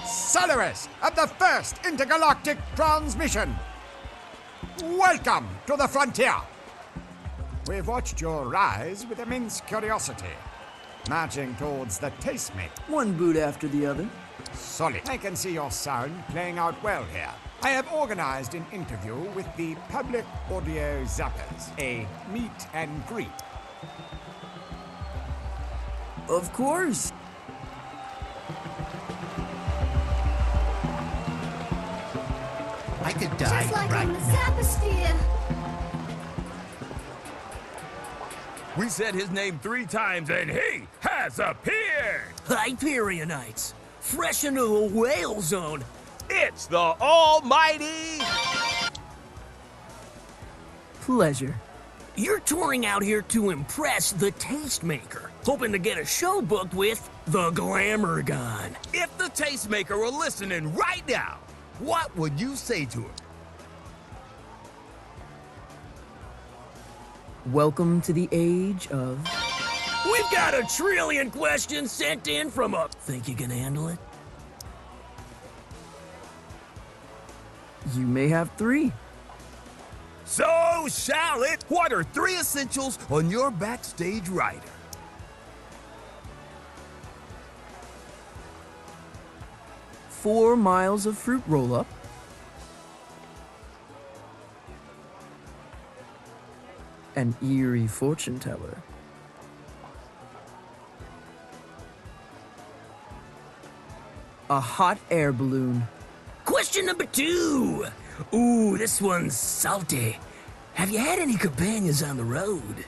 S1: Soloist of the first intergalactic transmission. Welcome to the frontier. We've watched your rise with immense curiosity, marching towards the tastemaker.
S3: One boot after the other.
S1: Solid. I can see your sound playing out well here. I have organized an interview with the Public Audio Zappers, a meet and greet.
S3: Of course.
S18: I could die
S4: Just like
S18: right
S4: on the
S18: now.
S4: Zapposphere.
S12: We said his name 3 times and he has appeared!
S15: Hyperionites, fresh into the whale zone.
S12: It's the almighty...
S3: Pleasure.
S15: You're touring out here to impress the tastemaker, hoping to get a show booked with the Glamour Gun.
S12: If the tastemaker were listening right now, what would you say to him?
S3: Welcome to the age of...
S15: We've got 1 trillion questions sent in from a... Think you can handle it?
S3: You may have 3.
S12: So shall it! What are 3 essentials on your backstage rider?
S3: Four miles of fruit roll-up. An eerie fortune teller. A hot air balloon.
S15: Question number 2. Ooh, this one's salty. Have you had any companions on the road?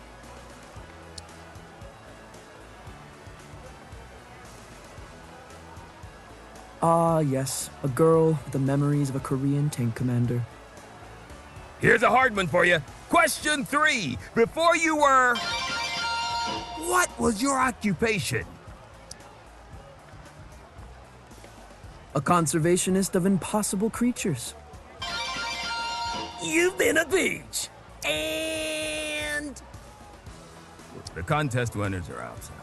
S3: Ah, yes. A girl with the memories of a Korean tank commander.
S12: Here's a hard one for you. Question 3. Before you were... What was your occupation?
S3: A conservationist of impossible creatures.
S15: You've been a beach. And...
S12: The contest winners are outside.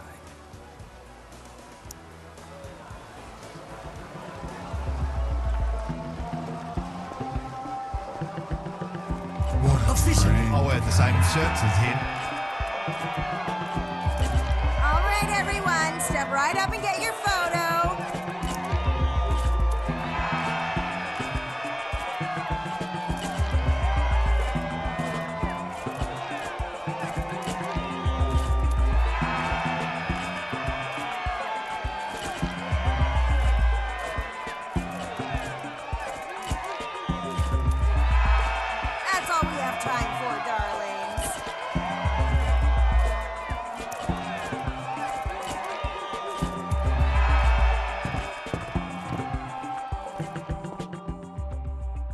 S15: Officially.
S18: I wear the same shirts as him.
S23: All right, everyone, step right up and get your photo. That's all we have time for, darlings.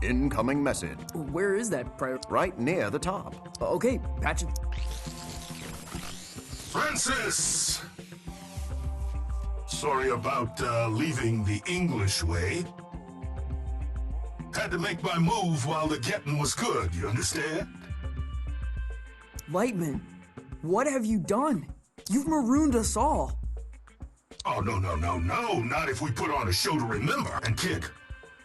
S24: Incoming message.
S3: Where is that prior?
S24: Right near the top.
S3: Okay, patch it.
S14: Francis! Sorry about leaving the English way. Had to make my move while the getting was good, you understand?
S3: Lightman, what have you done? You've marooned us all.
S14: Oh, no, not if we put on a show to remember. And kid,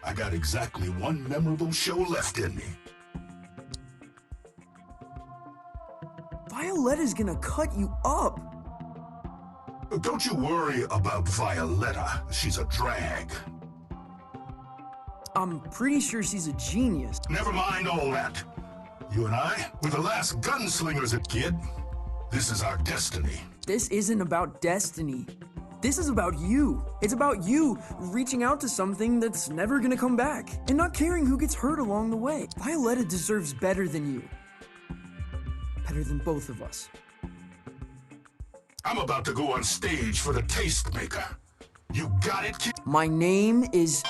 S14: I got exactly 1 memorable show left in me.
S3: Violetta's gonna cut you up.
S14: Don't you worry about Violetta. She's a drag.
S3: I'm pretty sure she's a genius.
S14: Never mind all that. You and I, we're the last gunslingers at kid. This is our destiny.
S3: This isn't about destiny. This is about you. It's about you reaching out to something that's never gonna come back and not caring who gets hurt along the way. Violetta deserves better than you. Better than both of us.
S14: I'm about to go on stage for the Tastemaker. You got it, kid?
S3: My name is...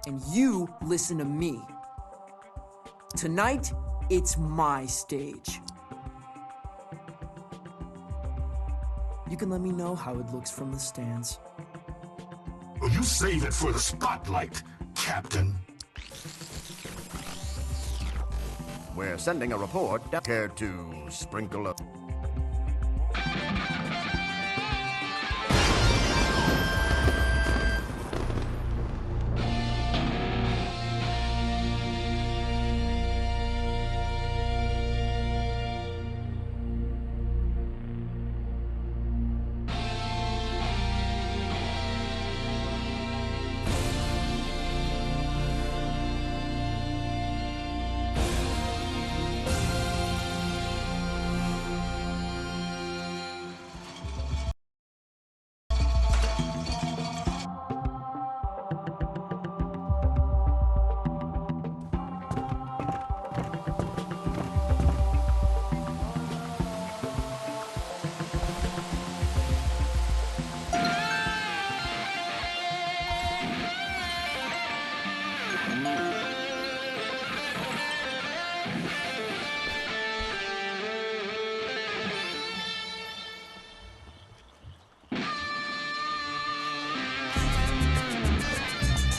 S3: And you listen to me. Tonight, it's my stage. You can let me know how it looks from the stands.
S14: Well, you save it for the spotlight, Captain.
S24: We're sending a report. Care to sprinkle a...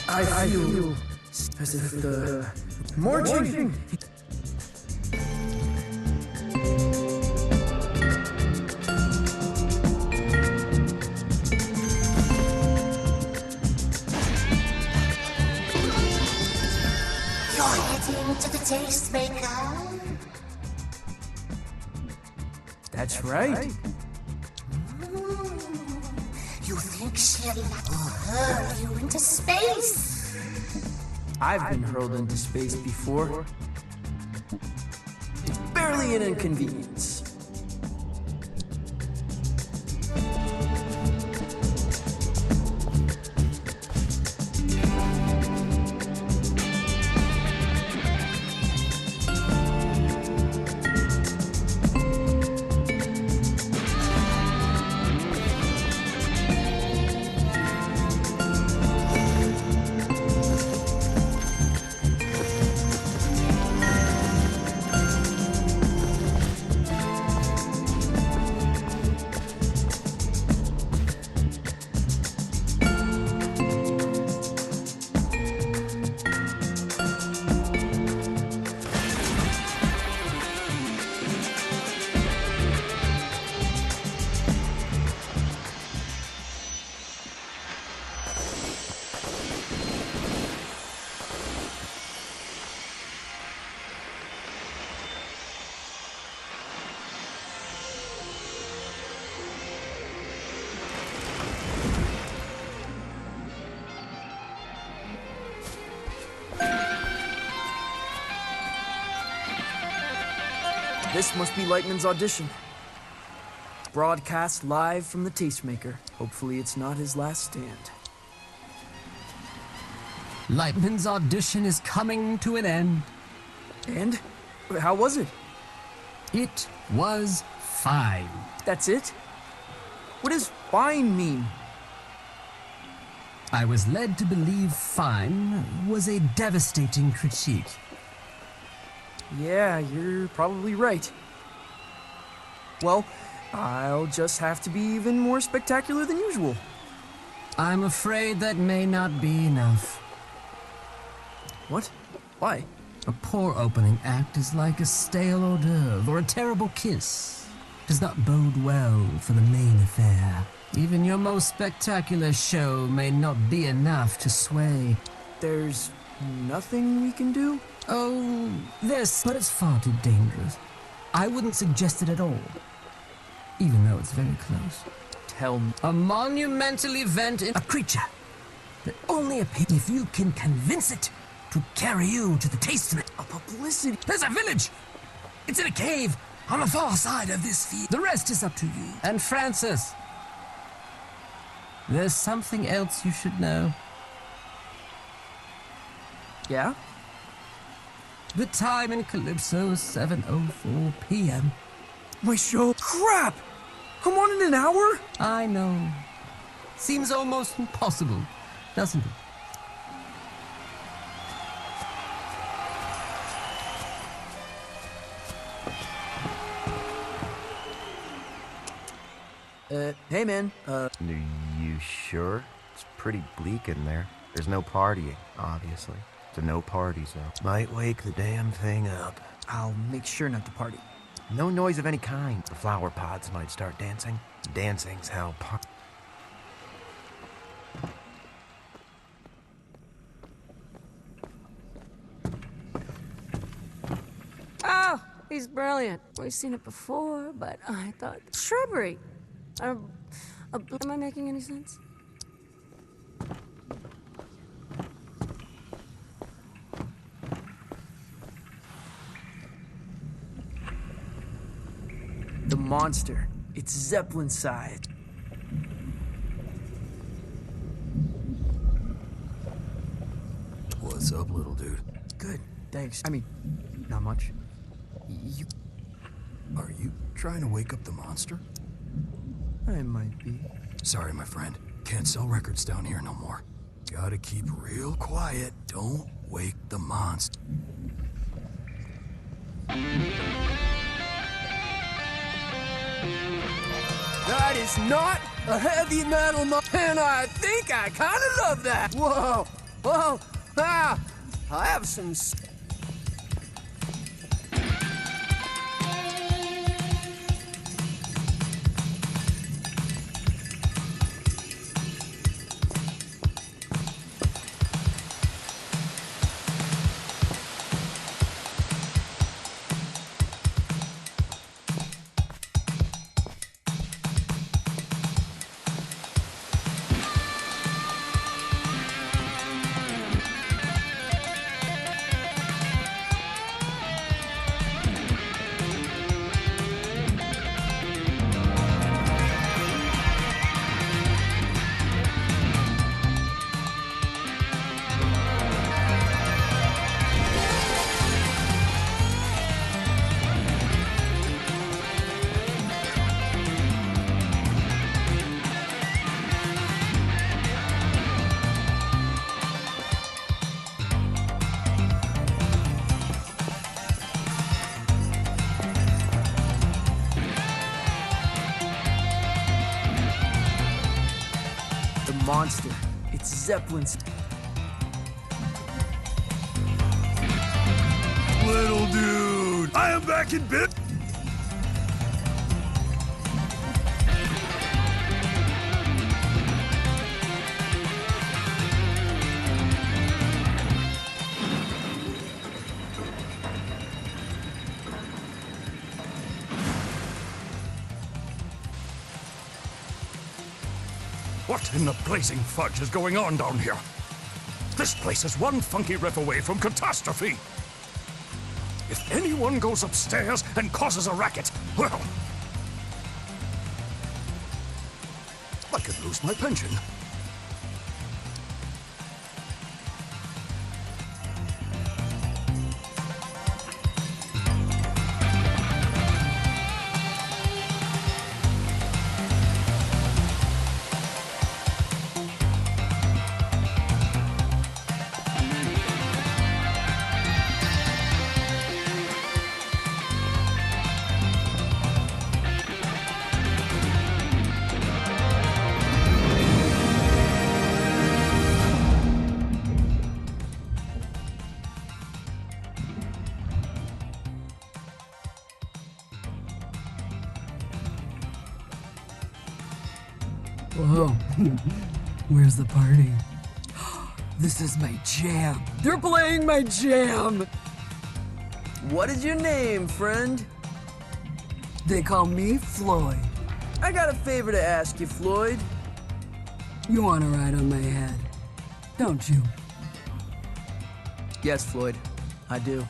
S3: I feel as if the marching...
S4: You're heading to the Tastemaker.
S3: That's right.
S4: You think she'll hurl you into space?
S3: I've been hurled into space before. It's barely an inconvenience. This must be Lightman's audition. Broadcast live from the Tastemaker. Hopefully it's not his last stand.
S16: Lightman's audition is coming to an end.
S3: And? How was it?
S16: It was fine.
S3: That's it? What does fine mean?
S16: I was led to believe fine was a devastating critique.
S3: Yeah, you're probably right. Well, I'll just have to be even more spectacular than usual.
S16: I'm afraid that may not be enough.
S3: What? Why?
S16: A poor opening act is like a stale hors d'oeuvre or a terrible kiss. Does not bode well for the main affair. Even your most spectacular show may not be enough to sway.
S3: There's nothing we can do?
S16: Oh, this, but it's far too dangerous. I wouldn't suggest it at all, even though it's very close.
S3: Tell me.
S16: A monumental event in a creature that only appears if you can convince it to carry you to the Tastemaker.
S3: A publicity.
S16: There's a village. It's in a cave on the far side of this field. The rest is up to you. And Francis, there's something else you should know.
S3: Yeah?
S16: The time in Calypso is 7:04 p.m.
S3: My show? Crap! Come on in an hour?
S16: I know. Seems almost impossible, doesn't it?
S3: Hey man,
S8: Are you sure? It's pretty bleak in there. There's no partying, obviously. It's a no party zone. Might wake the damn thing up.
S3: I'll make sure not to party.
S8: No noise of any kind. The flower pots might start dancing. Dancing's how
S17: Oh, he's brilliant. We've seen it before, but I thought shrubbery. Am I making any sense?
S3: The monster. It's Zeppelin size.
S12: What's up, little dude?
S3: Good, thanks. I mean, not much.
S12: Are you trying to wake up the monster?
S3: I might be.
S12: Sorry, my friend. Can't sell records down here no more. Gotta keep real quiet. Don't wake the monster.
S3: That is not a heavy metal and I think I kind of love that. Whoa, whoa, ah, I have some... monster. It's Zeppelin's.
S12: Little dude, I am back in bed.
S20: What in the blazing fudge is going on down here? This place is one funky riff away from catastrophe. If anyone goes upstairs and causes a racket, well, I could lose my pension.
S3: Whoa. Where's the party? This is my jam. They're playing my jam. What is your name, friend? They call me Floyd. I got a favor to ask you, Floyd. You want to ride on my head, don't you? Yes, Floyd. I do.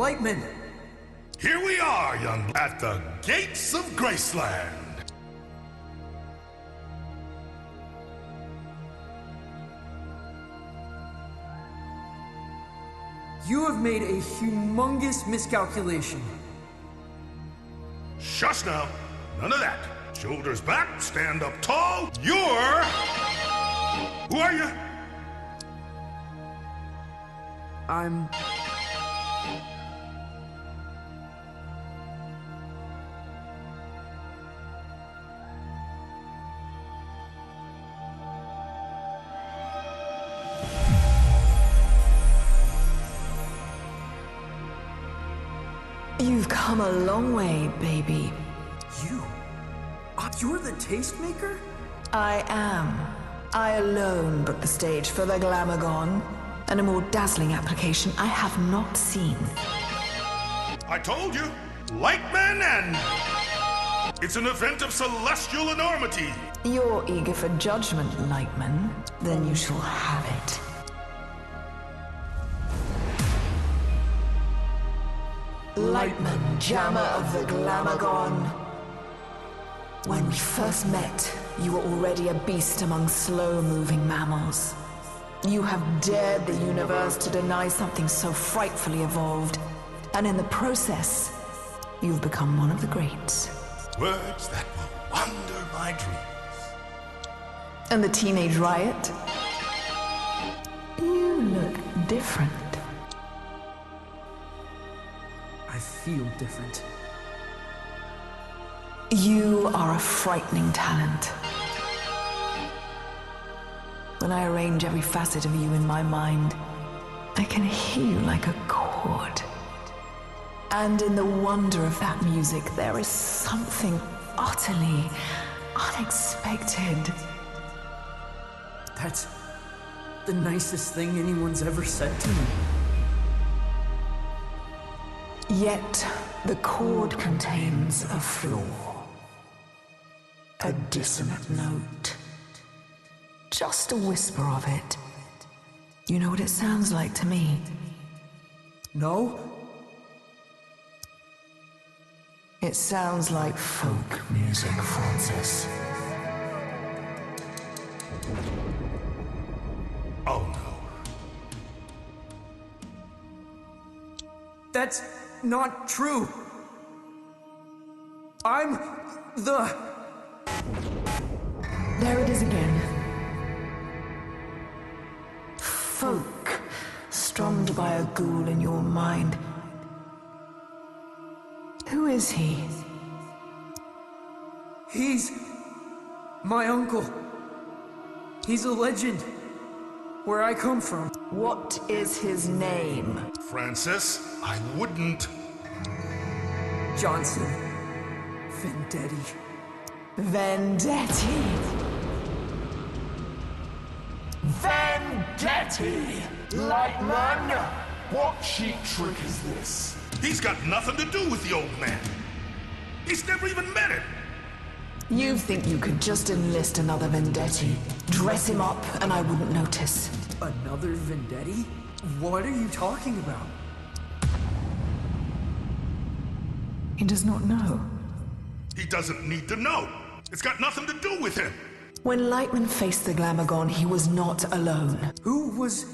S3: Lightman!
S14: Here we are, young, at the gates of Graceland.
S3: You have made a humongous miscalculation.
S14: Shush now. None of that. Shoulders back, stand up tall. You're... Who are you?
S3: I'm...
S7: You've come a long way, baby.
S3: You're the tastemaker?
S7: I am. I alone booked the stage for the Glamorgon, and a more dazzling application I have not seen.
S14: I told you. Lightman and... It's an event of celestial enormity.
S7: You're eager for judgment, Lightman. Then you shall have it. Lightman, jammer of the Glamorgon. When we first met, you were already a beast among slow-moving mammals. You have dared the universe to deny something so frightfully evolved, and in the process, you've become one of the greats.
S14: Words that will wander my dreams.
S7: And the teenage riot? You look different.
S3: I feel different.
S7: You are a frightening talent. When I arrange every facet of you in my mind, I can hear you like a chord. And in the wonder of that music, there is something utterly unexpected.
S3: That's the nicest thing anyone's ever said to me.
S7: Yet, the chord contains a flaw. A dissonant note. Just a whisper of it. You know what it sounds like to me?
S3: No?
S7: It sounds like folk music, Francis.
S14: Oh no.
S3: That's not true. I'm the...
S7: There it is again. Folk, strummed by a ghoul in your mind. Who is he?
S3: He's... my uncle. He's a legend. Where I come from.
S7: What is his name?
S14: Francis, I wouldn't...
S3: Johnson. Vendetti.
S7: Vendetti.
S18: Vendetti! Lightman! What cheap trick is this?
S14: He's got nothing to do with the old man. He's never even met him.
S7: You think you could just enlist another Vendetti, dress him up, and I wouldn't notice.
S3: Another Vendetti? What are you talking about?
S7: He does not know.
S14: He doesn't need to know. It's got nothing to do with him.
S7: When Lightman faced the Glamorgon, he was not alone.
S3: Who was...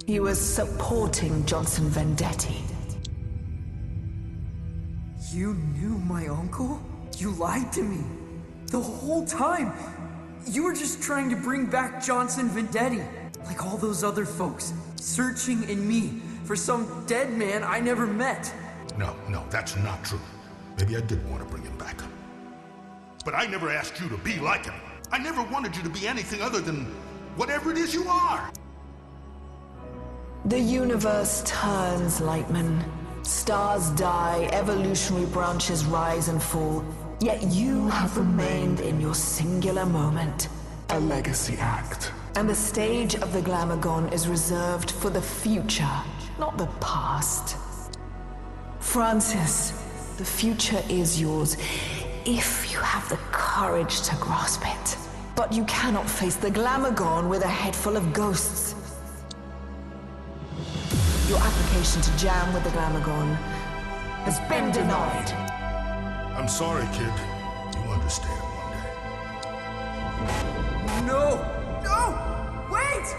S7: He was supporting Johnson Vendetti.
S3: You knew my uncle? You lied to me. The whole time. You were just trying to bring back Johnson Vendetti. Like all those other folks. Searching in me for some dead man I never met.
S14: No, that's not true. Maybe I did want to bring him back. But I never asked you to be like him. I never wanted you to be anything other than whatever it is you are.
S7: The universe turns, Lightman. Stars die, evolutionary branches rise and fall. Yet you have remained in your singular moment.
S18: A legacy act.
S7: And the stage of the Glamorgon is reserved for the future, not the past. Francis, the future is yours, if you have the courage to grasp it. But you cannot face the Glamorgon with a head full of ghosts. Your application to jam with the Glamorgon has been denied.
S14: I'm sorry, kid. You'll understand one day.
S3: No! No! Wait!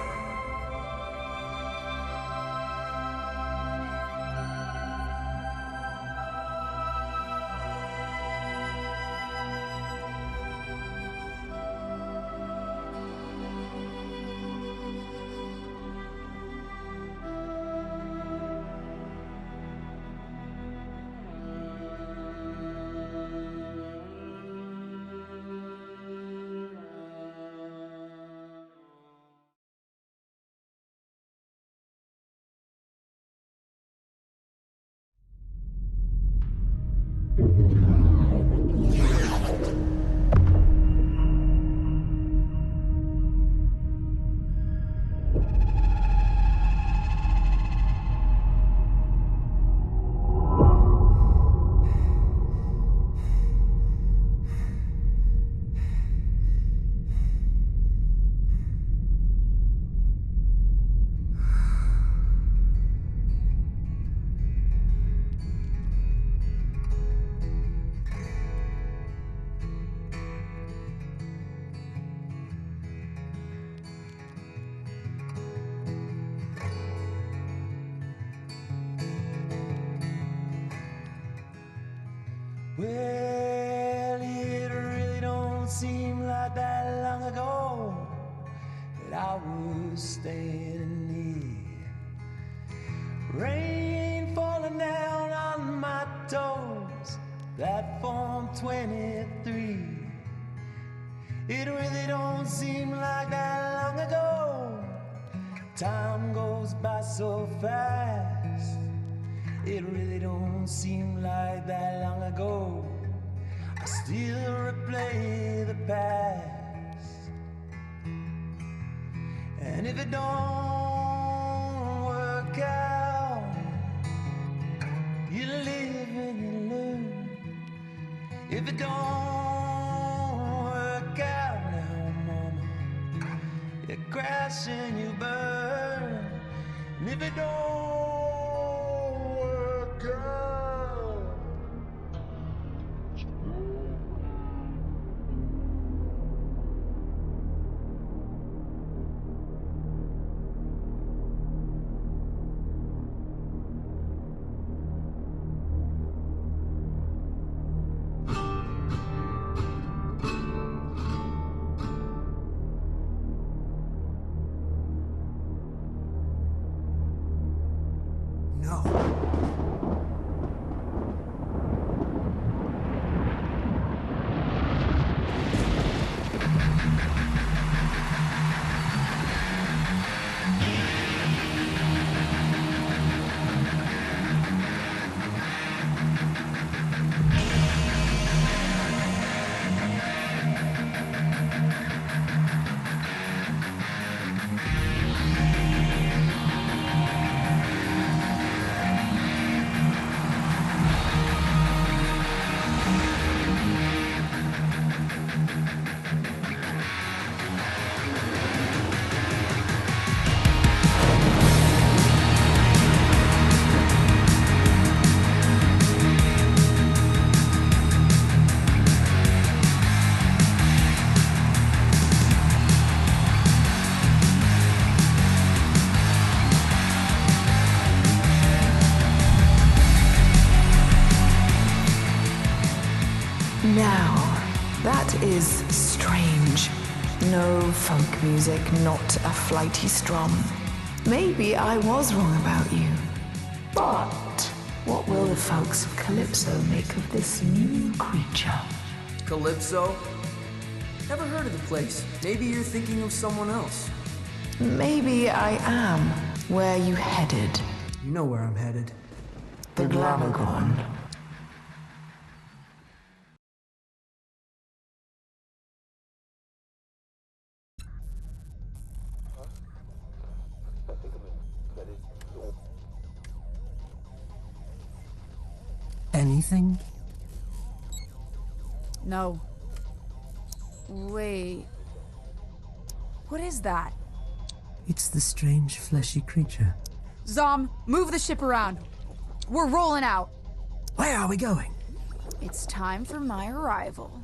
S6: Well, it really don't seem like that long ago that I was standing here. Rain falling down on my toes, platform 23. It really don't seem like that long ago. Time goes by so fast. It really don't seem like that long ago. I still replay the past. And if it don't work out, you live and you learn. If it don't work out now, mama, you crash and you burn. And if it don't work out,
S7: Now, that is strange. No folk music, not a flighty strum. Maybe I was wrong about you. But what will the folks of Calypso make of this new creature?
S3: Calypso? Never heard of the place. Maybe you're thinking of someone else.
S7: Maybe I am. Where you headed?
S3: You know where I'm headed.
S7: The Glamorgon.
S16: Anything?
S2: No. Wait. What is that?
S16: It's the strange fleshy creature.
S2: Zom, move the ship around. We're rolling out.
S3: Where are we going?
S2: It's time for my arrival.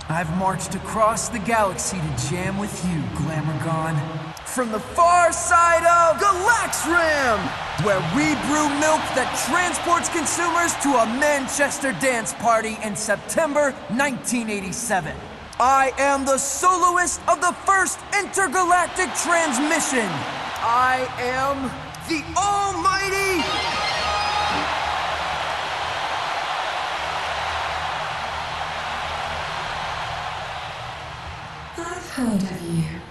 S3: I've marched across the galaxy to jam with you, Glimmerdimm. From the far side of Galaxram, where we brew milk that transports consumers to a Manchester dance party in September 1987. I am the soloist of the first intergalactic transmission. I am the almighty...
S19: I've heard of you.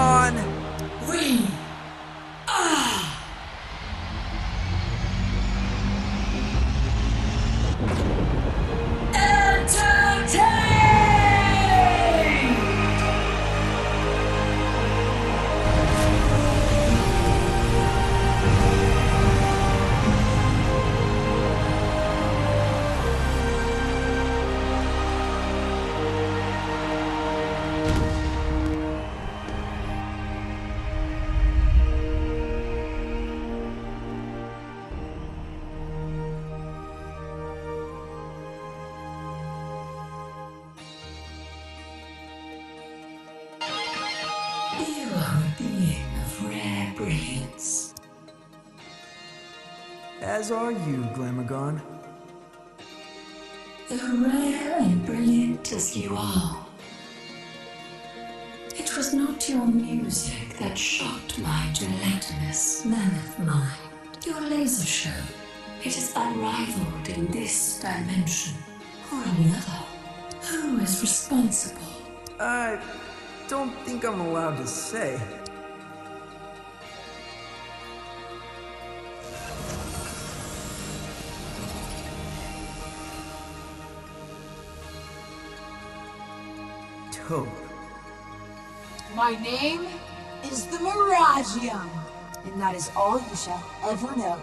S3: Glimmergon!
S16: We are You are a being of rare brilliance.
S3: As are you, Glimmergon.
S16: Rare and brilliant as you are. It was not your music that shocked my gelatinous mammoth mind. Your laser show. It is unrivaled in this dimension or any other. Who is responsible?
S3: I don't think I'm allowed to say. Taupe.
S19: My name is the Miragium, and that is all you shall ever know.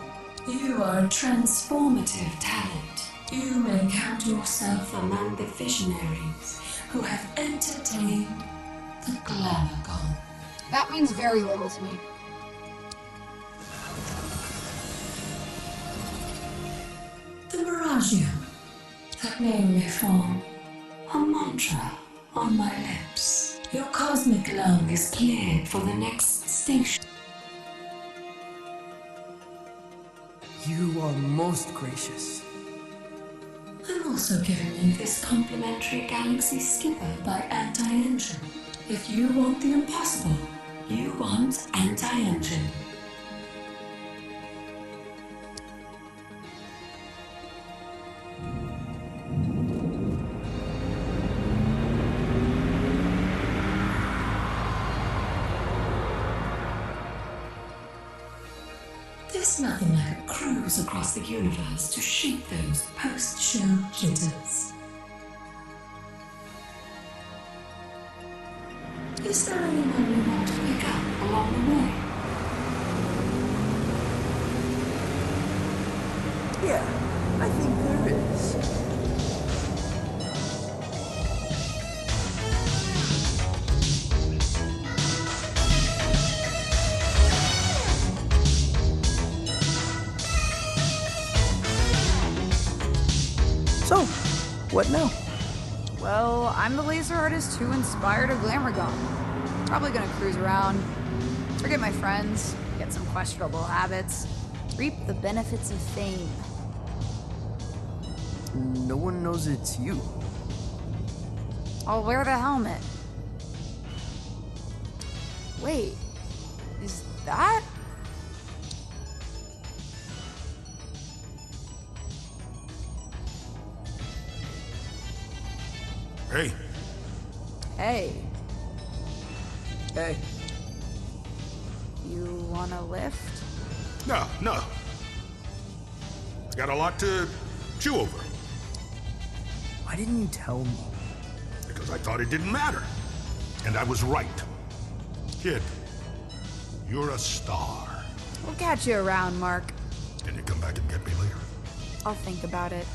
S16: You are a transformative talent. You may count yourself among the visionaries who have entertained the Glamorgon.
S19: That means very little to me.
S16: The Miragium. That name may form a mantra on my lips. Your cosmic lung is cleared for the next station.
S3: You are most gracious.
S16: I'm also giving you this complimentary galaxy skipper by anti-engine. If you want the impossible, you want anti-engine. There's nothing like a cruise across the universe to shake those post-show jitters. Is there anyone you want to pick up along the way?
S3: Yeah, I think there is. So, what now?
S2: Well, I'm the laser artist who inspired a Glimmergon. Probably gonna cruise around, forget my friends, get some questionable habits, reap the benefits of fame.
S3: No one knows it's you.
S2: I'll wear the helmet. Wait, is that?
S14: Hey.
S2: Hey,
S3: Hey.
S2: you want a lift?
S14: No. I got a lot to chew over.
S3: Why didn't you tell me?
S14: Because I thought it didn't matter. And I was right. Kid, you're a star.
S2: We'll catch you around, Mark.
S14: Can you come back and get me later?
S2: I'll think about it.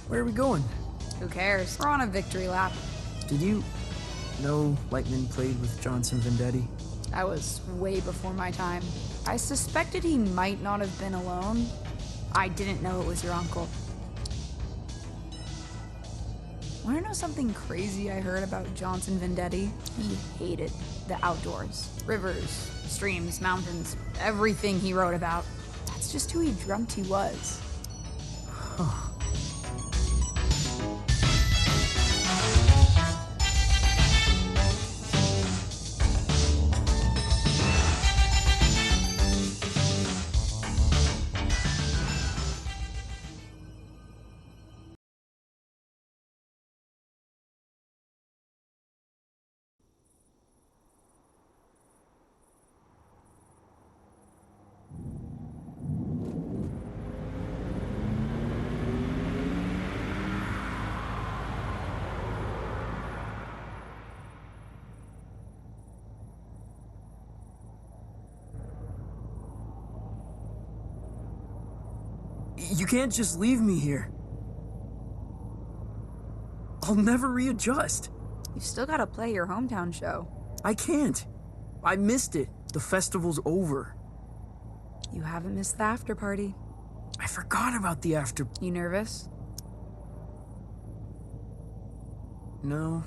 S3: Where are we going?
S2: Who cares? We're on a victory lap.
S3: Did you know Lightman played with Johnson Vendetti?
S2: That was way before my time. I suspected he might not have been alone. I didn't know it was your uncle. Want to know something crazy I heard about Johnson Vendetti? He hated the outdoors. Rivers, streams, mountains, everything he wrote about. That's just who he dreamt he was.
S3: Huh. You can't just leave me here. I'll never readjust.
S2: You've still got to play your hometown show.
S3: I can't. I missed it. The festival's over.
S2: You haven't missed the after party.
S3: I forgot about the after...
S2: You nervous?
S3: No,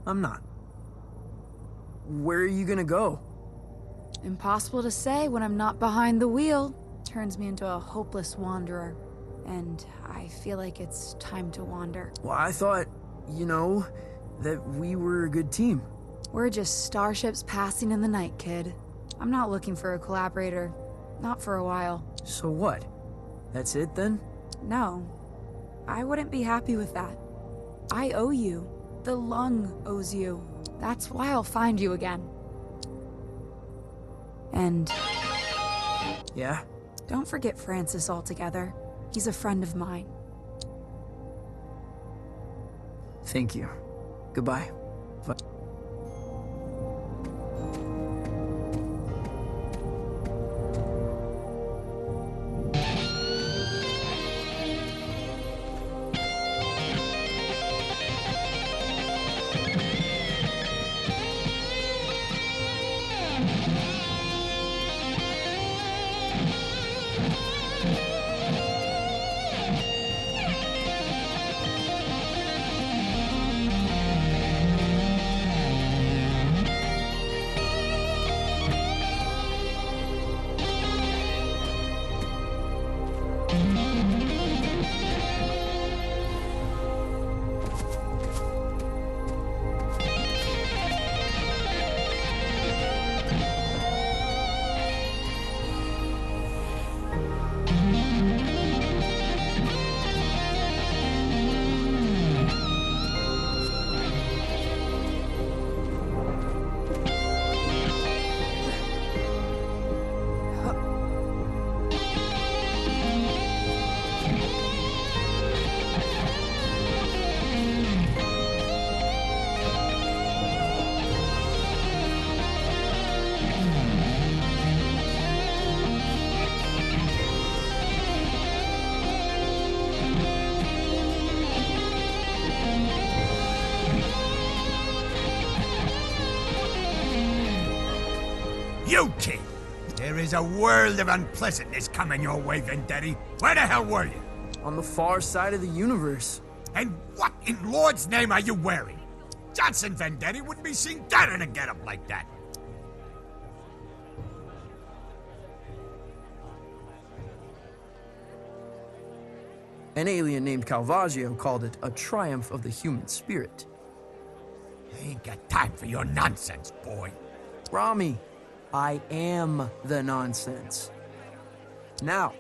S3: I'm not. Where are you gonna go?
S2: Impossible to say when I'm not behind the wheel. Turns me into a hopeless wanderer. And I feel like it's time to wander.
S3: Well, I thought, you know, that we were a good team.
S2: We're just starships passing in the night, kid. I'm not looking for a collaborator. Not for a while.
S3: So what? That's it then?
S2: No. I wouldn't be happy with that. I owe you. The lung owes you. That's why I'll find you again. And...
S3: Yeah?
S2: Don't forget Francis altogether. He's a friend of mine.
S3: Thank you. Goodbye.
S1: You kid! There is a world of unpleasantness coming your way, Vendetti. Where the hell were you?
S3: On the far side of the universe.
S1: And what in Lord's name are you wearing? Johnson Vendetti wouldn't be seen dead in a getup like that.
S3: An alien named Calvaggio called it a triumph of the human spirit.
S1: I ain't got time for your nonsense, boy.
S3: Rami, I am the nonsense. Now,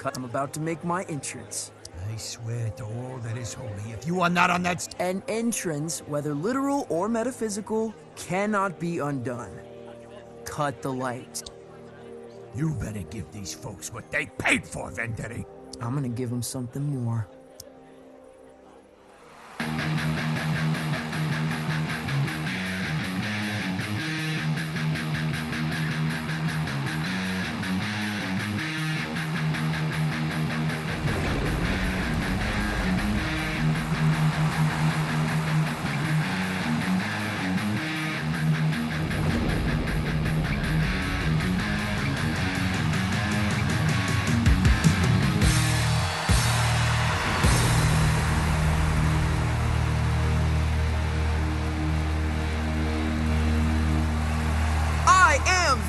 S3: I'm about to make my entrance.
S1: I swear to all that is holy, if you are not on that...
S3: An entrance, whether literal or metaphysical, cannot be undone. Cut the light.
S1: You better give these folks what they paid for, Vendetti.
S3: I'm gonna give them something more.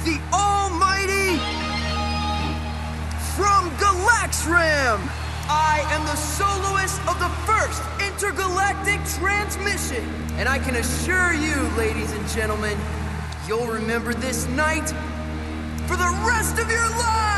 S3: The Almighty from Galaxram! I am the soloist of the first intergalactic transmission, and I can assure you, ladies and gentlemen, you'll remember this night for the rest of your lives!